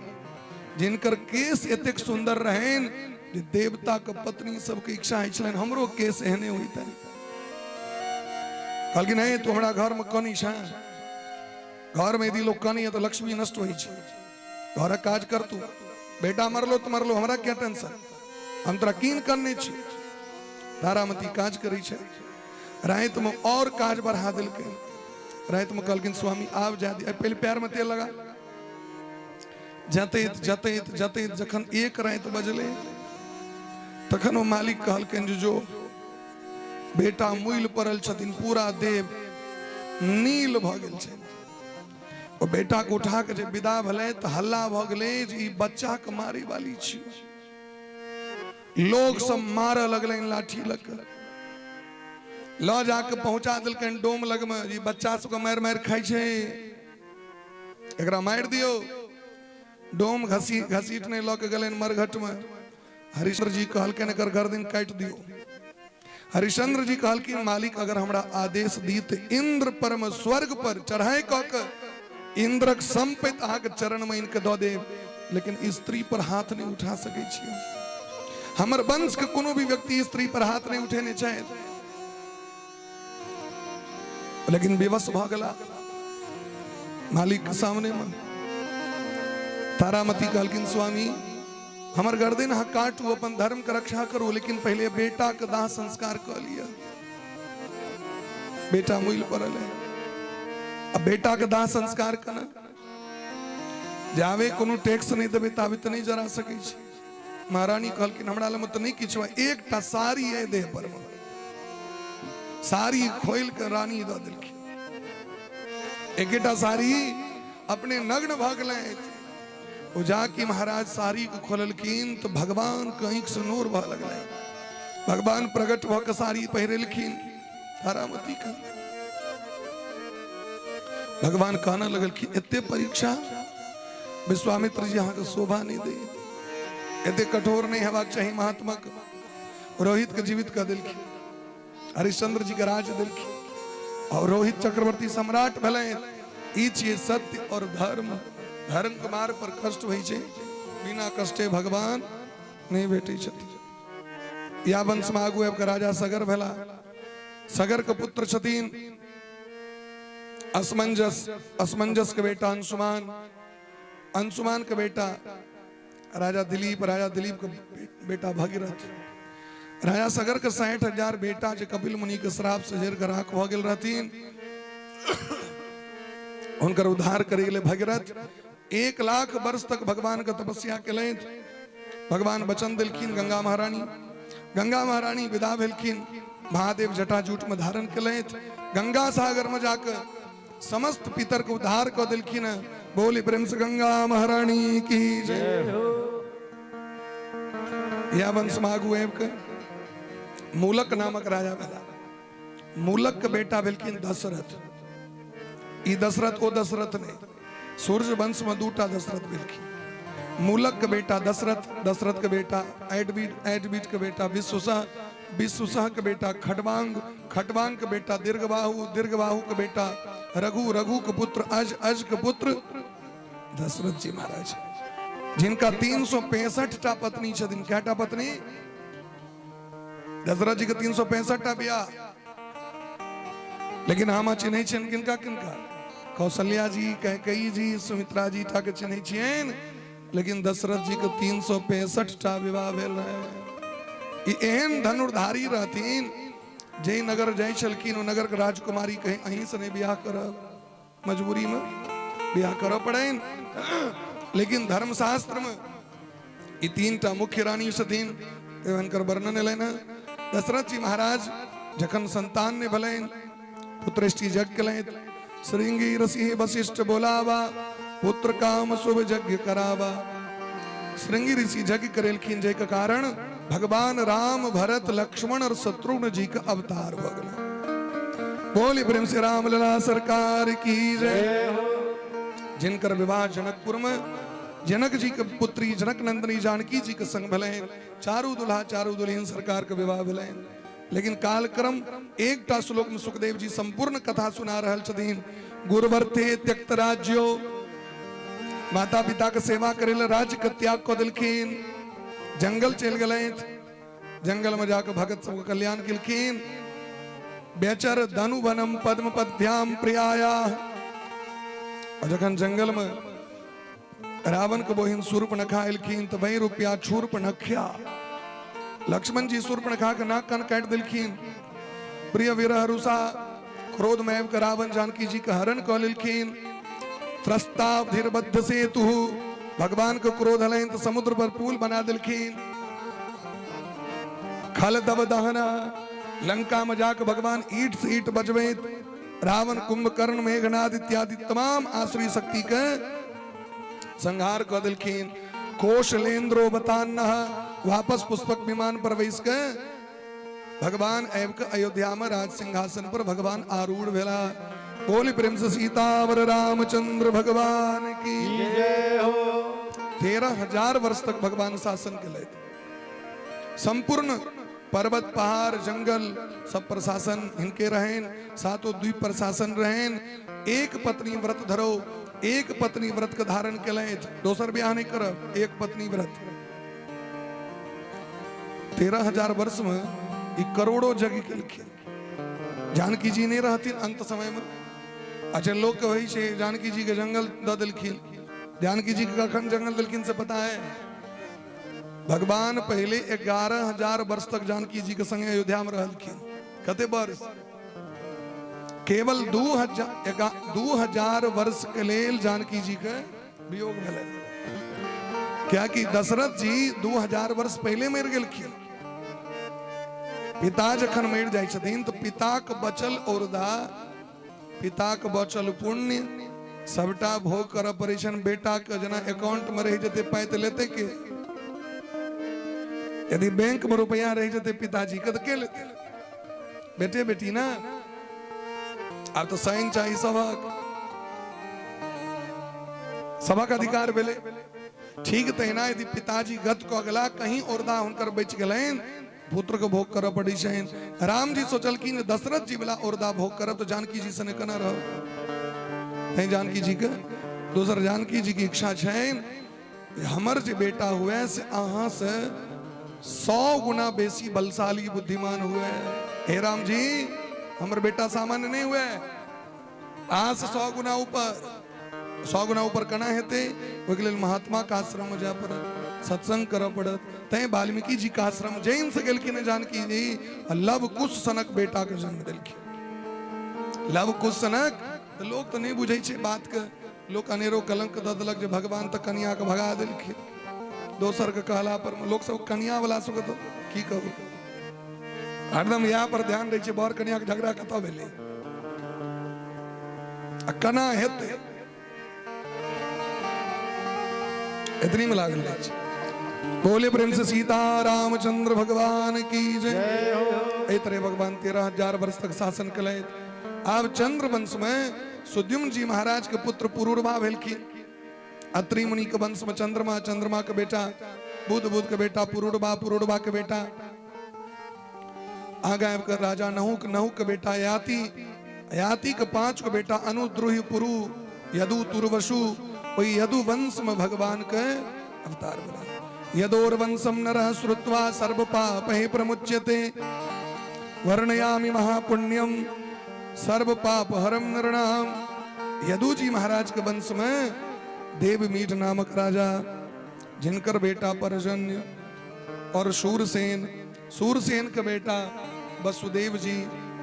जिनकर केस एतेक सुंदर रहन जे देवता के पत्नी सबके इच्छा होइ छलन हमरो केस एहने होइतै। कहलखिन नहीं तो हमरा घर में कनी छै, घर में यदि लोग कनी है तो लक्ष्मी नष्ट होइ छै, घर काज कर तू, बेटा मरलो तो मरलो, हमरा क्या टेंशन, हम तोरा कीन करने छी। तारामती काज करै छै, रात में और काज बढ़ा दिलकै। रात में कहलखिन स्वामी आब जा दी, पहले पैर में तेल लगा। जतैत जतैत जतैत जखन 1 रात बजले, तखन वो मालिक कहलखिन जो बेटा मुइल पड़ल छथिन, पूरा देह नील भ गेल छै। ओ बेटा के उठा के जे विदा भेलै तो हल्ला भ गेलै जे ई बच्चा के मारे वाली छी। लोग सब मारे लगलन लाठी लग के, ल जाके पहुंचा दिलकन डोम लग में, जी बच्चा सबके मार मार खाइ छै, एकरा मार दियो। डोम घसीट ने ल के गलन मरघट में। हरिश्चंद्र जी कहलकन एकर गर्दन काट दियो। हरिश्चंद्र जी कहलकिन मालिक अगर हमरा आदेश दी तो इंद्र पर में स्वर्ग पर चढ़ाई क के इंद्रक संपत्ति अहाँ के चरण में इनके दऽ देब, लेकिन स्त्री पर हाथ नहीं उठा सकै छी। हमर वंश के कोनो भी व्यक्ति स्त्री पर हाथ नहीं उठेने चाहे, लेकिन विवश भ गेला मालिक के सामने में। तारामती कहलकिन स्वामी हमर गर्दन अहाँ काटू, अपन धर्म के रक्षा करू, लेकिन पहले बेटा के दाह संस्कार कर लिया। बेटा मुइल पड़ल है, अब बेटा के दाह संस्कार करना जावे कोनो टैक्स नहीं देबे ताबे तो नहीं जरा सकै छी। महारानी कहलकिन हमरा लग में तो नहीं किछु, एकटा साड़ी है देह पर में, साड़ी खोल के रानी दऽ देलखिन। एकेटा साड़ी अपने नग्न भ गेलै, ओ जाके महाराज साड़ी को खोललखिन तो भगवान के आंख से नूर बह लगलै। भगवान प्रकट भ के साड़ी पहिरलखिन तारामती का। भगवान कहने लगलखिन एते परीक्षा विश्वामित्र जी अहाँ के शोभा नहीं दे, एते कठोर नहीं हेबाक चाही महात्मा के। रोहित के जीवित कर दिलखिन, हरिश्चंद्र जी के राज दिलखिन, और रोहित चक्रवर्ती सम्राट भेलै। ई छियै सत्य और धर्म। धर्म के मार्ग पर कष्ट होइ छै, बिना कष्टे भगवान नहीं भेटै छथिन। या वंश में आगू अब राजा सगर भला। सगर के पुत्र छतीन असमंजस, असमंजस के बेटा अंशुमान, अंशुमान के बेटा राजा दिलीप, राजा दिलीप का बेटा भगीरथ। राजा सगर के 60,000 बेटा जो कपिल मुनि के श्राप से जेर कर आंख हो गेल रहतीन, उनकर उद्धार करे गेले भगीरथ। 1 लाख वर्ष तक भगवान का तपस्या केलैन। भगवान वचन दिलखिन गंगा महारानी, गंगा महारानी विदा भेलखिन, महादेव जटाजूट में धारण केलैन। गंगा सागर में जाकर समस्त पितर को उद्धार कर दिलखिन। बोली प्रेम से गंगा महारानी की जय। या वंश मागु एवं के मूलक नामक राजा भेला। मूलक के बेटा भेलखिन दशरथ। ई दशरथ ओ दशरथ ने सूर्य वंश में 2टा दशरथ भेलखिन। मूलक के बेटा दशरथ, दशरथ के बेटा एडबीज के बेटा विश्वसह, विश्वसह के बेटा खटवांग, खटवांग के बेटा दीर्घबाहु, दीर्घबाहु के बेटा रघु, रघु के पुत्र अज, अज के पुत्र दशरथ जी महाराज, जिनका 365टा पत्नी छथिन। कैटा पत्नी? दशरथ जी के 365टा बियाह। लेकिन हम चिन्ह छियन किनका किनका? कौशल्या जी, कैकेयी जी, सुमित्रा जी टा के चिन्ह छियन, लेकिन दशरथ जी के 365टा विवाह भेल रहे। एहन धनुर्धारी रहथिन जे नगर जाय छलखिन, ओ नगर के राजकुमारी कहे अहीं से नहीं बियाह करब, मजबूरी में बियाह करब पड़ेन। लेकिन धर्मशास्त्र में ये 3टा मुख्य रानी छथिन, हुनकर वर्णन एलैन। दशरथ जी महाराज जखन संतान ने भलैन, पुत्रष्टि यज्ञ केलैन। श्रृंगी ऋषि वशिष्ठ बोलावा, पुत्र काम शुभ यज्ञ करावा। श्रृंगी ऋषि यज्ञ करेलखिन, जे के कारण भगवान राम, भरत, लक्ष्मण और शत्रुघ्न जी का अवतार हो गया। बोली प्रेम से राम लला सरकार की जय। जिनकर विवाह जनकपुर में जनक जी के पुत्री जनक नंदनी जानकी जी के संग भलेन। चारू दुल्हा चारू दुल्हन सरकार के विवाह भलेन। लेकिन कालक्रम एकटा श्लोक में सुखदेव जी संपूर्ण कथा सुना रहल छथिन। गुरुवर्थे त्यक्त राज्यो, माता पिता के सेवा करेला राज्य के त्याग को दिलखिन, जंगल चल गए। जंगल में जाकर भगत सबको कल्याण किलखिन। बेचर धनु वनम पद्म पद्भ्याम प्रियाया। और जखन जंगल में रावण के बहिन शूर्पणखा एलखिन तो 2 रुपया शूर्पणखा। लक्ष्मण जी शूर्पणखा के नाक कान काट दिलखिन। प्रिय विरह रुषा क्रोध में के रावण जानकी जी के हरण कऽ लेलखिन। त्रस्ताव धीरबद्ध सेतु, भगवान के क्रोध हलन तो समुद्र पर पुल बना दिलखिन। खल दब दहना, लंका में जाकर भगवान ईट से ईट बजबैत रावण, कुंभकर्ण, मेघनाद इत्यादि तमाम आसुरी शक्ति के संहार कर दिलखिन। कौशलेंद्रो बतान्ना, वापस पुष्पक विमान पर बैस के भगवान एवं के अयोध्या में राज सिंहासन पर भगवान आरूढ़ भेला। बोली प्रेम से सीतावर रामचंद्र भगवान की जय हो। 13,000 वर्ष तक भगवान शासन के लिए संपूर्ण पर्वत पहाड़ जंगल सब प्रशासन इनके रहें। 7 द्वीप प्रशासन रहें। एक पत्नी व्रत धरो, एक पत्नी व्रत के धारण के लिए, दोसर ब्याह नहीं करब, एक पत्नी व्रत। 13,000 वर्ष में एक करोड़ों जग केलखिन। जानकी जी नहीं रहती अंत समय में। अच्छा लोग कहे छे जानकी जी के जंगल द दिलखिन। जानकी जी के कखन जंगल दिलखिन से पता है? भगवान पहले 11,000 वर्ष तक जानकी जी के संगे अयोध्या में रहलखिन। कते वर्ष? केवल 2,000 वर्ष के लेल जानकी जी के वियोग भेलै। क्या कि दशरथ जी 2,000 वर्ष पहले मर गेलखिन। पिता जखन मर जाय छथिन तो पिता के बचल औरदा, पिता के बचल पुण्य सबटा भोग करऽ पड़ै छनि। बेटा के जेना अकाउंट में रह जेते पाइ तऽ लेते के? यदि बैंक में रुपया रह जेते पिताजी के तो के लेते? बेटे बेटी ना। अब तो साइन चाहिए सबक अधिकार भेले। ठीक तहिना यदि पिताजी गत को अगला कहीं औरदा हुनकर बच गलन, पुत्र को भोग करऽ पड़ी छनि। राम जी सोचलखिन दशरथ जी वाला औरदा भोग करब तो जानकी जी से केना रह। जानकी जी के दोसर जानकी जी की इच्छा छनि हमर जे बेटा हुए से अहाँ से 100 गुना बेसी बलशाली बुद्धिमान हुए। हे राम जी हमर बेटा सामान्य नहीं हुए, आज से 100 गुना ऊपर, 100 गुना ऊपर कना हेते। ओके लेल महात्मा का आश्रम जा पड़त, सत्संग कर पड़त। तय वाल्मीकि जी का आश्रम जैन से गेलखिन जानकी जी लव कुश सनक बेटा के जन्म दिलखिन। लव कुश सनक तो लोग तो नहीं बुझे छे बात के, लोग अनेरो कलंक द देलक जे भगवान तक कन्या के भगा दिलखिन। दोसर के कहला पर लोग सब कन्या वाला सब तो की कहू, हरदम यहाँ पर ध्यान रहे छे बर कन्या के झगड़ा कत भेले आ कना हेते इतनी में लागल रहे छे। बोले प्रेम से सीता रामचंद्र भगवान की जय। ए तरह भगवान 13,000 वर्ष तक शासन कले। अब चंद्र वंश में सुद्युम्न जी महाराज के पुत्र पुरूरवा भेलखिन। अत्रि मुनि के वंश में चंद्रमा, चंद्रमा के बेटा बुध, बुध के बेटा पुरूरवा, पुरूरवा के बेटा आगे कर राजा नहुक, नहुक के बेटा याति, याति के 5 के बेटा अनु, द्रुहि, पुरु, यदु, तुर्वसु। वही यदु वंश में भगवान के अवतार बना। यदोर वंशम नरः श्रुत्वा सर्व पापैः प्रमुच्यते वर्णयामि महापुण्यम सर्व पाप हरम नृणाम। यदु जी महाराज के वंश में देवमीठ नामक राजा, जिनकर बेटा पर्जन्य और शूरसेन, शूरसेन के बेटा वसुदेव जी,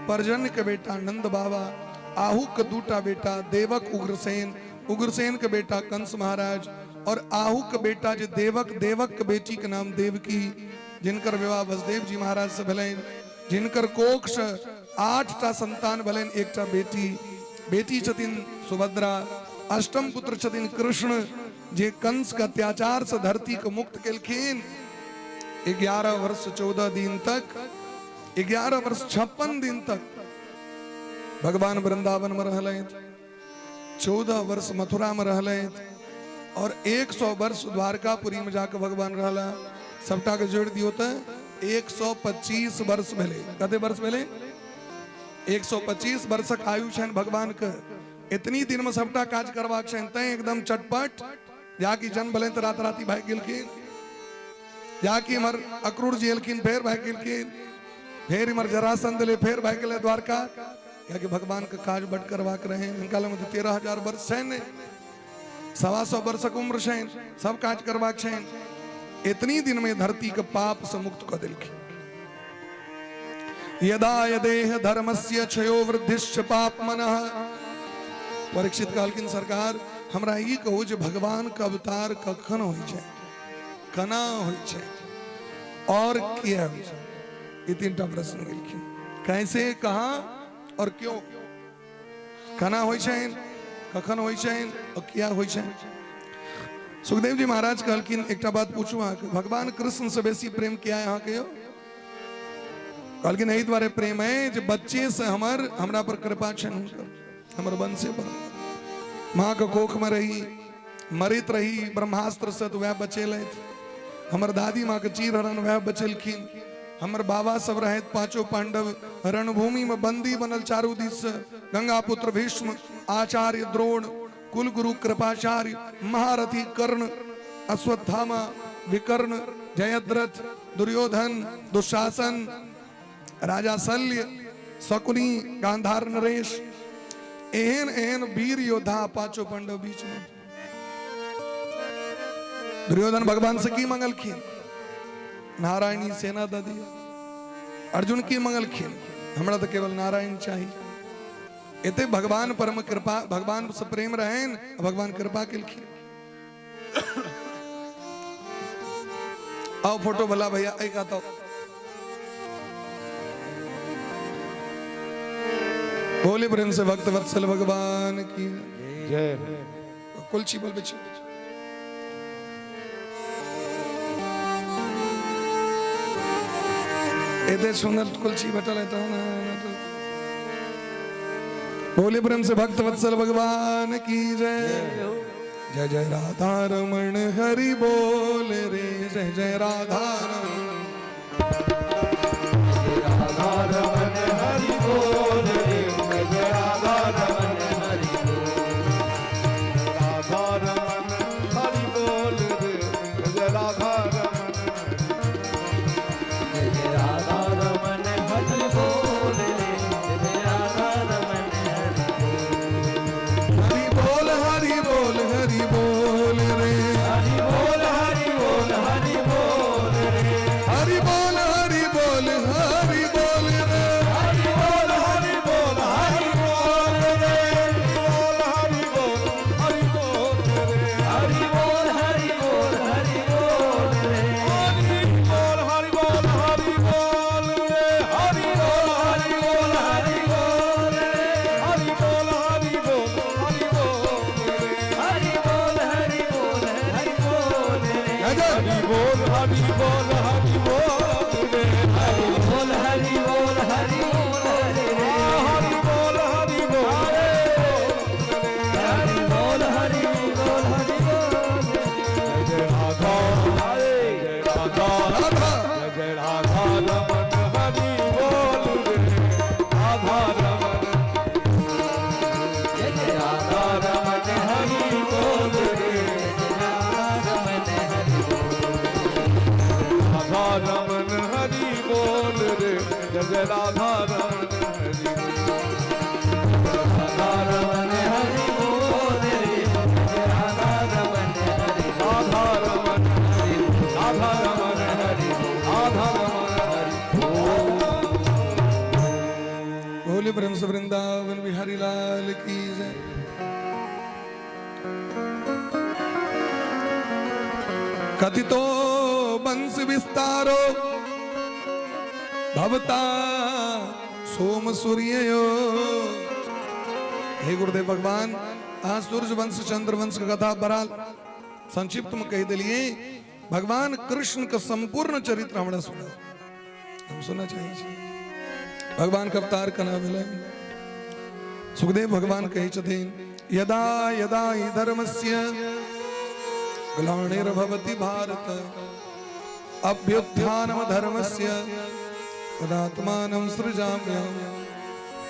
पर्जन्य के बेटा नंद बाबा, आहू के 2टा बेटा देवक, उग्रसेन, उग्रसेन के बेटा कंस महाराज और आहू के बेटा जो देवक, देवक के बेटी के नाम देवकी, जिनकर विवाह वसुदेव जी महाराज से भलेन। जिनकर कोक्ष 8टा संतान भलेन, 1टा बेटी, बेटी छथिन सुभद्रा, अष्टम पुत्र छथिन कृष्ण, जे कंस के अत्याचार से धरती को मुक्त केलखिन। 11 वर्ष 14 दिन तक, 11 वर्ष 56 दिन तक भगवान वृंदावन में रहले, 14 वर्ष मथुरा में रहले और 100 वर्ष द्वारकापुरी में जाकर भगवान रहला। सबटा के जोड़ दियो तो 125 वर्ष भेले। कते वर्ष भेले? 125 वर्षक आयु छन भगवान के। इतनी दिन में सबटा काज करवाक छन, तय एकदम चटपट जाकी जन्म भले तो रात राती भाग गेलखिन, जाकी हमर अक्रूर जी एलखिन फेर भाग गेलखिन, फेर हमर जरासंध ले फेर भाग गेले द्वारका, या कि भगवान के काज बट करवाक रहे। इनका में 13,000 वर्ष छन, 125 वर्षक उम्र छन, सब काज करवाक छन। इतनी दिन में धरती के पाप से मुक्त कर दिलखिन। यदा यदेह धर्मस्य क्षयो वृद्धिश्च पापमनः। परीक्षित कहलखिन सरकार हमरा ई कहू जे भगवान के अवतार कखन होय छै, कना होय छै और किया होय छै? ई 3टा प्रश्न गेलखिन। कैसे, कहां और क्यों? कना होय छै, कखन होय छै और किया होय छै? सुखदेव जी महाराज कहलखिन एकटा बात पूछू अहाँ के, भगवान कृष्ण से बेसी प्रेम किया है अहाँ के? कहलखिन एहि द्वारे प्रेम है जे बच्चे से हमरा पर कृपा छन, हमर वंशे पर। माँ के कोख में रही, मरित रही ब्रह्मास्त्र से तो वह बचेलैथ। हमर दादी माँ के चीर हरण वह बचेलखिन। हमर बाबा सब रहे 5 पांडव रणभूमि में बंदी बनल चारू दिस। गंगा पुत्र भीष्म, आचार्य द्रोण, कुल गुरु कृपाचार्य, महारथी कर्ण, अश्वत्थामा, विकर्ण, जयद्रथ, दुर्योधन, दुशासन, राजा शल्य, शकुनी, गांधार नरेश, एहन एहन वीर योद्धा 5 पांडव बीच में। दुर्योधन भगवान से की मंगलखिन? नारायणी सेना द दिया। अर्जुन की मंगलखिन? हमरा तो केवल नारायण चाहिए। एते भगवान परम कृपा, भगवान से प्रेम रहेन, भगवान कृपा केलखिन। आओ फोटो भला भैया, एक आता बोले प्रेम से भक्त वत्सल भगवान की जय। कुलची बोल बच्चे। एते सुंदर कुलची बटल है तो ना, बोले प्रेम से भक्त वत्सल भगवान की जय। जय जय राधा रमण हरि बोल रे, जय जय राधा रमण, राधा रमण हरि बोल रे, जय जय राधा रमण हरि बोल। राधा रमन हरि बोल रे, जय राधा रमन। हरि बोल रे हरि बोल हरि बोल हरि बोल हरि रे हरि बोल हरि बोल हरि बोल हरि बोल हरि बोल जय राधा जय राधा राधा जय राधा रमन हरि बोल रे राधा रमन जय राधा रमन हरि बोल रे राधा रमन हरि राधा रमन हरि बोल रे जय राधा रमन हरि राधा रमन हरि बोल रे राधा रमन हरि राधा रमन हरि राधा रमन हरि राधा रमन हरि बोले प्रेम से वृंदावन बिहारी लाल की जय। कथितो बंश विस्तारो भवता सोम सूर्यो। हे गुरुदेव भगवान, आज सूर्य वंश चंद्र वंश का कथा बराल संक्षिप्त में कह दिलिए। भगवान कृष्ण का संपूर्ण चरित्र हमारा सुना, हम सुनना चाहिए। भगवान का अवतार का नाम है सुखदेव भगवान कहे छथिन, यदा यदा हि धर्मस्य ग्लानिर्भवति भारत अभ्युत्थानम धर्मस्य तदात्मानं सृजाम्यहम्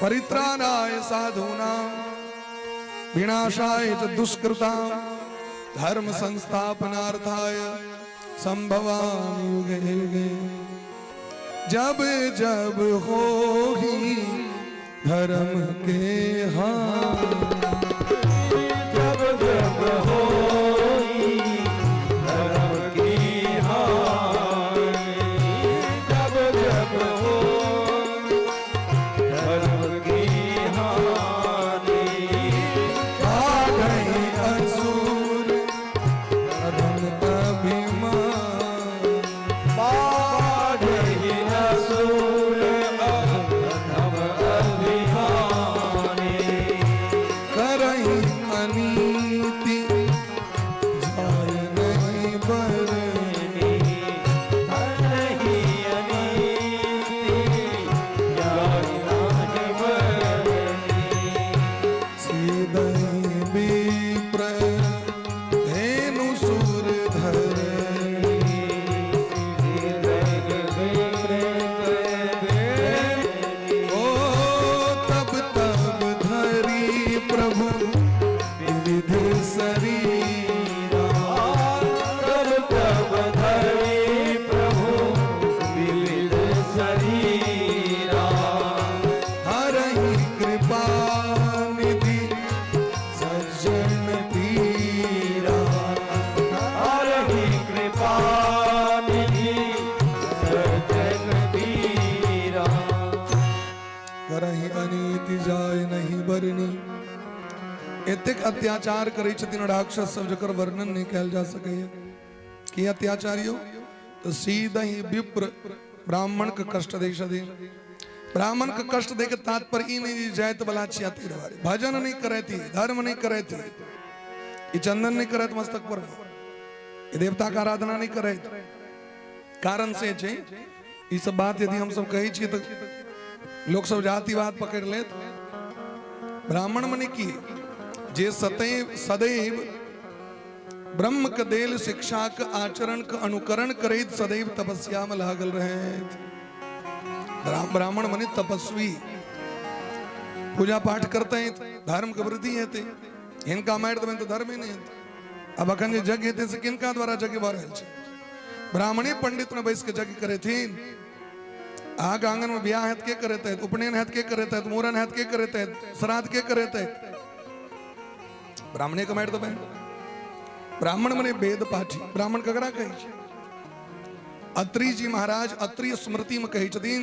परित्राणाय साधूनां विनाशाय च दुष्कृतां धर्म संस्थापनार्थाय संभवामि युगे युगे। जब जब हो ही धर्म के हाथ जब जब होई धर्म की हानि जब जब होई धर्म की हानि आ गए असुर अधम अभिमान बाढ़ी असुर अधम अभिमानी करही अनीति जाय नहीं बरनी। नहीं अनीति जाय नहीं बरनी सीधहि विप्र धेनु सुर धरणी। ओ तब तब धरी प्रभु विविध शरीरा। तब तब धरी प्रभु विविध शरीरा हरहि कृपा निधि सज्जन पीरा। हरहि कृपा निधि सज्जन पीरा करहि अनीति जाय नहीं बरनी। एतेक अत्याचार करे छथिन राक्षस सब जकर वर्णन नहीं कल जा सके। कि अत्याचारियों तो सीधा ही विप्र ब्राह्मण का कष्ट दे छथिन। ब्राह्मण का कष्ट दे के तात्पर्य ई नहीं जायत बला छियाती रहे, भजन नहीं करे थी, धर्म नहीं करे थी, ये चंदन नहीं करे मस्तक पर, ये देवता का आराधना नहीं करे। कारण से छे ये सब बात यदि हम सब कही छी तो लोग सब जातिवाद पकड़ ले। ब्राह्मण मने की जे सदैव ब्रह्म के देल शिक्षा के आचरण के अनुकरण करे, सदैव तपस्या में लागल रहे। ब्राह्मण मने तपस्वी, पूजा पाठ करते हैं, धर्म के वृद्धि हेते। इनका मार देवे तो धर्म ही नहीं हेते। अब अखन जे जग हेते से किनका द्वारा जग भ रहल छै? ब्राह्मणी पंडित ने बैस के जग करे थीन। आग आंगन में ब्याह हेत के करे थे, उपनयन हेत के करे थे, मूरन हेत के करे थे, श्राद्ध के करे थे। ब्राह्मणे का मार देवे। ब्राह्मण मने वेद पाठी। ब्राह्मण ककरा कहे छै? अत्रि जी महाराज अत्रि स्मृति में कहे छथिन,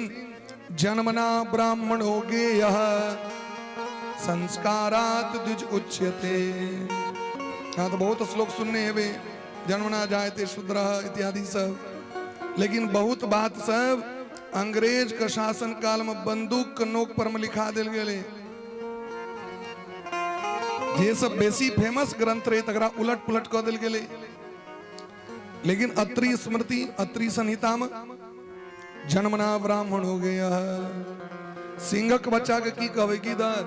जन्मना ब्राह्मणो गेयः संस्कारात द्विज उच्यते। हाँ तो बहुत श्लोक सुनने हेवे, जन्मना जायते शूद्रः इत्यादि सब। लेकिन बहुत बात सब अंग्रेज का शासन काल में बंदूक के नोक पर में लिखा दिल गए। ये सब बेसी फेमस ग्रंथ रहे तकरा उलट पुलट कर दिल गए। लेकिन अत्रि स्मृति अत्रि संहिता में जन्मना ब्राह्मण हो गया। सिंहक बच्चा के की कहवे की दर,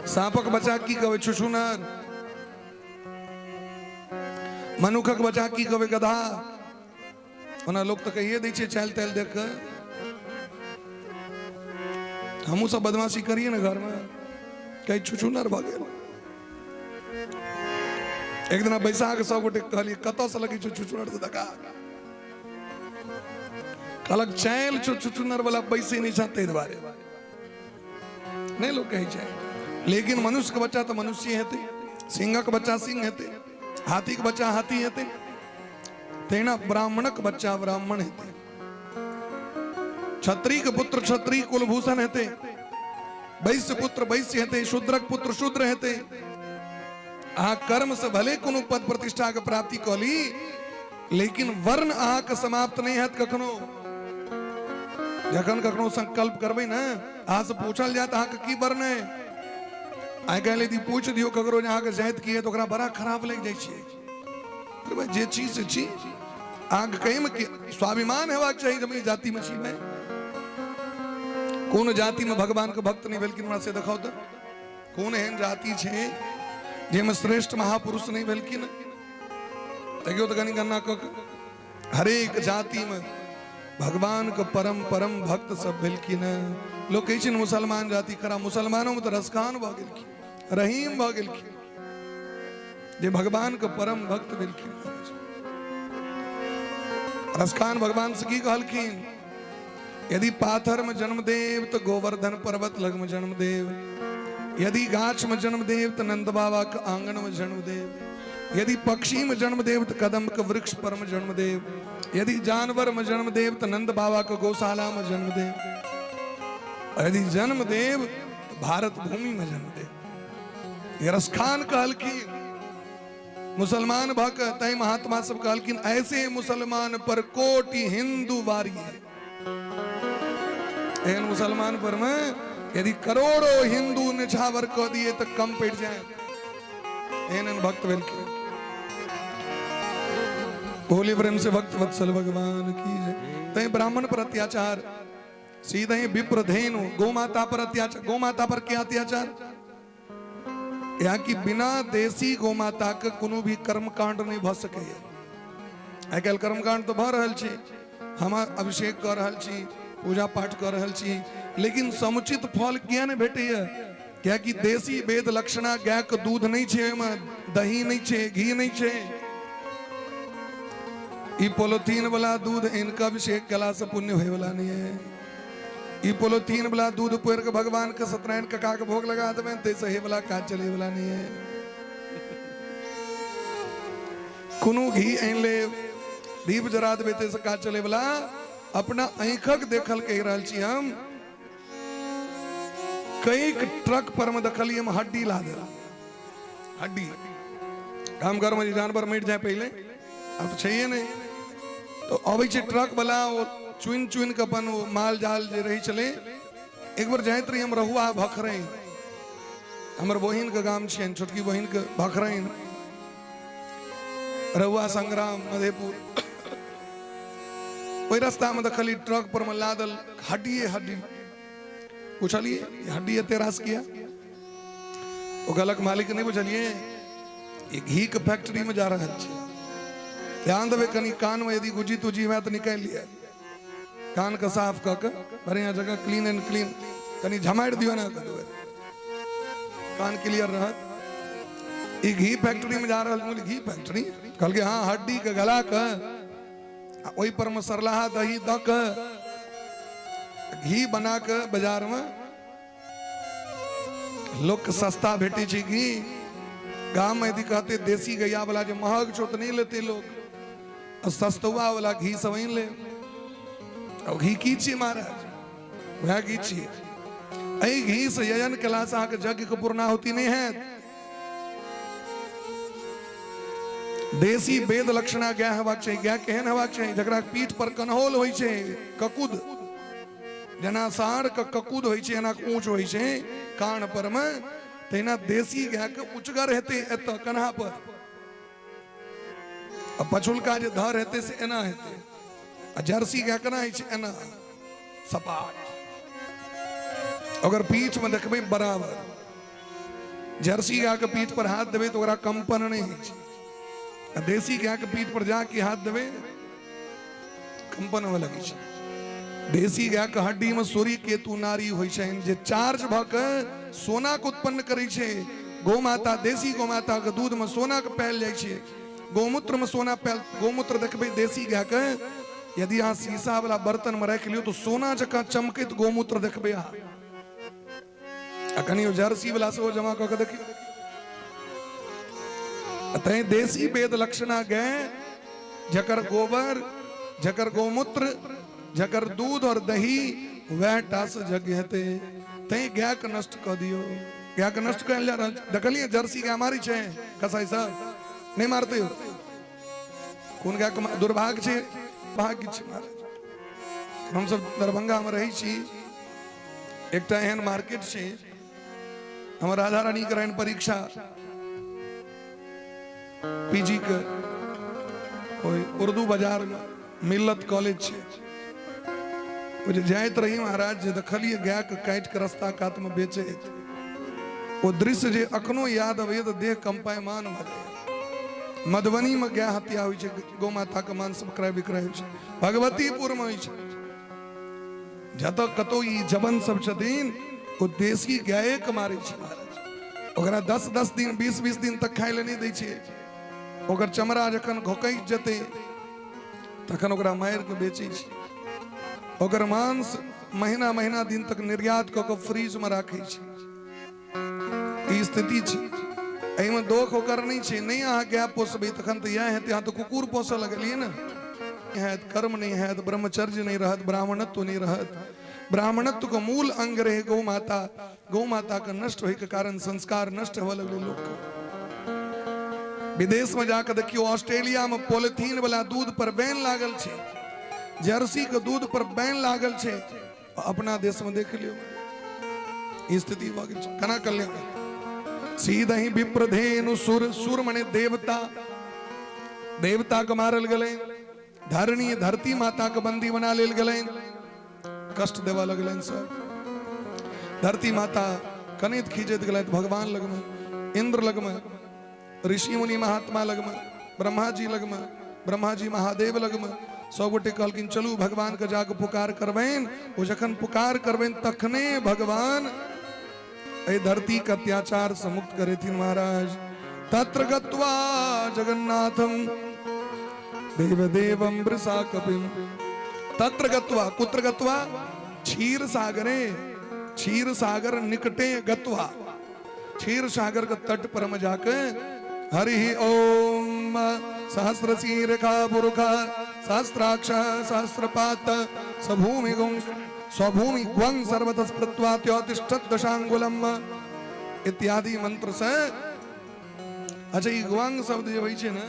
सांपक बच्चा की कहवे छुछुनर, मनुखक बच्चा की कहवे गधा। ओना लोग तो कहिए दै छै चाल ताल देख के। हमू सब बदमाशी करिए ना घर में, कहीं छुछुनर भ गेल। एक दिन बैसाख सब गोटे कहलिए कत से लगी छुछुनर से धक्का, कहलक चाल छुछुनर वाला बैसे नहीं छते दुआरे नहीं लोग कहे छै। लेकिन मनुष्य के बच्चा तो मनुष्य हेते, सिंहक बच्चा सिंह हेते, हाथी के बच्चा हाथी हेते, तेना ब्राह्मणक बच्चा ब्राह्मण हेते, क्षत्रिय के पुत्र क्षत्रिय कुलभूषण हेते, वैश्य पुत्र वैश्य हेते, शूद्रक पुत्र शूद्र हेते। अहा कर्म से भले कोनो पद प्रतिष्ठा के प्राप्ति कली, लेकिन वर्ण अहा के समाप्त नहीं हैत कखनो। जखन कखनो संकल्प करबे ना, अहा से पूछल जात अहा के की वर्ण है, आइ काल्हि यदि पूछ दियो ककरो अहा के जाति की है तो ओकरा बड़ा खराब लग जाय छै। भाई जे चीज से छी आग कहीं में स्वाभिमान हेबाक चाहिए। जब जाति में छी मैं कौन जाति में भगवान के भक्त नहीं भेलखिन, हमरा से देखाओ तो कौन एहन जाति छे जेमे श्रेष्ठ महापुरुष नहीं भेलखिन। देखियो तो कनी गन्ना क हरेक जाति में भगवान के परम परम भक्त सब भेलखिन। लोग कहै छै मुसलमान जाति खरा, मुसलमानों में तो रसखान भ गेलखिन, रहीम भ गेलखिन, जे भगवान के परम भक्त भेलखिन। रसखान भगवान से की कहलखिन, यदि पाथर में जन्म देव तो गोवर्धन पर्वत लग में जन्म देव, यदि गाछ में जन्म देव तो नंद बाबा के आंगन में जन्म देव, यदि पक्षी में जन्म देव तो कदम के वृक्ष पर में जन्म देव, यदि जानवर में जन्म देव तो नंद बाबा के गौशाला में जन्म देव, यदि जन्म देव तो भारत भूमि में जन्म देव। ये रसखान कहलखिन। मुसलमान भक्त तय महात्मा सब कहलखिन, ऐसे मुसलमान पर कोटि हिंदू वारी है। एहन मुसलमान पर में यदि करोड़ों हिंदू निछावर कर दिए तो कम पड़ जाए। एहन भक्त भेलखिन। भोले प्रेम से भक्त वत्सल भगवान की जय। तय ब्राह्मण पर अत्याचार, सीधे विप्र धेनु गोमाता पर अत्याचार। गोमाता पर क्या अत्याचार? यहाँ की बिना देसी गोमाता के कोनो भी कर्म कांड नहीं भ सके। आइ काल्हि कर्म कांड तो भ रहल छै, हम अभिषेक कर रहल छी, पूजा पाठ कर रहल छी, लेकिन समुचित फल किया नहीं भेटैया? क्या कि देसी वेद लक्षणा गाय के दूध नहीं छे, दही नहीं छे, घी नहीं छे। ई पोलोथीन वाला दूध इनका अभिषेक कला से पुण्य होए वाला नहीं है। ई पोलोथीन वाला दूध पोर के भगवान के सत्यनारायण कका के भोग लगा देवे ते सही वाला काज चले वाला नहीं है। कुनु घी आन ले, दीप जरा देवे ते से काज चले वाला। अपना आंखक देखल कह रहल छी हम, कई ट्रक पर में देखलिए हम हड्डी ला दे, हड्डी काम घर में जानवर मर जाए पहले, अब तो चाहिए नहीं तो अब ट्रक वाला वो चुन चुन के अपन माल जाल जे रही चले। एक बार जाइत रही हम रहुआ भखरैन, हमर बहिन के गाम छियन, छोटकी बहिन के भखरैन, रहुआ संग्राम मधेपुर। वही रास्ता में देखली ट्रक पर में लादल हड्डी हड्डी। पूछलिए हड्डी तेरास किया? वो गलक मालिक नहीं बुझलिए, ये घी के फैक्ट्री में जा रहा है। ध्यान देवे कनी कान में यदि गुजी तुजी हुआ तो निकाल लिया, कान का साफ कर बढ़िया जगह क्लीन एंड क्लीन कनी झमाड़ दियो ना, कान क्लियर रहत। ये घी फैक्ट्री में जा रहा है। घी फैक्ट्री कल के हाँ, हड्डी के गला का वही पर मसरलाहा दही द घी बना के बाजार में लोग सस्ता भेटे छी घी। गांव में यदि कहते देसी गैया वाला जो महग छो तो नहीं लेते लोग, और सस्तुआ वाला घी सब ले। और घी की छी महाराज, वह घी छी। ऐ घी से यजन कला से के यज्ञ को पूर्णाहुति नहीं है। देसी वेद लक्षणा गाय हेबाक चाहिए। गाय केहन हेबाक चाहिए? जकरा पीठ पर कन्होल होइ छै, ककुद जना साढ़ के ककुद होइ छै, एना ऊंच होइ छै कान पर में, तेना देसी गाय के उचगर हेते एत कन्हा पर। पछुलका जे धर हेते से एना हेते आ जर्सी गाय केना होइ छै एना सपाट अगर पीठ में देखबै बराबर जर्सी गाय के पीठ पर हाथ देबै तो ओकरा कंपन नहीं होइ छै आ देसी गाय के पीठ पर जाके हाथ देबै कंपन होवे लगै छै देसी गाय के हड्डी में सूर्य केतु नारी होइ छै जे चार्ज भ के सोना के उत्पन्न करै छै गौमाता देसी गौमाता के दूध में सोना के पायल जाइ छै गोमूत्र में सोना पायल गोमूत्र देखबै देसी गाय के यदि अहाँ शीशा वाला बर्तन में रख लियो तो सोना जकां चमकैत गोमूत्र देखबै अहाँ आ कनी जर्सी वाला से जमा क के देखियो तै देसी वेद लक्षणा गाय जकर गोबर जकर गोमूत्र जकर दूध और दही वह टास जग हेते तै गाय के नष्ट क दियो गाय के नष्ट कर देखलिए जर्सी गाय मारी छै कसाई साहब नहीं मारते हो कोन गाय के दुर्भाग्य छै भाग्य छै महाराज हम सब दरभंगा में रही छी एकटा एहन मार्केट छै हमर राधा रानी कराइन परीक्षा पीजी के ओय उर्दू बाजार में मिल्लत कॉलेज छै ओ जे जाइत रही महाराज जे देखलिए गाय के काट के रास्ता कात में बेचे वो दृश्य जे अखनो याद आवे तो देह कंपायमान भ जाए मधुबनी में गाय हत्या होइ छै गौ माता के मांस क्रय विक्रय होइ छै भगवतीपुर में होइ छै जत कतो ई जवन सब छथिन वो देसी गाय के मारे छै महाराज ओकरा 10-10 दिन 20-20 दिन तक खाय ले नहीं दै छै ओकर चमड़ा जखन घोकैत जेते तखन ओकरा मार के बेचै छै ओकर मांस महीना दिन तक निर्यात क के फ्रीज में राखै छै ई स्थिति छै एहिमे दोख ओकर नहीं छै नहीं अहाँ गाय पोसबै तखन तऽ इएह हेतै अहाँ तऽ कुकुर पोसऽ लगलियै ने हैत कर्म नहीं हैत ब्रह्मचर्य नहीं रहत ब्राह्मणत्व नहीं रहत ब्राह्मणत्व का मूल अंग रहे गौ माता का नष्ट होय के कारण संस्कार नष्ट होवे लगले लोग विदेश में जाकर देखियो ऑस्ट्रेलिया में पॉलिथीन वाला दूध पर बैन लागल छै जर्सी के दूध पर बैन लागल छै अपना देश में देख लियो स्थिति भ गेल छै केना कल्याण सीधा ही विप्रधेनु सुर मने देवता के मारल गले धरती माता के बंदी बना लेल गले कष्ट देवा लगलन सब धरती माता कनित खींचत गलत भगवान लगमे इंद्र लगमे ऋषि मुनि महात्मा लगमे ब्रह्मा जी महादेव लगमे सब गोटे कहलखिन चलू भगवान के जाके पुकार करबैन ओ जखन पुकार करबैन तखने भगवान ए धरती के अत्याचार से मुक्त करेथिन महाराज तत्र गत्वा जगन्नाथम देवदेवं वृषा कपिम तत्र गत्वा कुत्र गत्वा क्षीर सागर निकटे गत्वा क्षीर सागर के तट पर में जाके हरि ओम सहस्र शीर्षा पुरुषा सहस्राक्ष सहस्रपात स्वभूमि ग्वं सर्वतः स्पृत्वा त्योतिष्ठत् दशांगुलम इत्यादि मंत्र से अच्छा ई ग्वंग शब्द जे होइ छै ने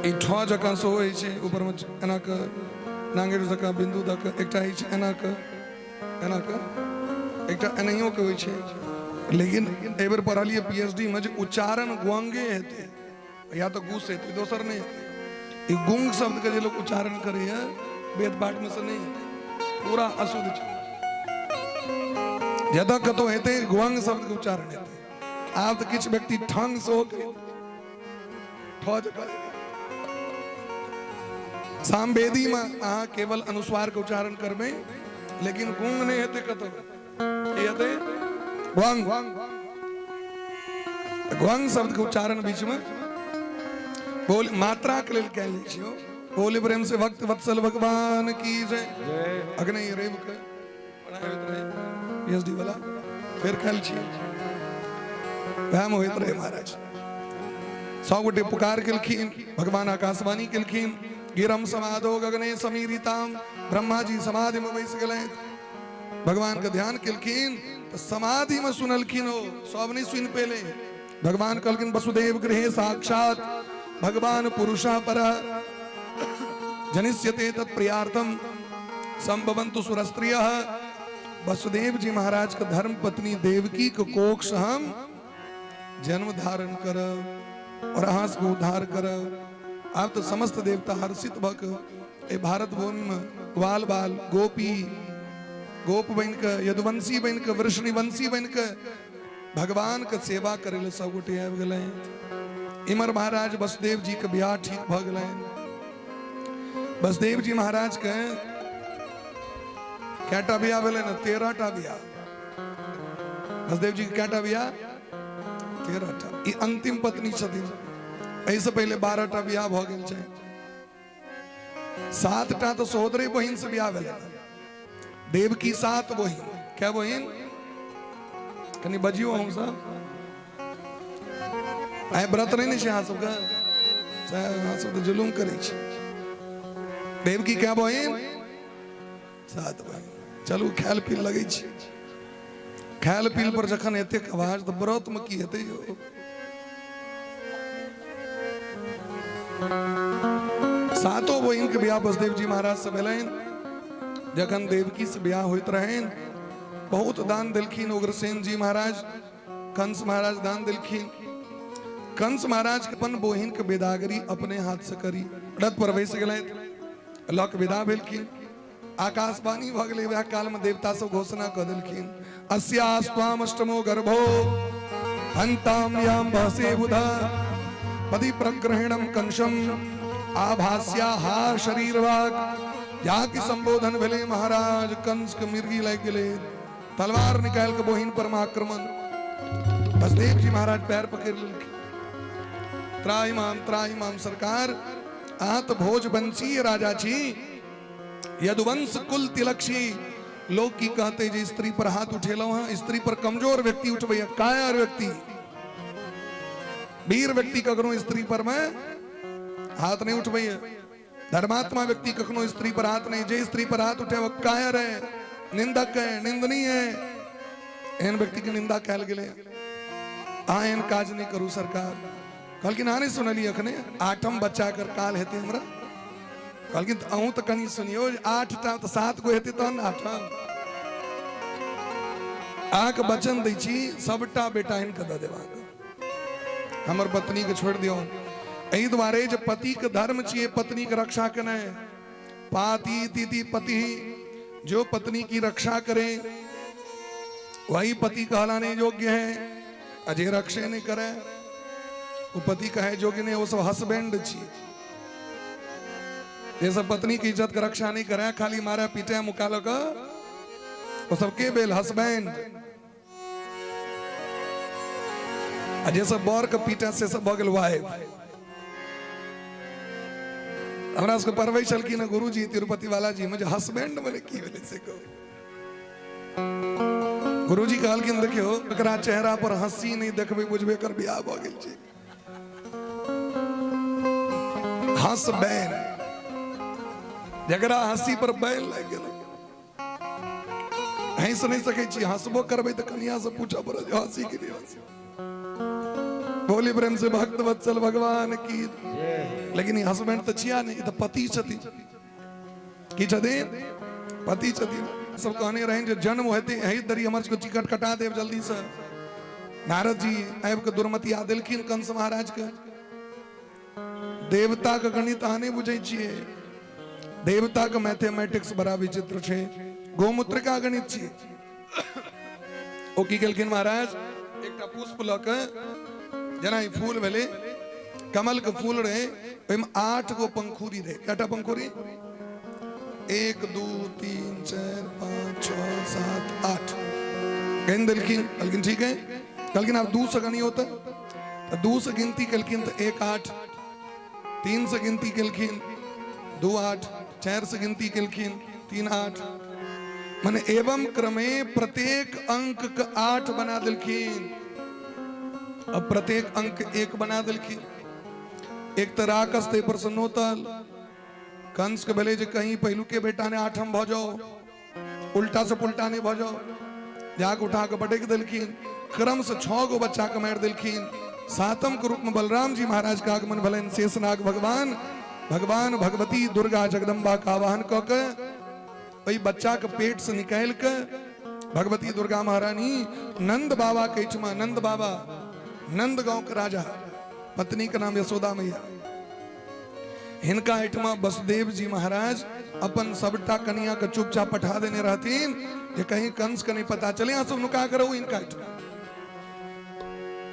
ई ठ जकां सो होइ छै ऊपर में एना के नांगेर जकां बिंदु द के एकटा होइ छै एना के एकटा एनाहियो के होइ छै लेकिन एबर पढ़लिए पीएचडी में जे उच्चारण ग्वंगे हेते या तो गुस हेते दोसर नहीं ई गुंग शब्द के जे लोग उच्चारण करे है वेद पाठ में से नहीं पूरा अशुद्ध छै ज्यादा कतो हेते ग्वंग शब्द के उच्चारण हेते आप तो किछ व्यक्ति ठंग सो के सामवेदी में अहाँ केवल अनुस्वार के उच्चारण करबे लेकिन गुंग नहीं हेते कतो हेते ग्वंग शब्द के उच्चारण बीच में बोल मात्रा के लेल कह लीजियो बोले प्रेम से भक्त वत्सल भगवान की जय अग्नि रेव के बनावित रहे पीएचडी वाला फिर कल छी होइत रहे महाराज सौ गोटे पुकार केलखिन भगवान आकाशवाणी केलखिन गिरम समाधो गगने समीरिताम ब्रह्मा जी समाधि में बैस गए भगवान का ध्यान केलखिन तो समाधि में सुनलखिन हो सब नहीं सुन पहले भगवान कहलखिन वसुदेव गृहे साक्षात भगवान पुरुषा पर जनिष्यते तत्प्रियार्थम संभवन्तु सुरस्त्रियः वसुदेव जी महाराज का धर्म पत्नी देवकी को कोक्ष हम जन्म धारण कर और अहास को उद्धार कर। आप तो समस्त देवता हर्षित भक ए भारत भूमि में ग्वाल बाल गोपी गोप बन के यदुवंशी बन के वृषणिवंशी बन के भगवान के सेवा करे सब गोटे आबि गेलै। इमर महाराज वसुदेव जी के बियाह ठीक भ गेलै। वसुदेव जी महाराज के कैटा बियाह भेलै न 13 टा बियाह। वसुदेव जी के कैटा बियाह 13 टा। ई अंतिम पत्नी छथिन। ऐसे पहले 12 टा बियाह भ गेल छै। 7 टा तो सहोदरी बहिन से बियाह भेलै। देवकी 7 बहिन। क्या बहिन कनी बजियो हम सब आइ व्रत नहीं छै अहाँ सबके अहाँ सब तो जुलूम करै छी। देवकी क्या बहिन 7 बहिन। चलू खायल पील लगै छी। खायल पील पर जखन एतेक आवाज तो व्रत में की हेतै यौ। सातों बहिन के बियाह वसुदेव जी महाराज से भेलैन। जखन देवकी से बियाह होइत रहैन बहुत दान देलखिन उग्रसेन जी महाराज। कंस महाराज दान देलखिन। कंस महाराज के अपन बहिन के विदागरी अपने हाथ से करी रथ पर बैस गेलैथ। लक विदा भेलखिन। आकाशवाणी भ गेलै। वह काल में देवता सब घोषणा क देलखिन अस्यास्त्वाम अष्टमो गर्भो हन्ताम याम भसे बुधा पदि प्रग्रहणम कंसम आभास्या हा शरीरवाग। जाके संबोधन भेले महाराज कंस के मिर्गी लग गेले। तलवार निकाल के बहिन पर आक्रमण। वसुदेव जी महाराज पैर पकड़ लेलखिन। त्राई माम सरकार आत भोजवंशीय राजा छी यदुवंश कुल तिलक्षी। लोग की कहते जे स्त्री पर हाथ उठेलो है। स्त्री पर कमजोर व्यक्ति उठबै कायर व्यक्ति वीर व्यक्ति कखनो स्त्री पर में हाथ नहीं उठबै। धर्मात्मा व्यक्ति कखनो स्त्री पर हाथ नहीं। जे स्त्री पर हाथ उठे वो कायर है निंदक है निंदनीय है। एहन व्यक्ति की निंदा कैल गेले। अहाँ एहन काज नहीं करू सरकार। कहलखिन अहाँ नहीं सुनलिए अखने 8म बच्चा कर काल हेते हमरा। कहलखिन अहूँ तो कनी सुनियो 8 टा तो 7 गो हेते तहन 8म। आक वचन दै छी सबटा बेटा इनके द देबाक। हमर पत्नी के छोड़ दियो। एहि दुआरे जे पति के धर्म छिए पत्नी के रक्षा केनाइ। पाति तिथि पति जो पत्नी की रक्षा करे वही पति कहलाने योग्य है। अजय रक्षे नहीं करे वो पति कहे योग्य नहीं। वो सब हस्बैंड छिए। ये सब पत्नी की इज्जत का रक्षा नहीं करे खाली मारा पीटे मुकालो का वो सब के बेल हस्बैंड। अजय सब बौर का पीटा से सब बगल वाइफ। हमरा उसको परवई चल की ना गुरुजी तिरुपति वाला जी मुझे हस्बैंड मैंने की वेले से को। गुरुजी कहल कि देखियो एकरा चेहरा पर हंसी नहीं देखबे बुझबे कर बियाह भ गेल छी। हस्बैंड जकरा हंसी पर बैन लग गेल हंस नहीं सके छी। हंसबो करबे तो कन्या से पूछा पड़े हंसी के लिए हंसी। बोली प्रेम से भक्त वत्सल भगवान की। लेकिन हस्बैंड तो छिया नहीं तो पति छथि की छथिन पति छथिन। सब कहने रहे जो जन्म होते यही दरी हमर को टिकट कटा देव जल्दी से। नारद जी आब के दुर्मति आ देलखिन कंस महाराज के। देवता के गणित आने बुझे छिए। देवता के मैथमेटिक्स बड़ा विचित्र छे। गोमूत्र का गणित छिए। ओ की केलखिन महाराज एकटा पुष्प ल के जना ई फूल भेले कमल के फूल रहे ओहिमे 8 गो पंखुड़ी रहे। कटा पंखुड़ी 1 2 3 4 5 6 7 8 गिन देलखिन। कहलखिन ठीक है। कहलखिन आप 2 से गनी होता 2 से गिनती कलखिन तो 1 8 3 से गिनती कलखिन 2 8 4 से गिनती कलखिन 3 8 माने एवं क्रमे प्रत्येक अंक का 8 बना देलखिन। अब प्रत्येक अंक 1 बना देलखिन। एक तो राकस ते पर सुनोतल कंस के भले जे कहीं पहलू के बेटा ने 8म भ जाओ उल्टा से पुल्टा नहीं भ जाओ जाग उठा के बटेक देलखिन। क्रम से 6 गो बच्चा के मार देलखिन। 7म के रूप में बलराम जी महाराज का आगमन भलन। शेषनाग भगवान भगवान भगवती दुर्गा जगदम्बा का आवाहन क के वही बच्चा के पेट से निकाल के भगवती दुर्गा महारानी नंद बाबा के इच्छमा नंद बाबा नंद गांव के राजा पत्नी का नाम यशोदा मैया। हिनका एठमा वसुदेव जी महाराज अपन सबटा कन्या के चुपचाप पठा देने रहतीन जे कहीं कंस के नहीं पता चले आ सब नुका करो इनका एठमा।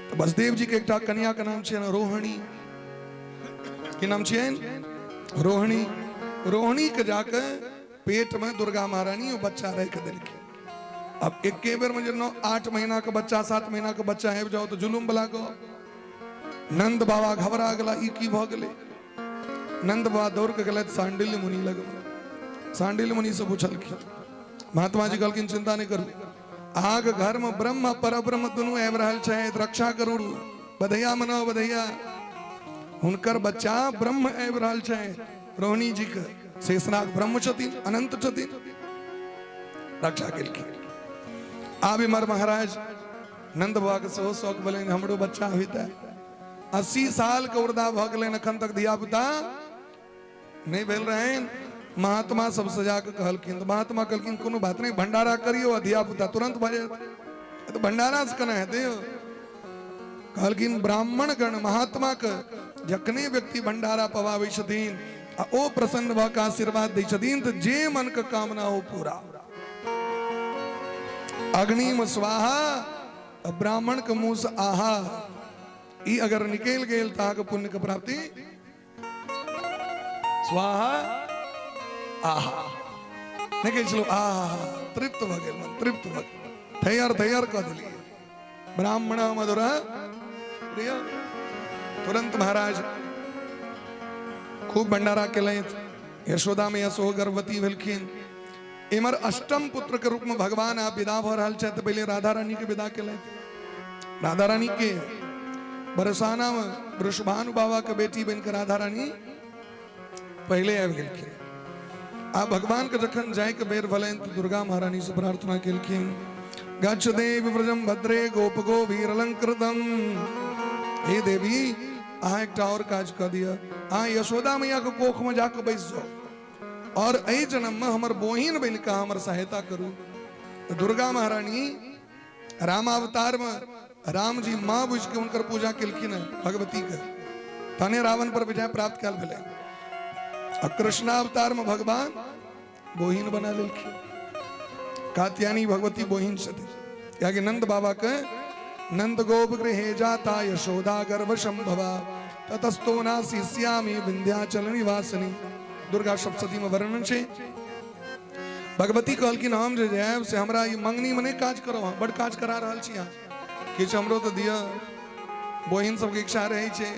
तो वसुदेव जी के एकटा कन्या का नाम छे रोहिणी। की नाम छे रोहिणी। रोहिणी के जाके पेट में दुर्गा महारानी वो बच्चा रह के दिलखिन। अब एक बेर में जो 8 महीना का बच्चा 7 महीना का बच्चा है जाओ तो जुलुम बला गो। नंद बाबा घबरा गला ई की भ गेले। नंद बाबा दौड़ के गलत सांडिल्य मुनि लग। सांडिल्य मुनि से पूछलखिन। महात्मा जी कहलखिन चिंता नहीं करू आग घर में ब्रह्म पर ब्रह्म दोनों आबि रहल छै रक्षा करू बधैया मनाओ बधैया। हुनकर बच्चा ब्रह्म आबि रहल छै रोहिणी जी के। शेषनाग ब्रह्म छथिन अनंत छथिन रक्षा केलखिन। आब इमर महाराज नंद बाबा के सेहो शौक भेलनि हमरो बच्चा होइता। 80 साल के वृद्धा भ गेलनि अखन तक धिया पुता नहीं भेल रहन। महात्मा सब सजा के कहलखिन। महात्मा कहलखिन कोनो बात नहीं भंडारा करियो धिया पुता तुरंत भ जायत। तो भंडारा से केना हेतै। कहलखिन ब्राह्मण गण महात्मा के जखने व्यक्ति भंडारा पवाबै छथिन आ ओ प्रसन्न भ के आशीर्वाद दै छथिन तो जे मन के कामना हो पूरा। अग्नि में स्वाहा ब्राह्मण के मुंह से आहा ई अगर निकल गेल तो पुण्य के प्राप्ति स्वाहा आहा निकल चलो आहा तृप्त भ गेल मन तृप्त भ गेल थैयर थैयर कह दिलिए ब्राह्मण मधुर प्रिय। तुरंत महाराज खूब भंडारा केलैथ। यशोदा मैया सेहो गर्भवती भेलखिन। इमर अष्टम पुत्र के रूप में भगवान आप विदा भ रहल छथि। पहले राधा रानी के विदा केलैथ। राधा रानी के बरसाना में वृषभानु बाबा के बेटी बनकर राधा रानी पहले आबि गेलखिन। आ भगवान के जखन जाय के बेर भेलनि तो दुर्गा महारानी से प्रार्थना केलखिन गच्छ देवी व्रजम भद्रे गोप गोभीर अलंकृतम। हे देवी अहाँ एकटा और काज कह दिया अहाँ यशोदा मैया के कोख में जाके बैस जाओ और एहि जन्म में हमर बहिन बन के हमर सहायता करू। तो दुर्गा महारानी रामावतार में राम जी माँ बुझ के उनकर पूजा केलखिन भगवती के तने रावण पर विजय प्राप्त कल भेलै। और कृष्णावतार में भगवान बहिन बना लेलखिन। कात्यायनी भगवती बहिन छथि। यागे नंद बाबा के नंद गोप गृहे जाता यशोदा गर्भ संभवा ततस्तो नासिष्यामि विंध्याचल निवासिनी। दुर्गा सप्तशती में वर्णन छे। भगवती कहलखिन हम जे जायब से हमरा ई मंगनी में नहीं काज करो बड़ काज करा रहल छी अहाँ किछ हमरो तो दिया। बहिन सबके इच्छा रहे छे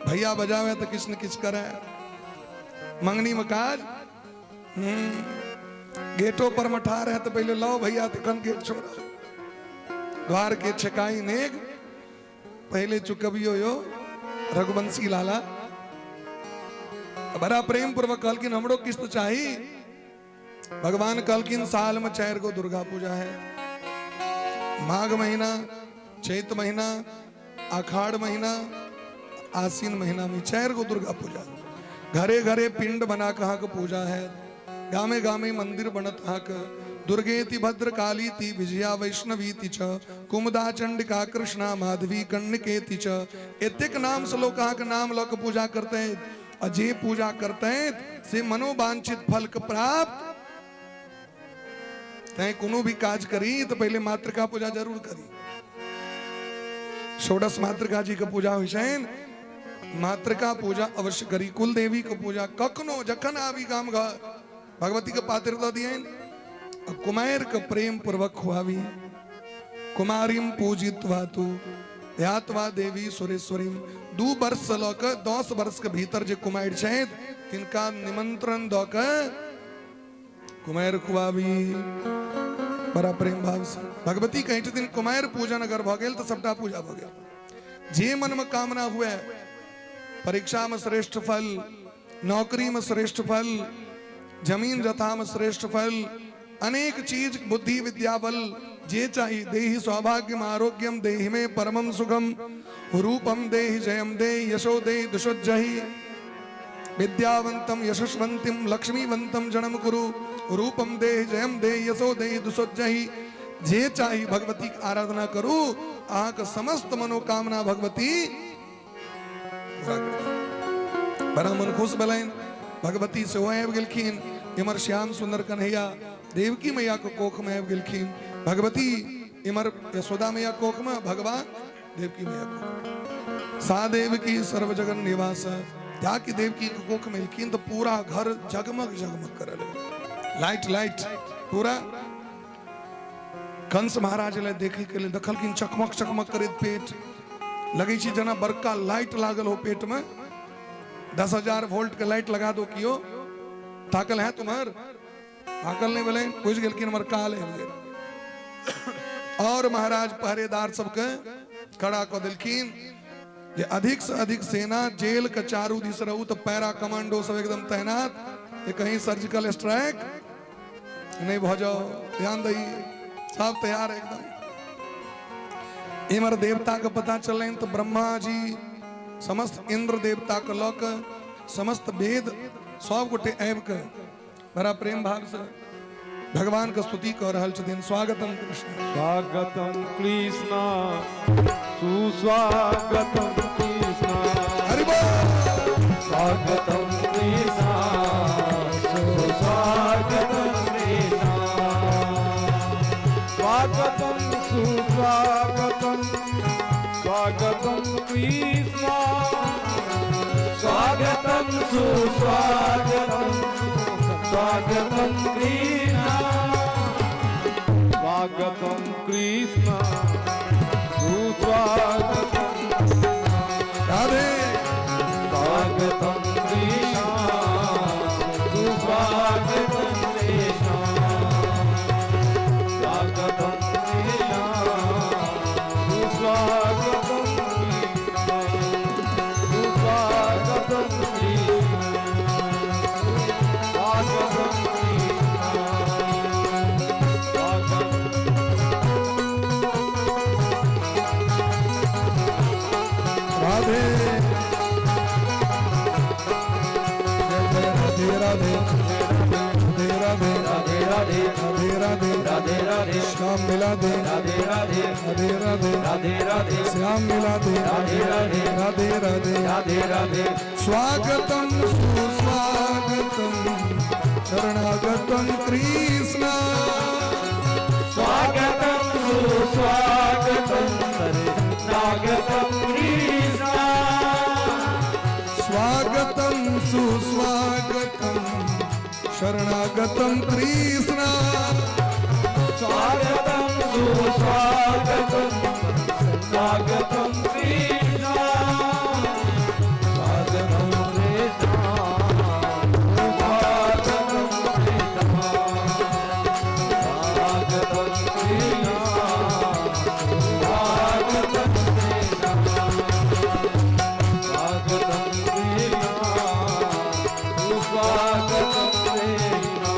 भैया बजावे तो किछ न किछ करे। मंगनी में काज गेटो पर मठार है तो पहले लो भैया तखन गेट छोड़ा। द्वार के छकाई नेग पहले चुकबियो यो रघुवंशी लाला। बड़ा प्रेम पूर्वक कहलखिन हमरो किस्त चाही। भगवान कहलखिन साल में 4 गो दुर्गा पूजा है। माघ महीना चैत महीना आषाढ़ महीना आसीन महीना में 4 गो दुर्गा पूजा। घरे घरे पिंड बना कहा के पूजा है। गामे गामे मंदिर बनत हाक दुर्गेति भद्र कालीति विजया वैष्णवीति च कुमुदा चंडिका कृष्णा माधवी कन्निकेति च। एतेक नाम से लोग कहा के नाम लो के पूजा करते हैं। अजय पूजा करते हैं से मनोवांछित फल के प्राप्त। तय कोनो भी काज करी तो पहले मातृका पूजा जरूर करी। षोडश मातृका जी के पूजा हुसैन मातृका पूजा अवश्य करी। कुल देवी को पूजा कखनो जखन आवी गाम घर भगवती के पात्र दे दिए। कुमार के प्रेम पूर्वक खुआवी। कुमारीम पूजित्वा तु ध्यात्वा देवी सुरेश्वरीम। 2 वर्ष लक 10 वर्ष के भीतर जे कुमार छथि तिनका निमंत्रण द के कुमार खुआवी बड़ा प्रेम भाव से। भगवती के दिन कुमार पूजन अगर भ गेल तो सबटा पूजा भ गेल। जे मन में कामना हुए परीक्षा में श्रेष्ठ फल नौकरी में श्रेष्ठ फल जमीन जथा में श्रेष्ठ फल अनेक चीज बुद्धि विद्या बल जे चाहिए देहि सौभाग्यम आरोग्यम देहि में परमम सुखम रूपम देहि जयम देहि यशो देहि दुषोज्जहि विद्यावंतम यशस्वंतिम लक्ष्मीवंतम जन्म कुरु रूपम देहि जयम देहि यशो देहि दुषोज्जहि। जे चाहिए भगवती की आराधना करू अहाँ के समस्त मनोकामना भगवती पूरा कर बड़ा मन खुश भलाइन भगवती से आब गेलखिन इमर श्याम सुंदर कन्हैया देवकी मैया के कोख में आब गेलखिन भगवती इमर यशोदा मैया कोख में भगवान देवकी मैया कोख सा देवकी सर्व जगन निवास जाकी देवकी के कोख में एलखिन तो पूरा घर जगमग जगमग करे लगे लाइट लाइट पूरा कंस महाराज ले देखे के लिए देखलखिन चकमक चकमक करत पेट लगे छी जना बड़का लाइट लागल हो पेट में 10,000 वोल्ट के लाइट लगा दो कियो ताकल है तुम्हार ताकल नहीं बोले पूछ गेलखिन हमर काल है और महाराज पहरेदार सबके खड़ा कर दिलखिन जे अधिक से अधिक सेना जेल के चारू दिस रहू तो पैरा कमांडो सब एकदम तैनात कि कहीं सर्जिकल स्ट्राइक नहीं भ जाओ ध्यान दई सब तैयार एकदम इमर देवता का पता चले तो ब्रह्मा जी समस्त इंद्र देवता के लक समस्त वेद सब गोटे आबि के बड़ा प्रेम भाव से भगवान के स्तुति कर रहल छथिन स्वागतम कृष्ण स्वागतम कृष्ण सुस्वागतम कृष्ण हरि बोल स्वागतम कृष्ण सुस्वागतम कृष्ण स्वागतम सुस्वागतम स्वागतम कृष्ण स्वागतम सुस्वागतम स्वागतम कृष्ण स्वागतम कृष्ण सुस्वागतम राधे स्वागतम कृष्ण सुस्वागतम कृष्ण स्वागतम कृष्ण सुस्वागतम सुस्वागतम राधे राधे राधे राधे राधे राधे राधे राधे राधे राधे श्याम मिला दे राधे राधे राधे राधे राधे राधे श्याम मिला दे राधे राधे राधे राधे राधे राधे स्वागतम सुस्वागतम शरणागतम कृष्ण स्वागतम सुस्वागतम शरणागतम कृष्ण स्वागतम सुस्वागतम शरणागतम कृष्ण स्वागतम सुस्वागतम शरणागतम कृष्ण स्वागतम कृष्ण स्वागतम कृष्ण स्वागतम कृष्ण स्वागतम कृष्ण स्वागतम कृष्ण सुस्वागतम कृष्ण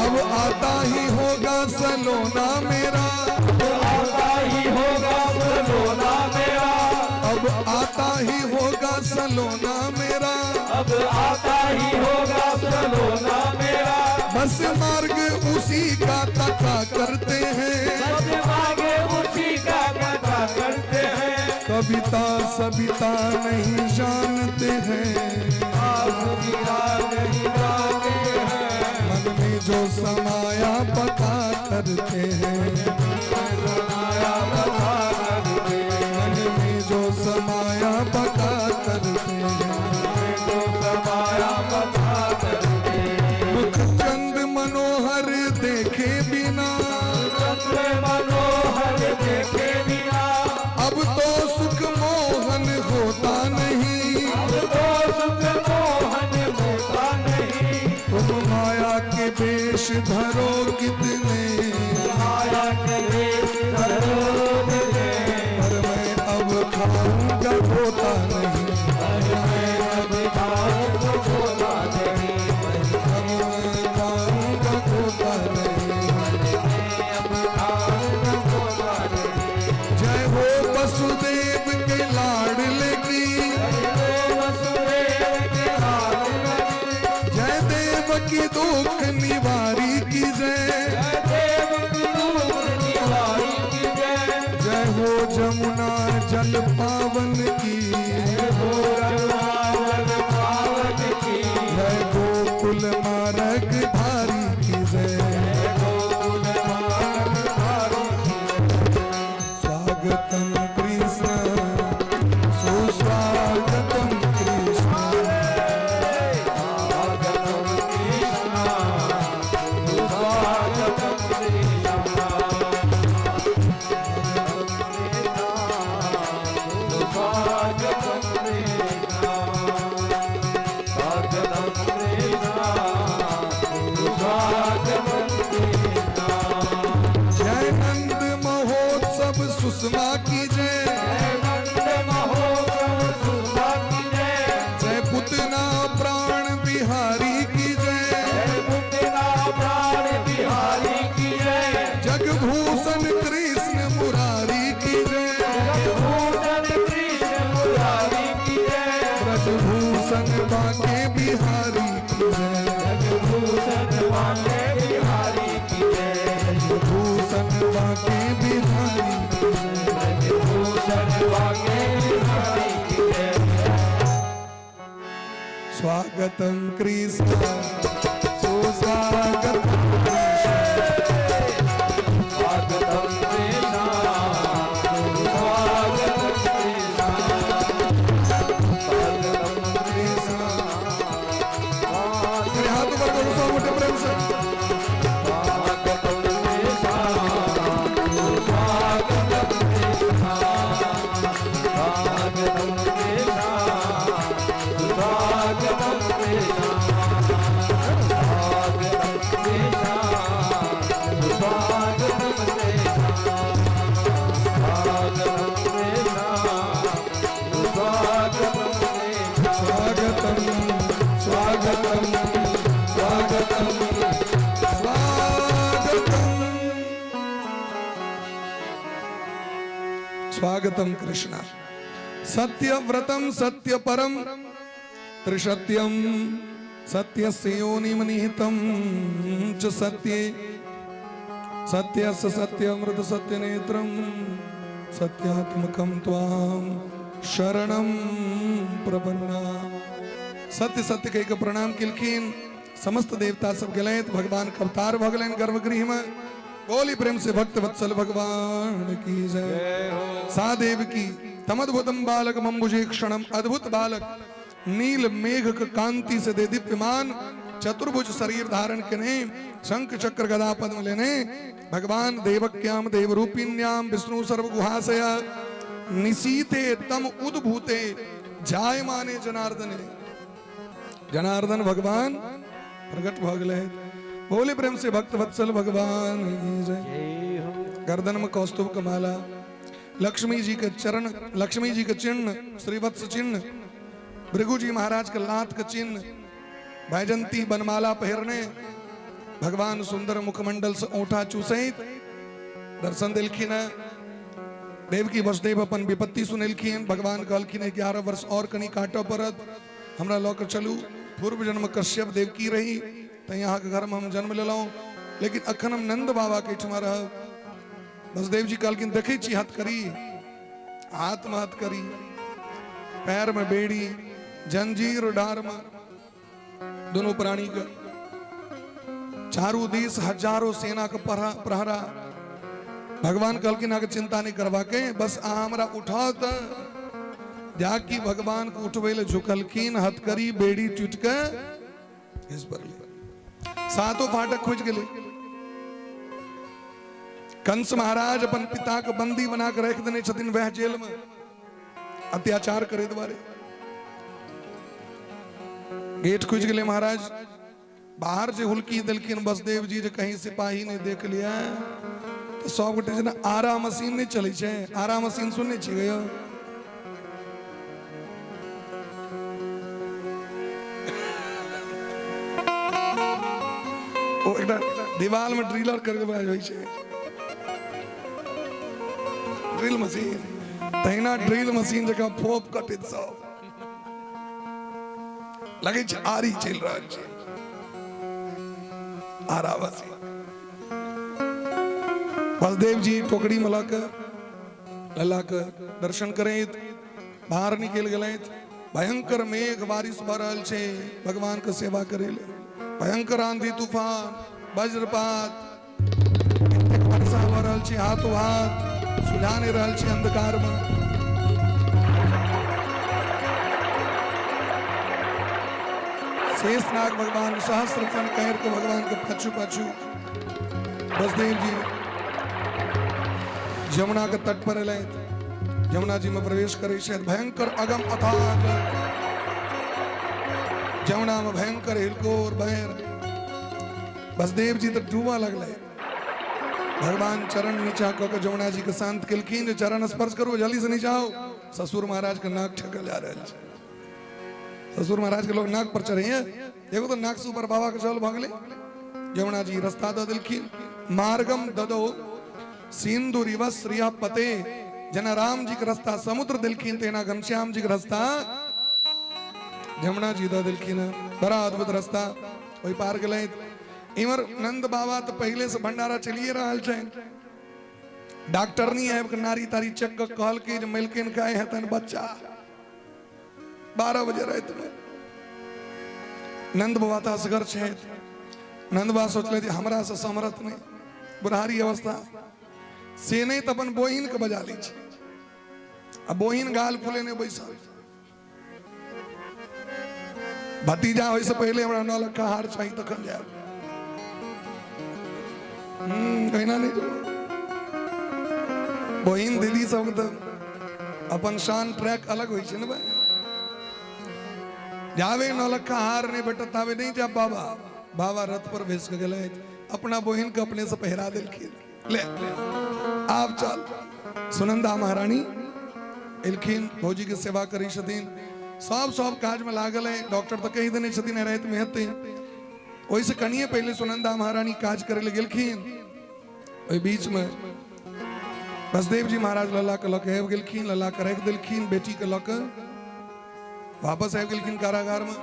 अब आता ही होगा सलोना मेरा आता ही होगा सलोना मेरा अब आता ही होगा सलोना मेरा अब आता ही होगा सलोना मेरा बस मार्ग उसी का तका करते हैं सब मांगे उसी का कथा करते हैं कविता सविता नहीं जानते हैं आप गिरा नहीं गाते हैं मन में जो समाया पता करते हैं आया बता करते मन में जो समाया पता करते हैं तो समाया बता करते मुख चंद मनोहर देखे बिना चंद्र मनोहर देखे बिना अब तो सुख मोहन होता नहीं अब तो सुख मोहन होता नहीं तुम माया के वेश धरो कितने माया के देश धरोध दे पर मैं अब खाऊंगा होता नहीं मैं अब खाऊं होता नहीं अब मैं खाऊंगा होता नहीं अब खाऊं होता नहीं जय हो वसुदेव के लाडले की वसुदेव के हाथ में जय देव की दुख निवारी की जय देव की दूर निवारी की जय जय हो जमुना जल पावन की हो रघुनाथ गोकुल मार्ग धारी की जय। स्वागतम कृष्ण सुस्वागतम कृष्ण। जय नंद महोत्सव सुषमा की जय। जय पुतना प्राण बिहारी की जय। जगभूषण कृष्ण मुरारी की जय। ब्रजभूषण बाके बिहारी की जय। ब्रजभूषण बाके बिहारी की जय। स्वागतम कृष्ण सुस्वागतम मेरे हाथ ऊपर करो सौ मोटे प्रेम से। स्वागतम स्वागतम स्वागतम स्वागतम स्वागतम कृष्ण। सत्यव्रतम सत्यपरम त्रिसत्यम सत्यस्य योनिम निहितम च सत्ये सत्यस्य सत्यमृत सत्यनेत्रम सत्यात्मकम त्वाम शरणम प्रपन्ना। सत्य सत्य कह के प्रणाम किलखीन समस्त देवता सब गलैत भगवान अवतार भगलैन गर्भगृह में। बोली प्रेम से भक्त वत्सल भगवान की जय। सादेव की तमद्भुतम बालक मम्बुजे क्षणम अद्भुत बालक नील मेघ कांति से दे दीप्यमान चतुर्भुज शरीर धारण किने शंख चक्र गदा पद्म लेने भगवान देवक्याम देवरूपिण्याम विष्णु सर्वगुहाशय निशीते तम उद्भूते जायमाने जनार्दने। जनार्दन भगवान प्रकट भगले। बोले प्रेम से भक्त वत्सल भगवान की जय। गर्दन में कौस्तुभ का माला लक्ष्मी जी के चरण लक्ष्मी जी के चिन्ह श्रीवत्स चिन्ह भृगु जी महाराज का लात का चिन्ह बैजंती बनमाला पहरने भगवान सुंदर मुखमंडल से ओठा चूसहित दर्शन दिलखिन। देवकी वसुदेव अपन विपत्ति सुनिलखिन। भगवान कहलखिन 11 वर्ष और कनी काटो परत हमरा लौकर चलू। पूर्व जन्म कश्यप देव की रही तो यहाँ के घर में हम जन्म ले लो लेकिन अखन हम नंद बाबा के ठुमा रह। वसुदेव जी कहलखिन देखे छी हाथ करी हाथ में हाथ करी पैर में बेड़ी जंजीर डार में दोनों प्राणी का चारों देश हजारों सेना का प्रहरा। भगवान कहलखिन आगे चिंता नहीं करवा के बस हमरा उठाओ तो जाकी भगवान को उठवे ले झुकलखिन हथकरी बेड़ी टूट के इस पर ले सातों फाटक खुज गए। कंस महाराज अपन पिता को बंदी बना कर रख देने छथिन वह जेल में अत्याचार करे द्वारे। गेट खुज गए महाराज बाहर से हुलकी दिलखिन वसुदेव जी जो कहीं सिपाही ने देख लिया तो 100 गोटे जना आरा मशीन नहीं चली छे। आरा मशीन सुनने छी गयो ओ एकटा दीवार में ड्रिलर करके बनाई होई छे ड्रिल मशीन तहिना ड्रिल मशीन जगह फोप कटित सब लगे छे आरी चल रहा छे आरा मशीन। वसुदेव जी टोकरी में लाकर ललाकर दर्शन करे बाहर निकल गए। भयंकर मेघ बारिश भरल छे भगवान के सेवा करे ले भयंकर आंधी तूफान वज्रपात एतेक वर्षा हो रहल छै, हाथों हाथ सुझा नहीं रहल छै अंधकार में। शेषनाग भगवान सहस्त्र फन कैर के भगवान के पाछू पाछू बसदेव जी यमुना के तट पर अल, यमुना जी में प्रवेश करे छथि। भयंकर अगम अथाह यमुना में भयंकर हिलकोर बहर, बसदेव जी तो डूबा लगल। भगवान चरण नीचा कऽ के यमुना जी के शांत केलखिन जे चरण स्पर्श करू, जल्दी से नीचा आओ। ससुर महाराज के नाक ठकल जा रहल छै। ससुर महाराज के लोग नाक पर चढ़े हैं, देखो तो नाक से ऊपर बाबा के जल भगले। यमुना जी रास्ता दऽ देलखिन। मार्गम ददो सिंदूरिव श्रिया पते, जना राम जी के रास्ता समुद्र दिलखिन तेना घनश्याम जी के रास्ता यमुना जी दऽ देलखिन। बड़ा अद्भुत रास्ता ओहि पार गेलै। इमर नंद बाबा तो पहले से भंडारा चलिए रहल छै। डॉक्टर नहीं आबि के नारी तारी चेक कऽ कहलकै जे मलिकिन खाए हेतन बच्चा। 12 बजे रात में नंद बाबा तो असगर छथि। नंद बाबा सोचले जे हमरा से समरथ नहीं, बुढ़ारी अवस्था से नहीं तो अपन बोहिन के बजा ली छै। अब बोहिन गाल फूले ने बैसल, भतीजा होय से पहले हमरा 9 लाख का हार चाहिए तखन जाए। कहना नहीं जो बहिन दीदी सब तो अपन शान ट्रैक अलग होय छै ने भाई। जावे 9 लाख का हार नहीं बेटा तावे नहीं जा बाबा। बाबा रथ पर भेज के गए, अपना बहिन के अपने से पहरा दिलखिन। ले आप चल। सुनंदा महारानी एलखिन, भौजी के सेवा करी छथिन, सब काज में लागल है। डॉक्टर तो कही देने छथिन रात में हेतै, ओहि से कनिए पहले सुनंदा महारानी काज करे ले गेलखिन। ओहि बीच में बसदेव जी महाराज लला के लक आबि गेलखिन, लला के राखि देलखिन। बेटी के लक वापस आबि गेलखिन कारागार में।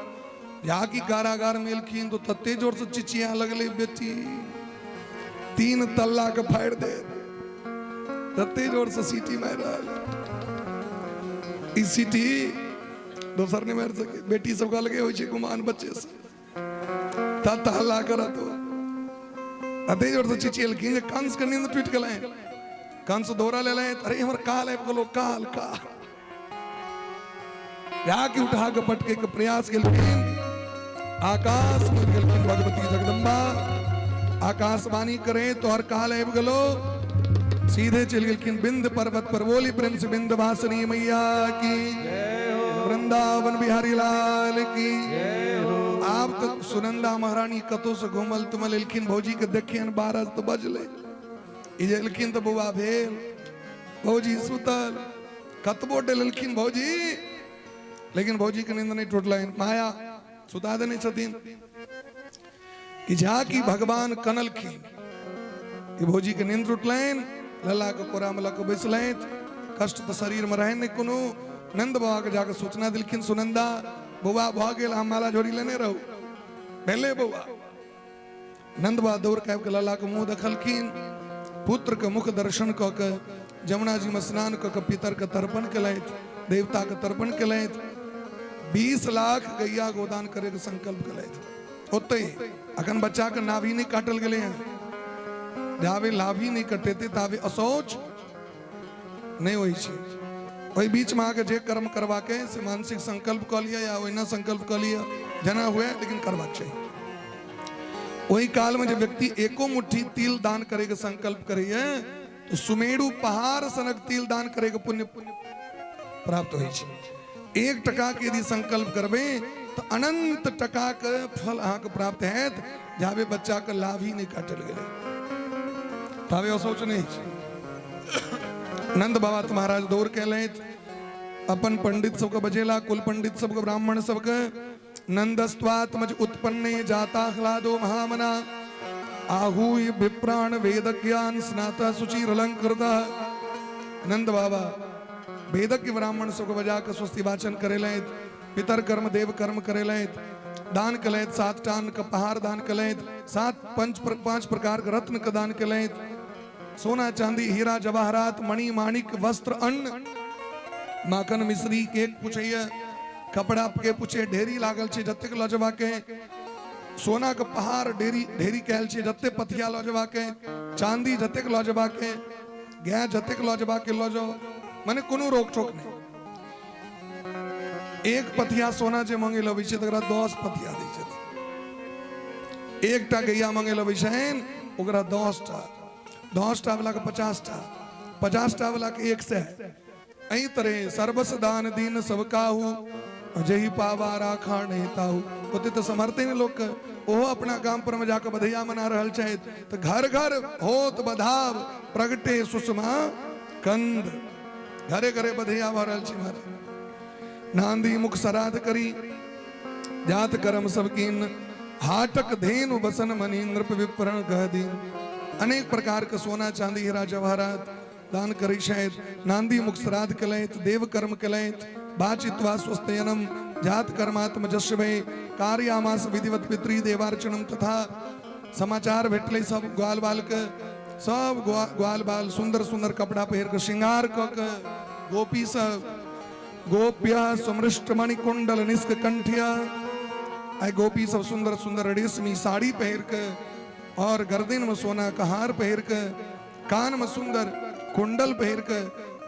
यहाँ की कारागार में एलखिन तो तत्ते जोर से चिचिया लगले, बेटी 3 तल्ला के फाड़ि दे, तत्ते जोर से सीटी मार रहल। ई सीटी दोसर नहीं मार सके। बेटी सब का लगे हो गुमान बच्चे से तत हल्ला करत हो, तत्ते जोर से चिचियलखिन। कंस के नींद टूट गए। कंस दौरा ले लें, अरे हमर काल आबि गेलो, काल का की उठा के पटके के प्रयास केलखिन। आकाश में गेलखिन भगवती जगदम्बा, आकाशवाणी करे तो हर काल आबि गेलो। सीधे चल गेलखिन बिंद पर्वत पर। बोली प्रेम से बिंदवासिनी मैया की, वृंदावन बिहारी लाल की। आप तो सुनंदा महारानी कतो से घूमल तुमल एलखिन, भौजी के देखियन 12 तो बजले। एलखिन तो बउआ भेल, भौजी सुतल, कतबो डेलखिन भौजी, लेकिन भौजी के नींद नहीं टूटल। माया सुता देने छथिन कि झाकी भगवान कनलखिन कि भौजी के नींद टूटलैन। लला के कोरा में लक बैसलैथ, कष्ट तो शरीर में रहे नहीं कोनो। नंद बाबा के जाकर सूचना दिलखिन, सुनंदा बउआ भ गेल, हम माला झोरी लेने रहू। पहले बउआ नंद बाबा दौड़ के आबि के लला के मुंह देखलखिन। पुत्र के मुख दर्शन क के यमुना जी में स्नान क के पितर के तर्पण केलैथ, देवता के तर्पण केलैथ। 20 लाख गैया गोदान करे के संकल्प केलैथ। ओते अखन बच्चा के नाभि नहीं काटल गेले हैं। जावे लाभी नहीं कटेते तावे असोच नहीं होई छै। ओहि बीच में आके जे कर्म करवा के से मानसिक संकल्प क लिया या ओहिना संकल्प क लिया, जना हुए लेकिन करवाक चाहिए। वही काल में जब व्यक्ति एको मुट्ठी तिल दान करे के संकल्प करे तो सुमेरु पहाड़ सनक तिल दान करे के पुण्य प्राप्त होई छै। 1 टका के यदि संकल्प करबे तो अनंत टका के फल अहाँ के प्राप्त हैत। जावे बच्चा के लाभ ही नहीं काटल गेले तावे सोच नहीं। नंद बाबा तो महाराज दौड़ के लैत, अपन पंडित सब के बजेला, कुल पंडित सब के, ब्राह्मण सब के। नंदस्त्वात्मज उत्पन्ने जाता ह्लादो महामना, आहूय विप्राण वेद ज्ञान स्नाता सुचिर अलंकृत। नंद बाबा वेदज्ञ ब्राह्मण सब बजा के स्वस्ति वाचन करे लैत, पितर कर्म देव कर्म करे लैत, दान कलैत, 7 टान का पहाड़ दान कलैत, 5 प्रकार के रत्न का दान कलैत, सोना चांदी हीरा जवाहरात मणि माणिक वस्त्र अन्न माखन मिश्री केक पूछिए, कपड़ा के पूछे, ढेरी लागल छे जतेक लजवा के। सोना का पहाड़ ढेरी ढेरी कहल छे, जते पथिया लो जवा के, चांदी जतेक लो जवा के, गाय जतेक लो जवा के लो जाओ, माने कोनो रोक टोक नहीं। एक पथिया सोना जे मांगे लो विषय तकरा 10 पथिया दै छथिन। एकटा गैया मांगे लो विषय ओकरा 10टा, 10टा वाला के 50टा, 50टा वाला के 100। ऐ तरह सर्वस दान दीन सब काहू, जही पावा राखा नहीं ताहू। होते तो समर्थे ने लोग ओहो अपना गांव पर में जाकर बधैया मना रहल छे, तो घर घर होत बधाव प्रगटे सुषमा कंद, घरे घरे बधैया भ रहल छे। महाराज नांदी मुख सराध करी, जात कर्म सब कीन, हाटक धेनु बसन मनी, नृप विप्रण कह दीन। अनेक प्रकार के सोना चांदी हीरा जवाहरात दान करी शायद, नांदी मुख श्राद्ध कलैत, देव कर्म कलैत, बाचित्वा स्वस्तयनम, जात कर्मात्म जस्वे, कार्यामास विधिवत पितृ देवार्चनम। तथा समाचार भेटले सब ग्वाल बाल के, सब ग्वाल बाल सुंदर सुंदर कपड़ा पहर के श्रृंगार क के, गोपी सब गोप्या समृष्ट मणिकुंडल निष्क कंठिया, आई गोपी सब सुंदर सुंदर रेशमी साड़ी पहर के और गर्दन में सोना का हार पहर के, कान में सुंदर कुंडल पहर के,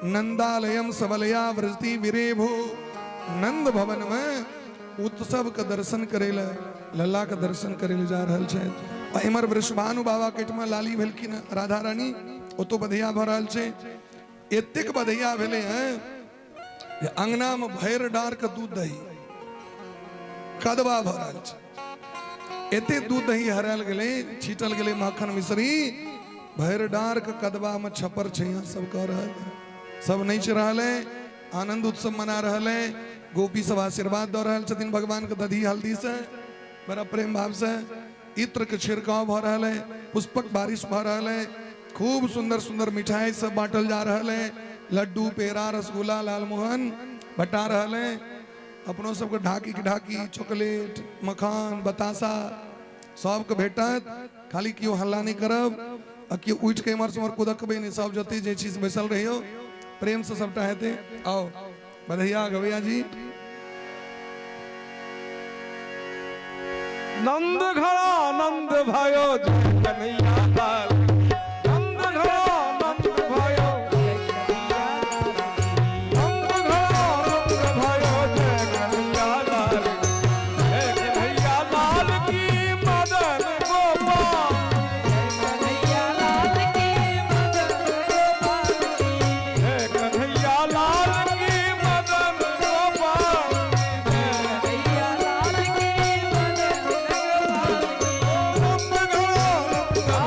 नंदालयम सबलया व्रजती विरेभो, नंद भवन में उत्सव का दर्शन करेला, लल्ला का दर्शन करेले जा रहल छे। इमर वृषभानु बाबा केटमा लाली भेलखिन राधा रानी, ओ तो बधैया भ रहल छे। एतेक बधैया भेले हैं जे अंगना में भैर डार के दूध दही कदवा भ रहल छे। एते दूध दही हराल गेले, छीटल गेले माखन मिश्री, भैर डार के कदवा में छपर छैया सब कह रहल है, सब नच रहल है, आनंद उत्सव मना रहल है। गोपी सब आशीर्वाद दे रहल छथिन भगवान के दधी हल्दी से, बड़ा प्रेम भाव से। इत्र के छिड़काव भ रहल है, पुष्पक बारिश भ रहल है, खूब सुंदर सुंदर मिठाई सब बांटल जा रहल है। लड्डू पेड़ा रसगुल्ला लालमोहन बटा रहल है। अपनों सबके ढाकी की ढाकी चॉकलेट मखान बतासा सबके भेटत, खाली क्यों हल्ला नहीं करब, कि उठ के इमर से कुदकबे नहीं, सब जते जे चीज बैसल रहियो प्रेम से सबटा हेते। आओ बधैया गवैया जी। नंद घड़ा नंद भयो जय कन्हैया लाल, नंद घड़ा नंद भयो, नंद घड़ा नंद भयो जय कन्हैया लाल, जय कन्हैया लाल की मदन गोपाल, कन्हैया लाल की मदन गोपाल की, जय कन्हैया लाल की मदन गोपाल, कन्हैया लाल की मदन गोपाल की। नंद घड़ा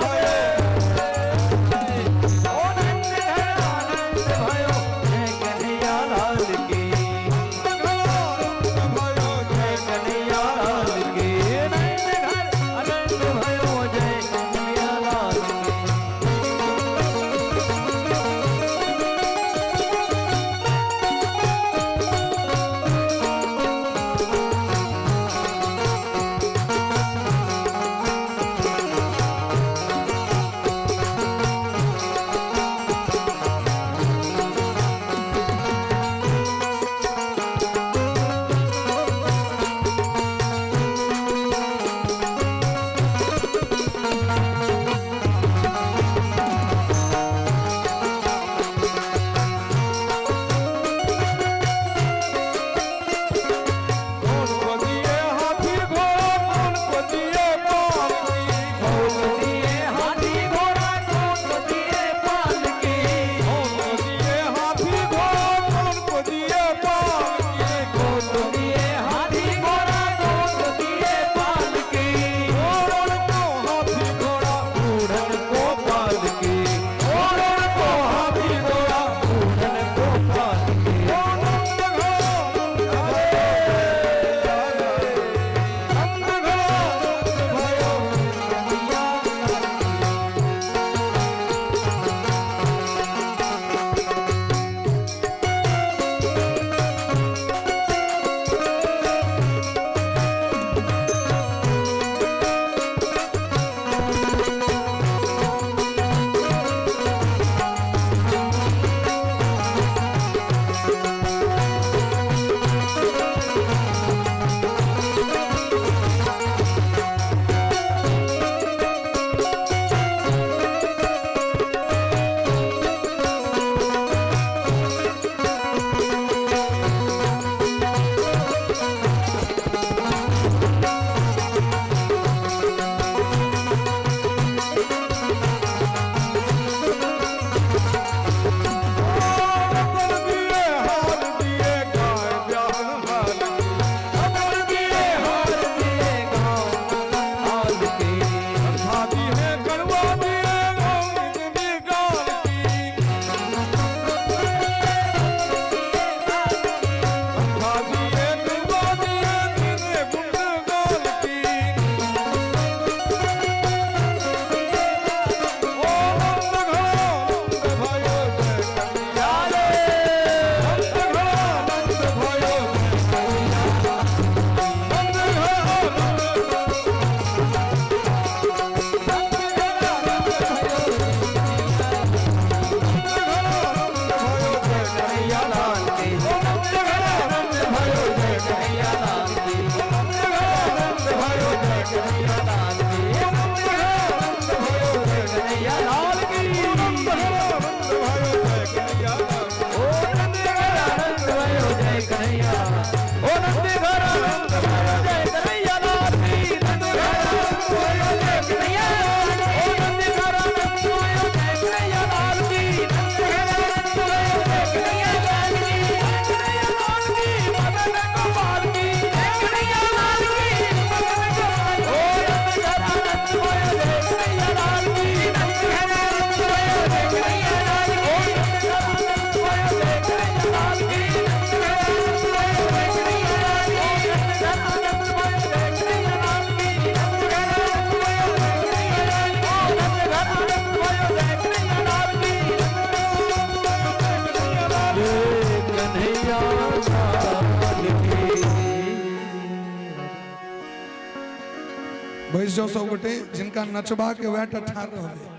जाओ सब गोटे जिनका नचबा के वह ठार रहे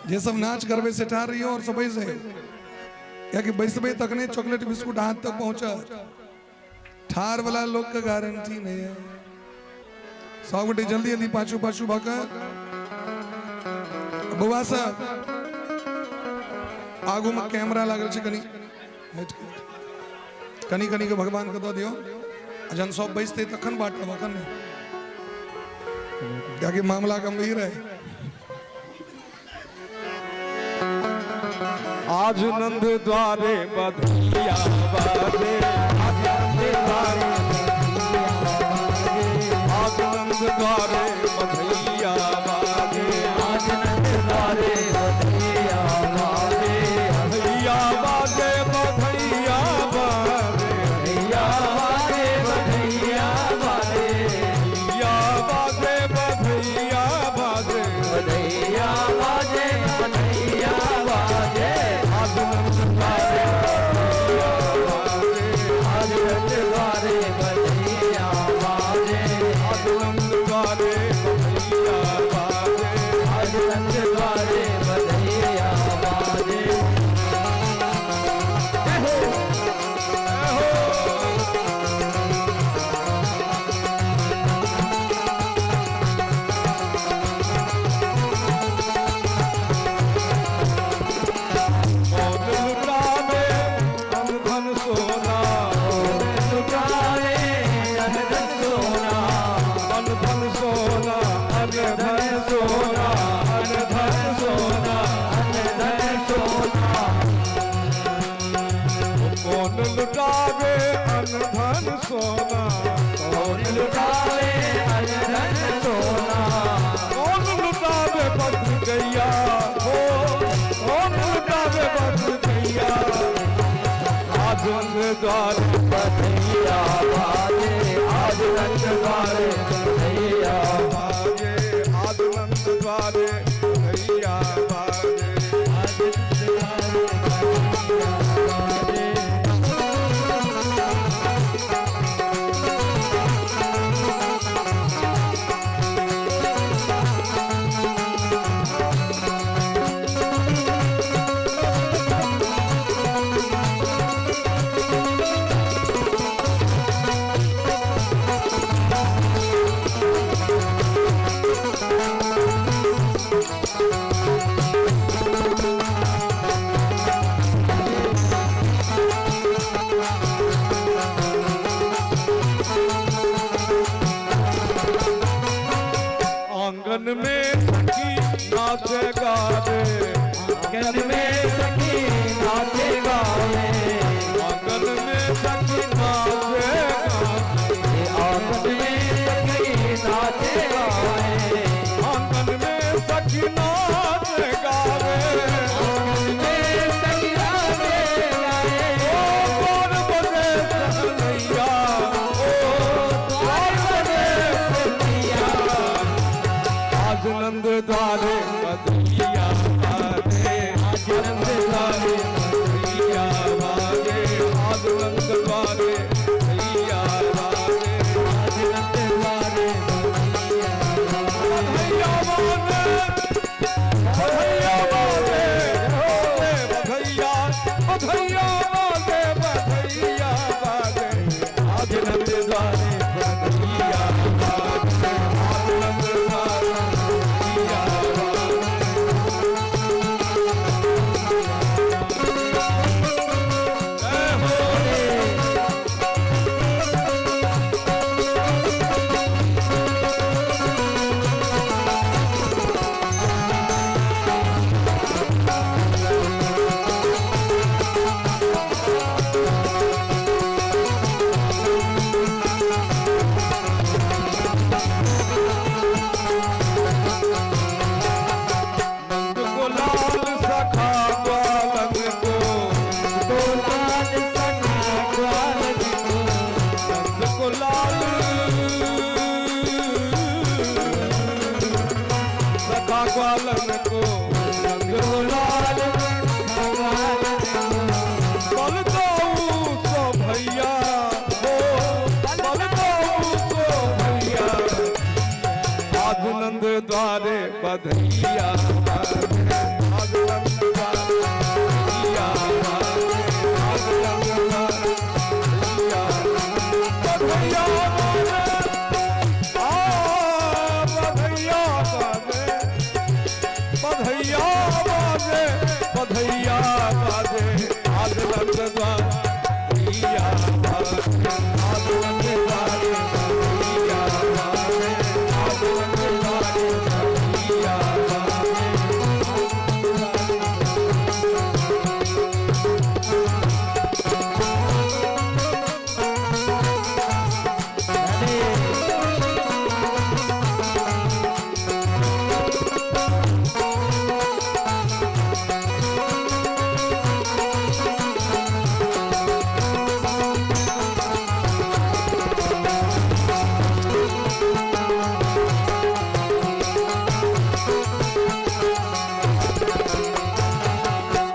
जे सब नाच करवे से ठार रही हो और सब बैसे या कि बैसबे तक नहीं चॉकलेट बिस्कुट हाथ तक पहुंचा ठार वाला लोग का गारंटी नहीं है सब गोटे जल्दी जल्दी पाछू पाछू भाकर बुआ साहब आगू में कैमरा लागल छे कनी कनी कनी के भगवान के दो दियो जन सब बैसते तखन बाटब अखन नहीं क्या कि मामला गंभीर है आज नंद द्वारे बधिया बाजे आज नंद द्वारे बधिया बाजे आज नंद द्वारे बधिया बाजे बधिया बाजे बधिया बाजे बधिया बाजे बधिया बाजे बधिया बाजे बधिया बाजे बधिया बाजे बधिया बाजे आज नंद द्वारे आज नंद द्वारे बधिया बाजे आज नंद द्वारे बधिया बाजे आज नंद द्वारे बधिया बाजे कौन लुटावे धन सोना लुटाए धन सोना धन सोना धन सोना धन सोना धन सोना कौन लुटावे धन सोना कौन लुटाए धन सोना कौन लुटावे बच गैया हो कौन लुटावे बच गैया आज नंद द्वारे बधिया बाजे आज नंद द्वारे बधिया बाजे आज नंद द्वारे भैया बाजे आज नंद द्वारे बधिया आंगन में सखी नाचे गावे आंगन में सखी नाचे गावे आंगन में सखी नाचे गावे आंगन में सखी नाचे गावे आंगन में सखी नाचे गावे आंगन में सखी नाचे गावे ओ कौन बजे सनैया ओ द्वार बजे सखिया आज नंद द्वारे बधिया बाजे आज नंद द्वारे बधिया बाजे आज नंद द्वारे भैया बाजे आज नंद द्वारे बधिया बधैया बाजे बधैया बधैया बाजे बधैया बाजे आज नंद द्वारे बधैया बाजे आज नंद द्वारे बधैया नंद को लाल सखा ग्वालन को लाल सखा ग्वालन को नंद को लाल सखा ग्वालन को नंद को लाल बल तो भैया हो बल तो भैया आज नंद द्वारे बधैया बाजे, आज नंद द्वारे बधैया बाजे, आज नंद द्वारे बधैया बाजे, बधैया बाजे, बधैया बाजे, बधैया बाजे, आज नंद द्वारे बधैया बाजे, आज नंद द्वारे बधैया बाजे, आज नंद द्वारे बधैया बाजे।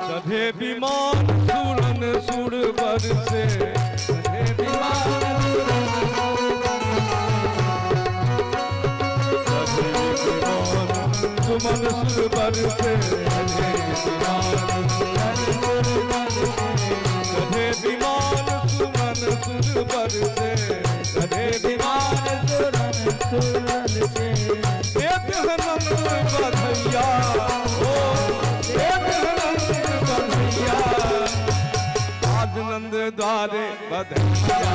चढ़े विमान सुरन सुर बरसे, चढ़े विमान सुमन सुर बरसे, चढ़े विमान सुमन सुर बरसे, चढ़े विमान सुरन सुर बरसे, एक नंद बधैया हो, एक नंद बधैया, आज नंद द्वारे बधैया,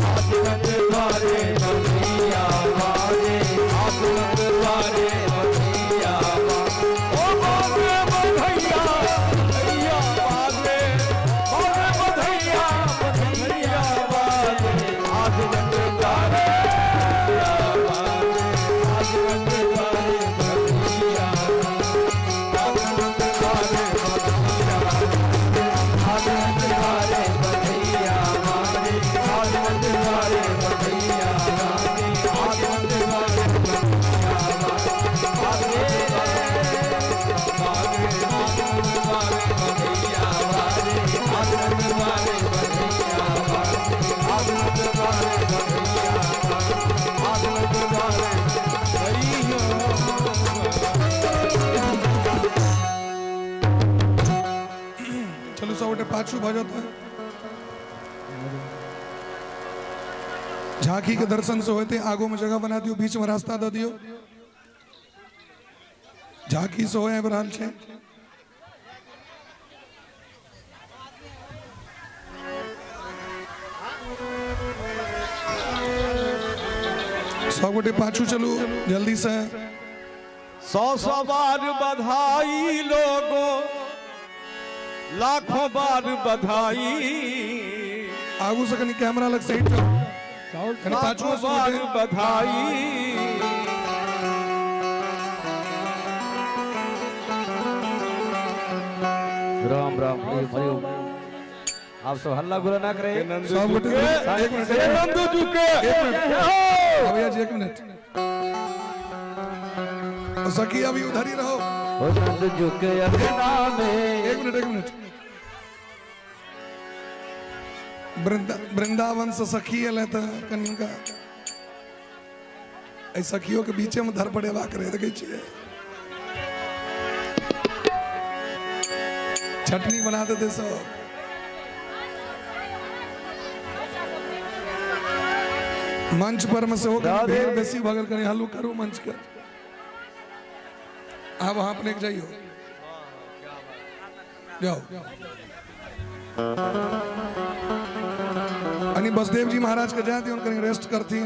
आज नंद द्वारे बधैया बाजे, आज नंद द्वारे बधैया बाजे, ओ बाजे बधैया, बधैया बाजे, बाजे बधैया, बधैया बाजे, आज नंद द्वारे बधैया बाजे, आज नंद द्वारे बधैया बाजे, आज नंद द्वारे बधैया बाजे, आज नंद द्वारे बधैया बाजे, आज नंद द्वारे बधैया बाजे, आज नंद द्वारे बधैया बाजे, बाजे बाजे, आज नंद द्वारे बधैया बाजे, आज नंद द्वारे बधैया बाजे, आज नंद द्वारे बधैया बाजे, आज नंद द्वारे बधैया चलो सवटे पाछू भजत झांकी के दर्शन से होते आगो में जगह बना दियो, बीच में रास्ता दे दियो, झांकी से होए बरहाल छे। सवटे पाछू चलो जल्दी से। 100 बार बधाई लोगों, लाखों बार बधाई, आगू से कहीं कैमरा लग साइड करो, पाछू लाखों बार बधाई, राम राम हरिओम। आप सब हल्ला गुला ना करें। सब गोटे एक मिनट, नंदू झुके, एक मिनट भैया जी, एक मिनट। सखी अभी उधर ही रहो, हो नंद झुके अंगना में। एक मिनट, एक मिनट। वृंदावन से सखी है तो कहीं का सखियों के बीच में धर पड़े वा करे देखे छिए, चटनी बना देते सब। मंच पर में से हो बेर बेसी भगल करी हल्लू करू मंच के। आप वहां अपने जाइयो, जाओ। अनि बसदेव जी महाराज के जाती उनका रेस्ट करती,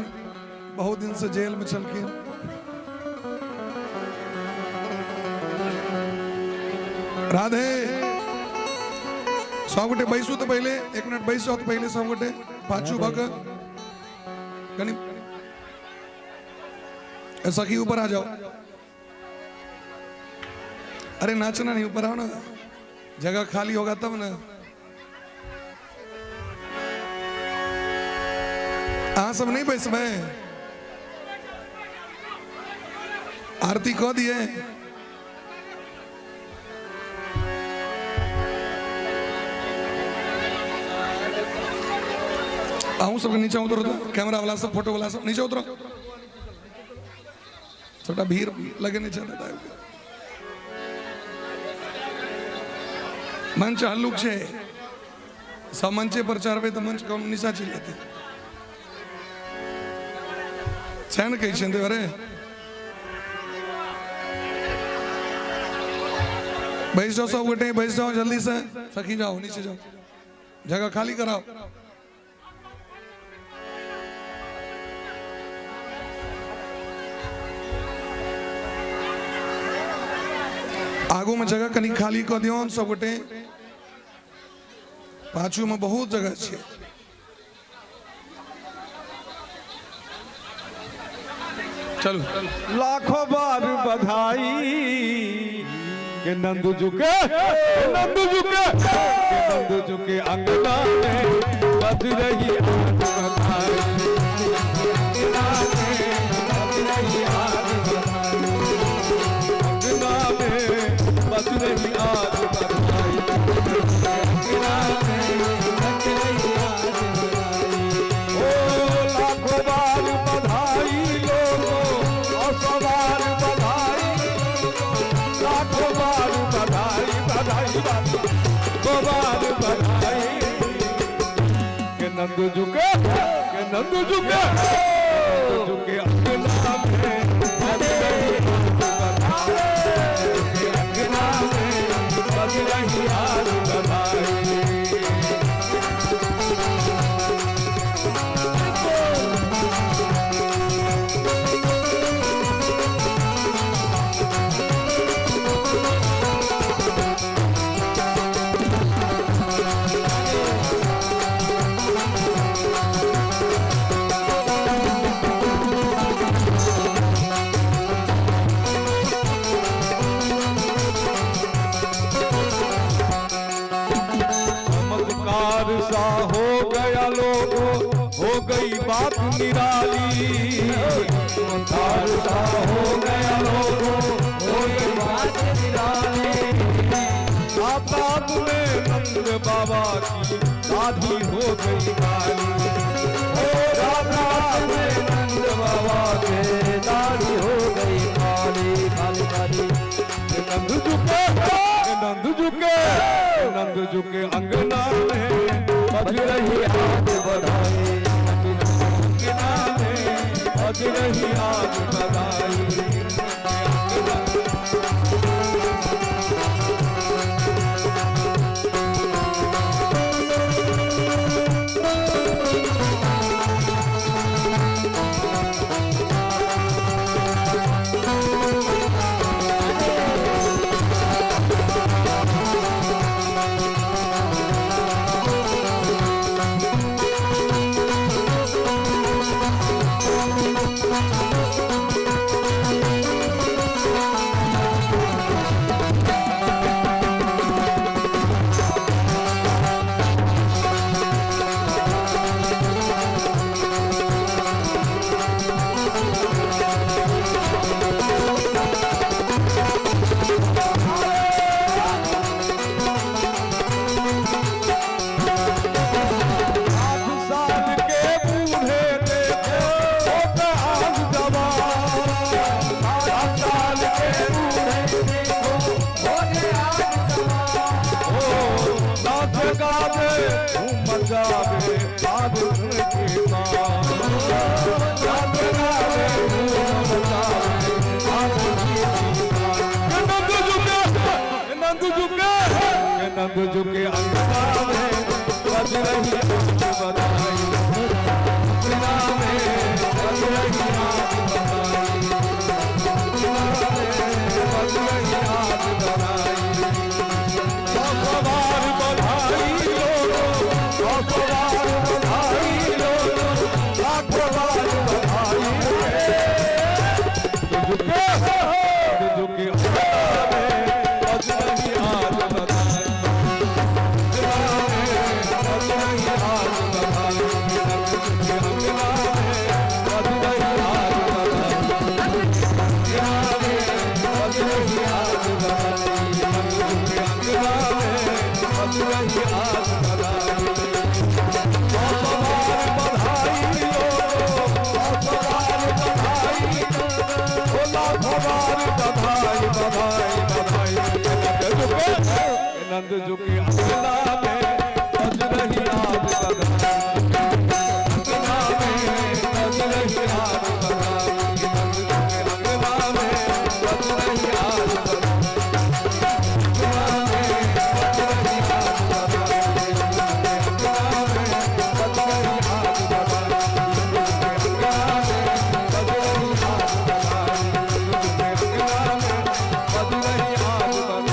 बहुत दिन से जेल में चलकी। राधे सब गोटे बैसू तो पहले, एक मिनट बैसो तो पहले सब गोटे पाछू भग कनी सखी ऊपर आ जाओ। अरे नाचना नहीं, ऊपर आओ ना, जगह खाली होगा तब ना। सब नहीं बैस में आरती कह दिए। आऊं सब नीचे उतरो, तो कैमरा वाला सब, फोटो वाला सब नीचे उतरो। थोड़ा भीड़ लगे नहीं चलता है मंच हल्लुक छे सब मंचे पर चढ़वे तो मंच कम निशा चली जाती छे कही छे अरे बैठ जाओ सब गोटे बैठ जाओ जल्दी से सखी जाओ नीचे जाओ जगह खाली कराओ आगू में जगह कनी खाली कर दियो सब गोटे पाछू में बहुत जगह छे चलो लाखों बार बधाई के नंदू झुके अंगना में बज रही नंदू झुके अंगना में बज रही आज बधाई सा हो गया लोगो हो गई बात निराली सा हो गया लोगो हो गई बात निराली आताब में नंद बाबा की शादी हो गई काली ओ राधा में नंद बाबा के शादी हो गई काली काली काली नंद झुके अंगना में बज रही आज बधाई अंगना में बज रही आज बधाई नंद झुके अंगना में बज रही आज बधाई अंगना में बज रही आज बधाई बज रही आज बधाई सवार बधाई लो सवार बधाई लो लाखों बार बधाई झुके अंगना में बज रही आज बधाई बधाई बार बधाई बधाई बधाई। नंद झुके अंगना में बज रही आज बधाई, अंगना में बज रही आज बधाई। नंद झुके अंगना में बज रही आज बधाई, अंगना में बज रही आज बधाई। अंगना में बज रही आज बधाई, अंगना में बज रही आज बधाई। अंगना में बज रही आज बधाई।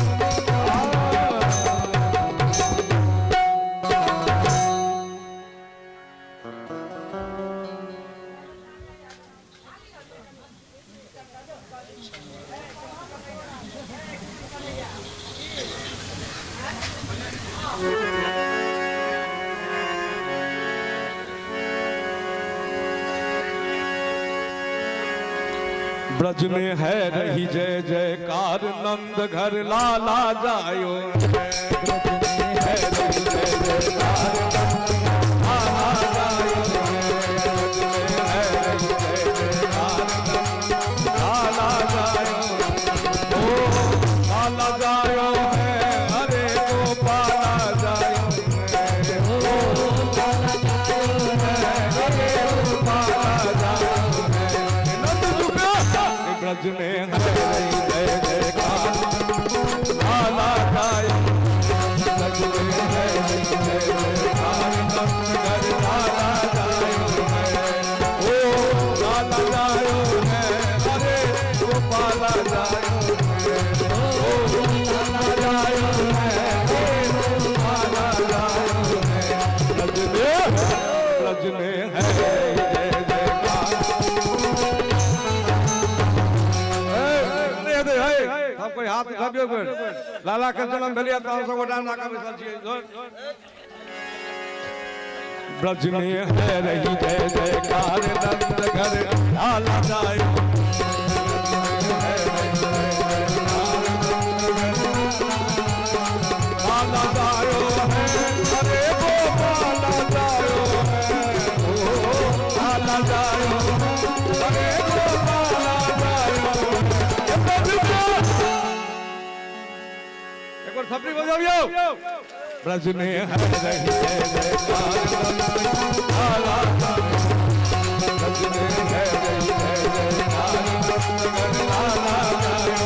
ब्रज में है रही जय जयकार, नंद घर लाला जायो। ब्रज में है रही जय जयकार, लाला जायो। ब्रज में है रही जय जयकार, लाला जायो। ओ लाला जायो है, अरे गोपाला जायो है। ओ लाला जायो है, अरे गोपाला जायो है। ब्रज में है रही जय जयकार, लाला जायो। ब्रज में है रही जय जयकार, नंद घर लाला जायो है। ओ लाला जायो है, अरे गोपाला जायो है। ओ लाला जायो है, अरे गोपाला जायो है। ब्रज में है रही जय जयकार। सबको हाथ उठाबियो कर लाला के जन्म भेलिया त सब गोटा नाका में चल छियै। ब्रज में है रही जय जयकार, नंद घर लाला जायो। लाला जायो है, अरे गोपाला जायो है। ओ लाला जायो, अरे गोपाला जायो। एक बार थपड़ी बजाओ। ब्रज में है रही जय जयकार, लाला जायो। ब्रज में है रही जय जयकार, लाला जायो।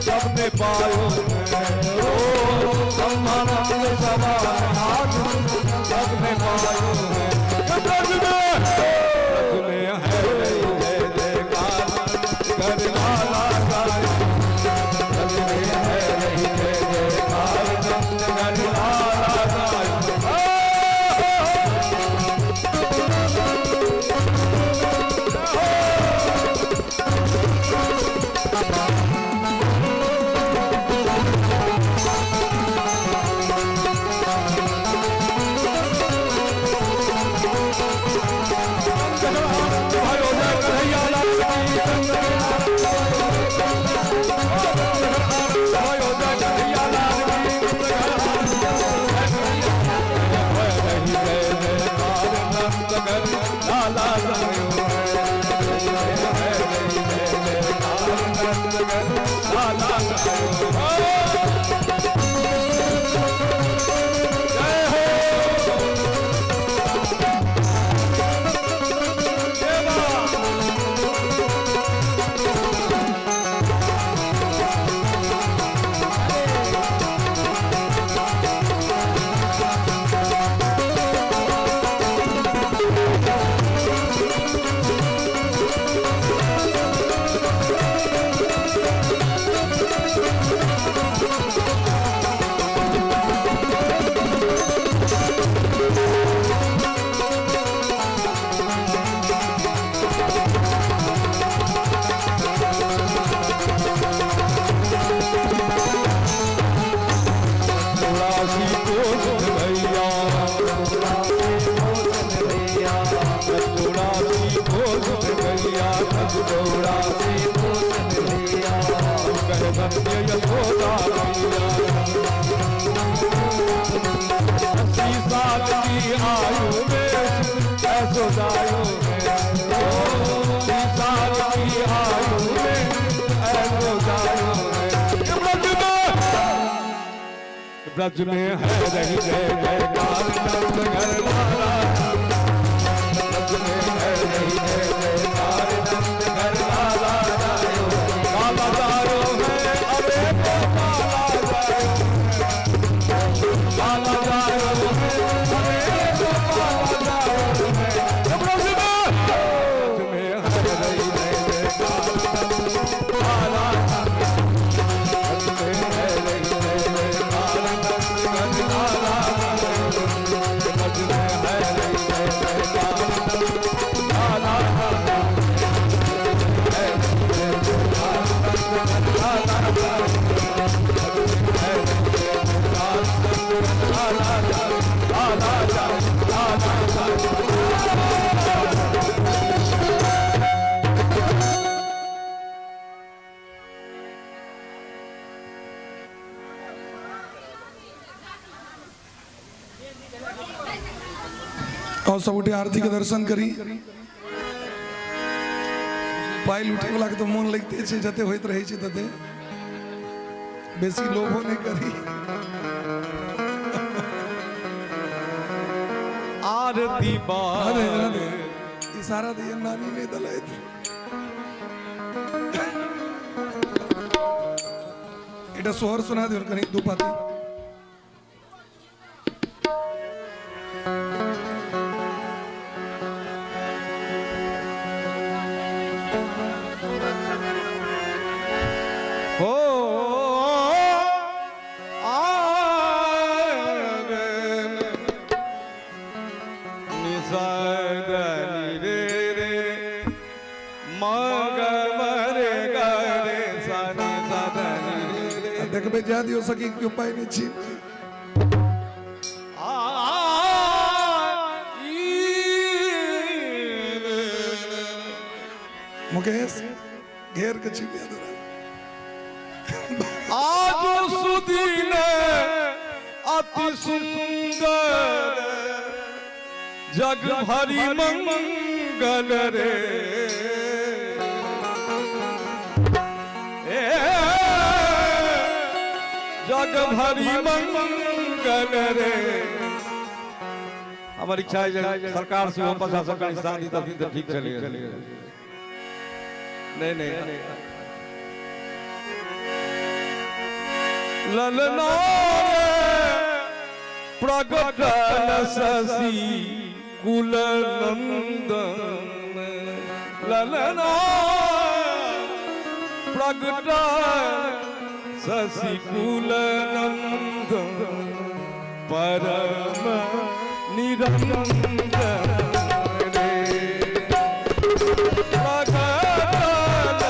सबने पायो ओ ब्रह्मानंद समान हाथ सबने पायो ब्रज में है जय जयकार कर लाला गाय ब्रज में है जय जयकार कर लाला गाय ब्रज में है रही जय जयकार नंद घर लाला ब्रज में है रही जय जयकार नंद घर लाला काला जायो है अरे तो काला जायो काला जायो है अरे तो काला जायो है ब्रज में है रही जय जयकार नंद लाला और सब उठे आरती के दर्शन करी पायल उठे वाला के तो मन लगते छे जते होइत रहे छे तते बेसी लोभो नहीं करी आरती अरे बार अरे इशारा दिए नानी ने दलाई थी एटा सोहर सुना दे कहीं दो पाती हो निसादनी रे रे मग मरे गरे सनी सदनी रे देख बे ज्यादा हो सकी क्यों पाई नहीं छीन मुकेश घेर के छिपिया दो आज सुदीन अति सुंदर जग भरी मंगल रे ए जग भरी मंगल रे हमारी इच्छा है सरकार से हम प्रशासन का शांति तब ठीक चलेगा नहीं ललना प्रगटल शशि कुल नंदन ललना प्रगटल शशि कुल नंदन परम निरंजन रे प्रगटल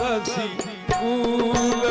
शशि कुल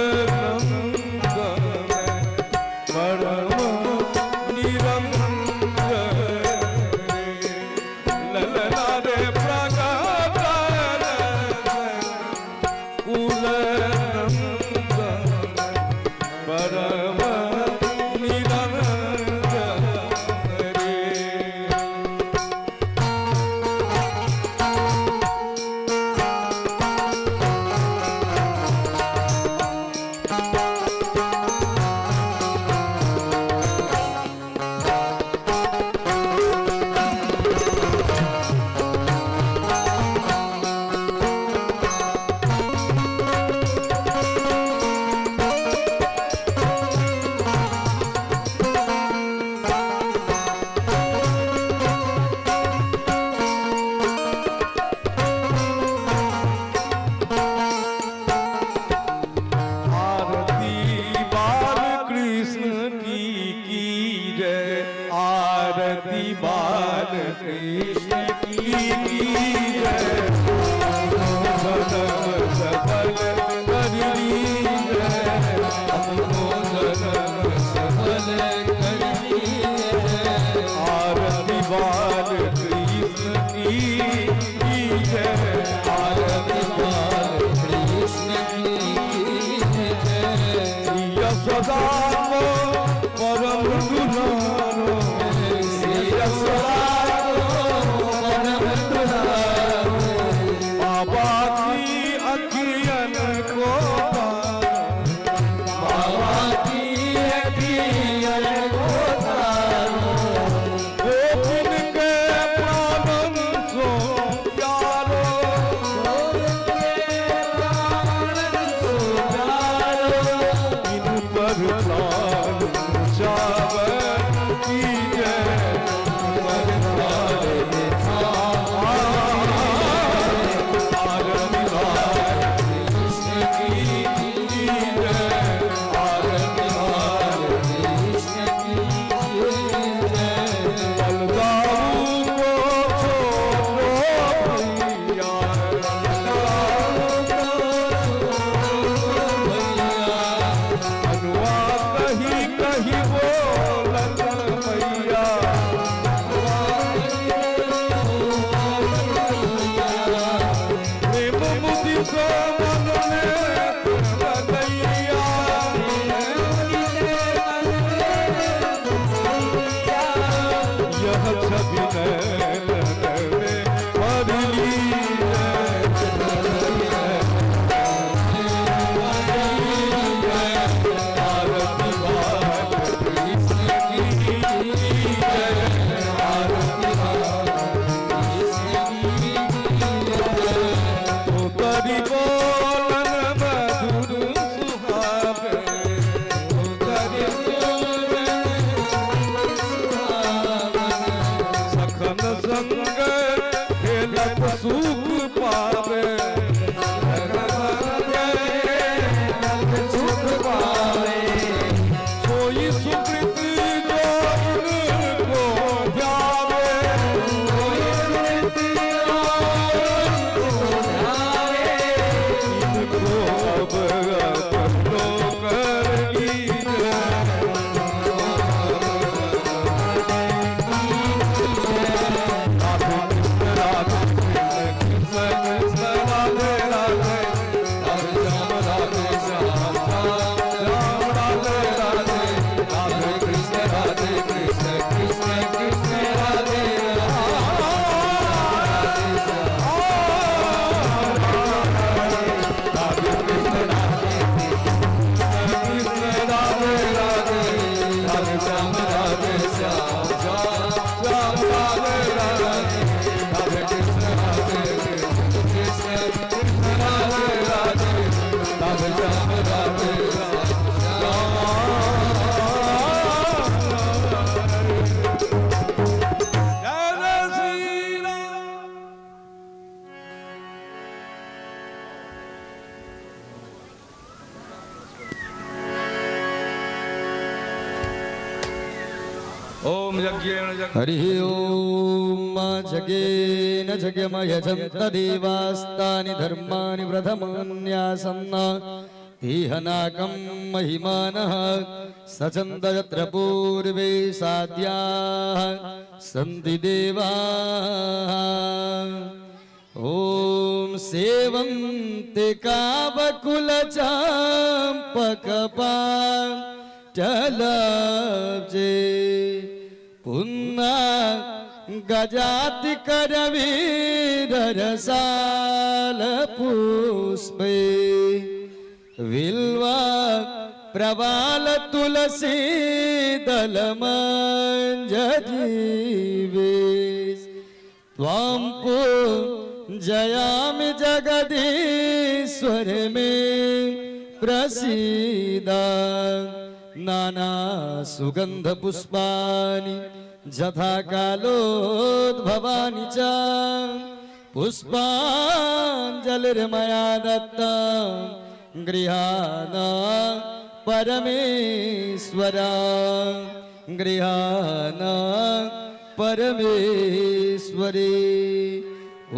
सत्संग खेलत सुख पावे सुख पावे सोई सुकृत जो इनको ध्यावे कोई सुकृत इनको ध्यावे इनको अब अपनो कर लीजिए ओम यज्ञेन हरि ओम जगेन जगमयजन्त देवास्तानि धर्माणि प्रथमान्यासन्न तिहनाकं महिमानः सचन्द यत्र पूर्वे साद्याः सन्ति देवाः ॐ सेवन्ते कावकुलचाम्पकपा चलब्जे पुन्ना गजाति करवीररसाल पुष्पे विल्वा प्रवाल तुलसी दलमञ्जजीवे त्वां पूजयामि जगदीश्वर मे प्रसीदा नाना सुगंध पुष्पाणि यथा कालोद्भवानि च पुष्पाञ्जलिर्मया दत्तं गृहाण परमेश्वरा गृहाण परमेश्वरे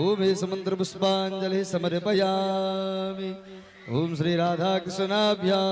ओम समंत्र पुष्पांजलि समर्पयामि ओम श्री राधा कृष्णाभ्यां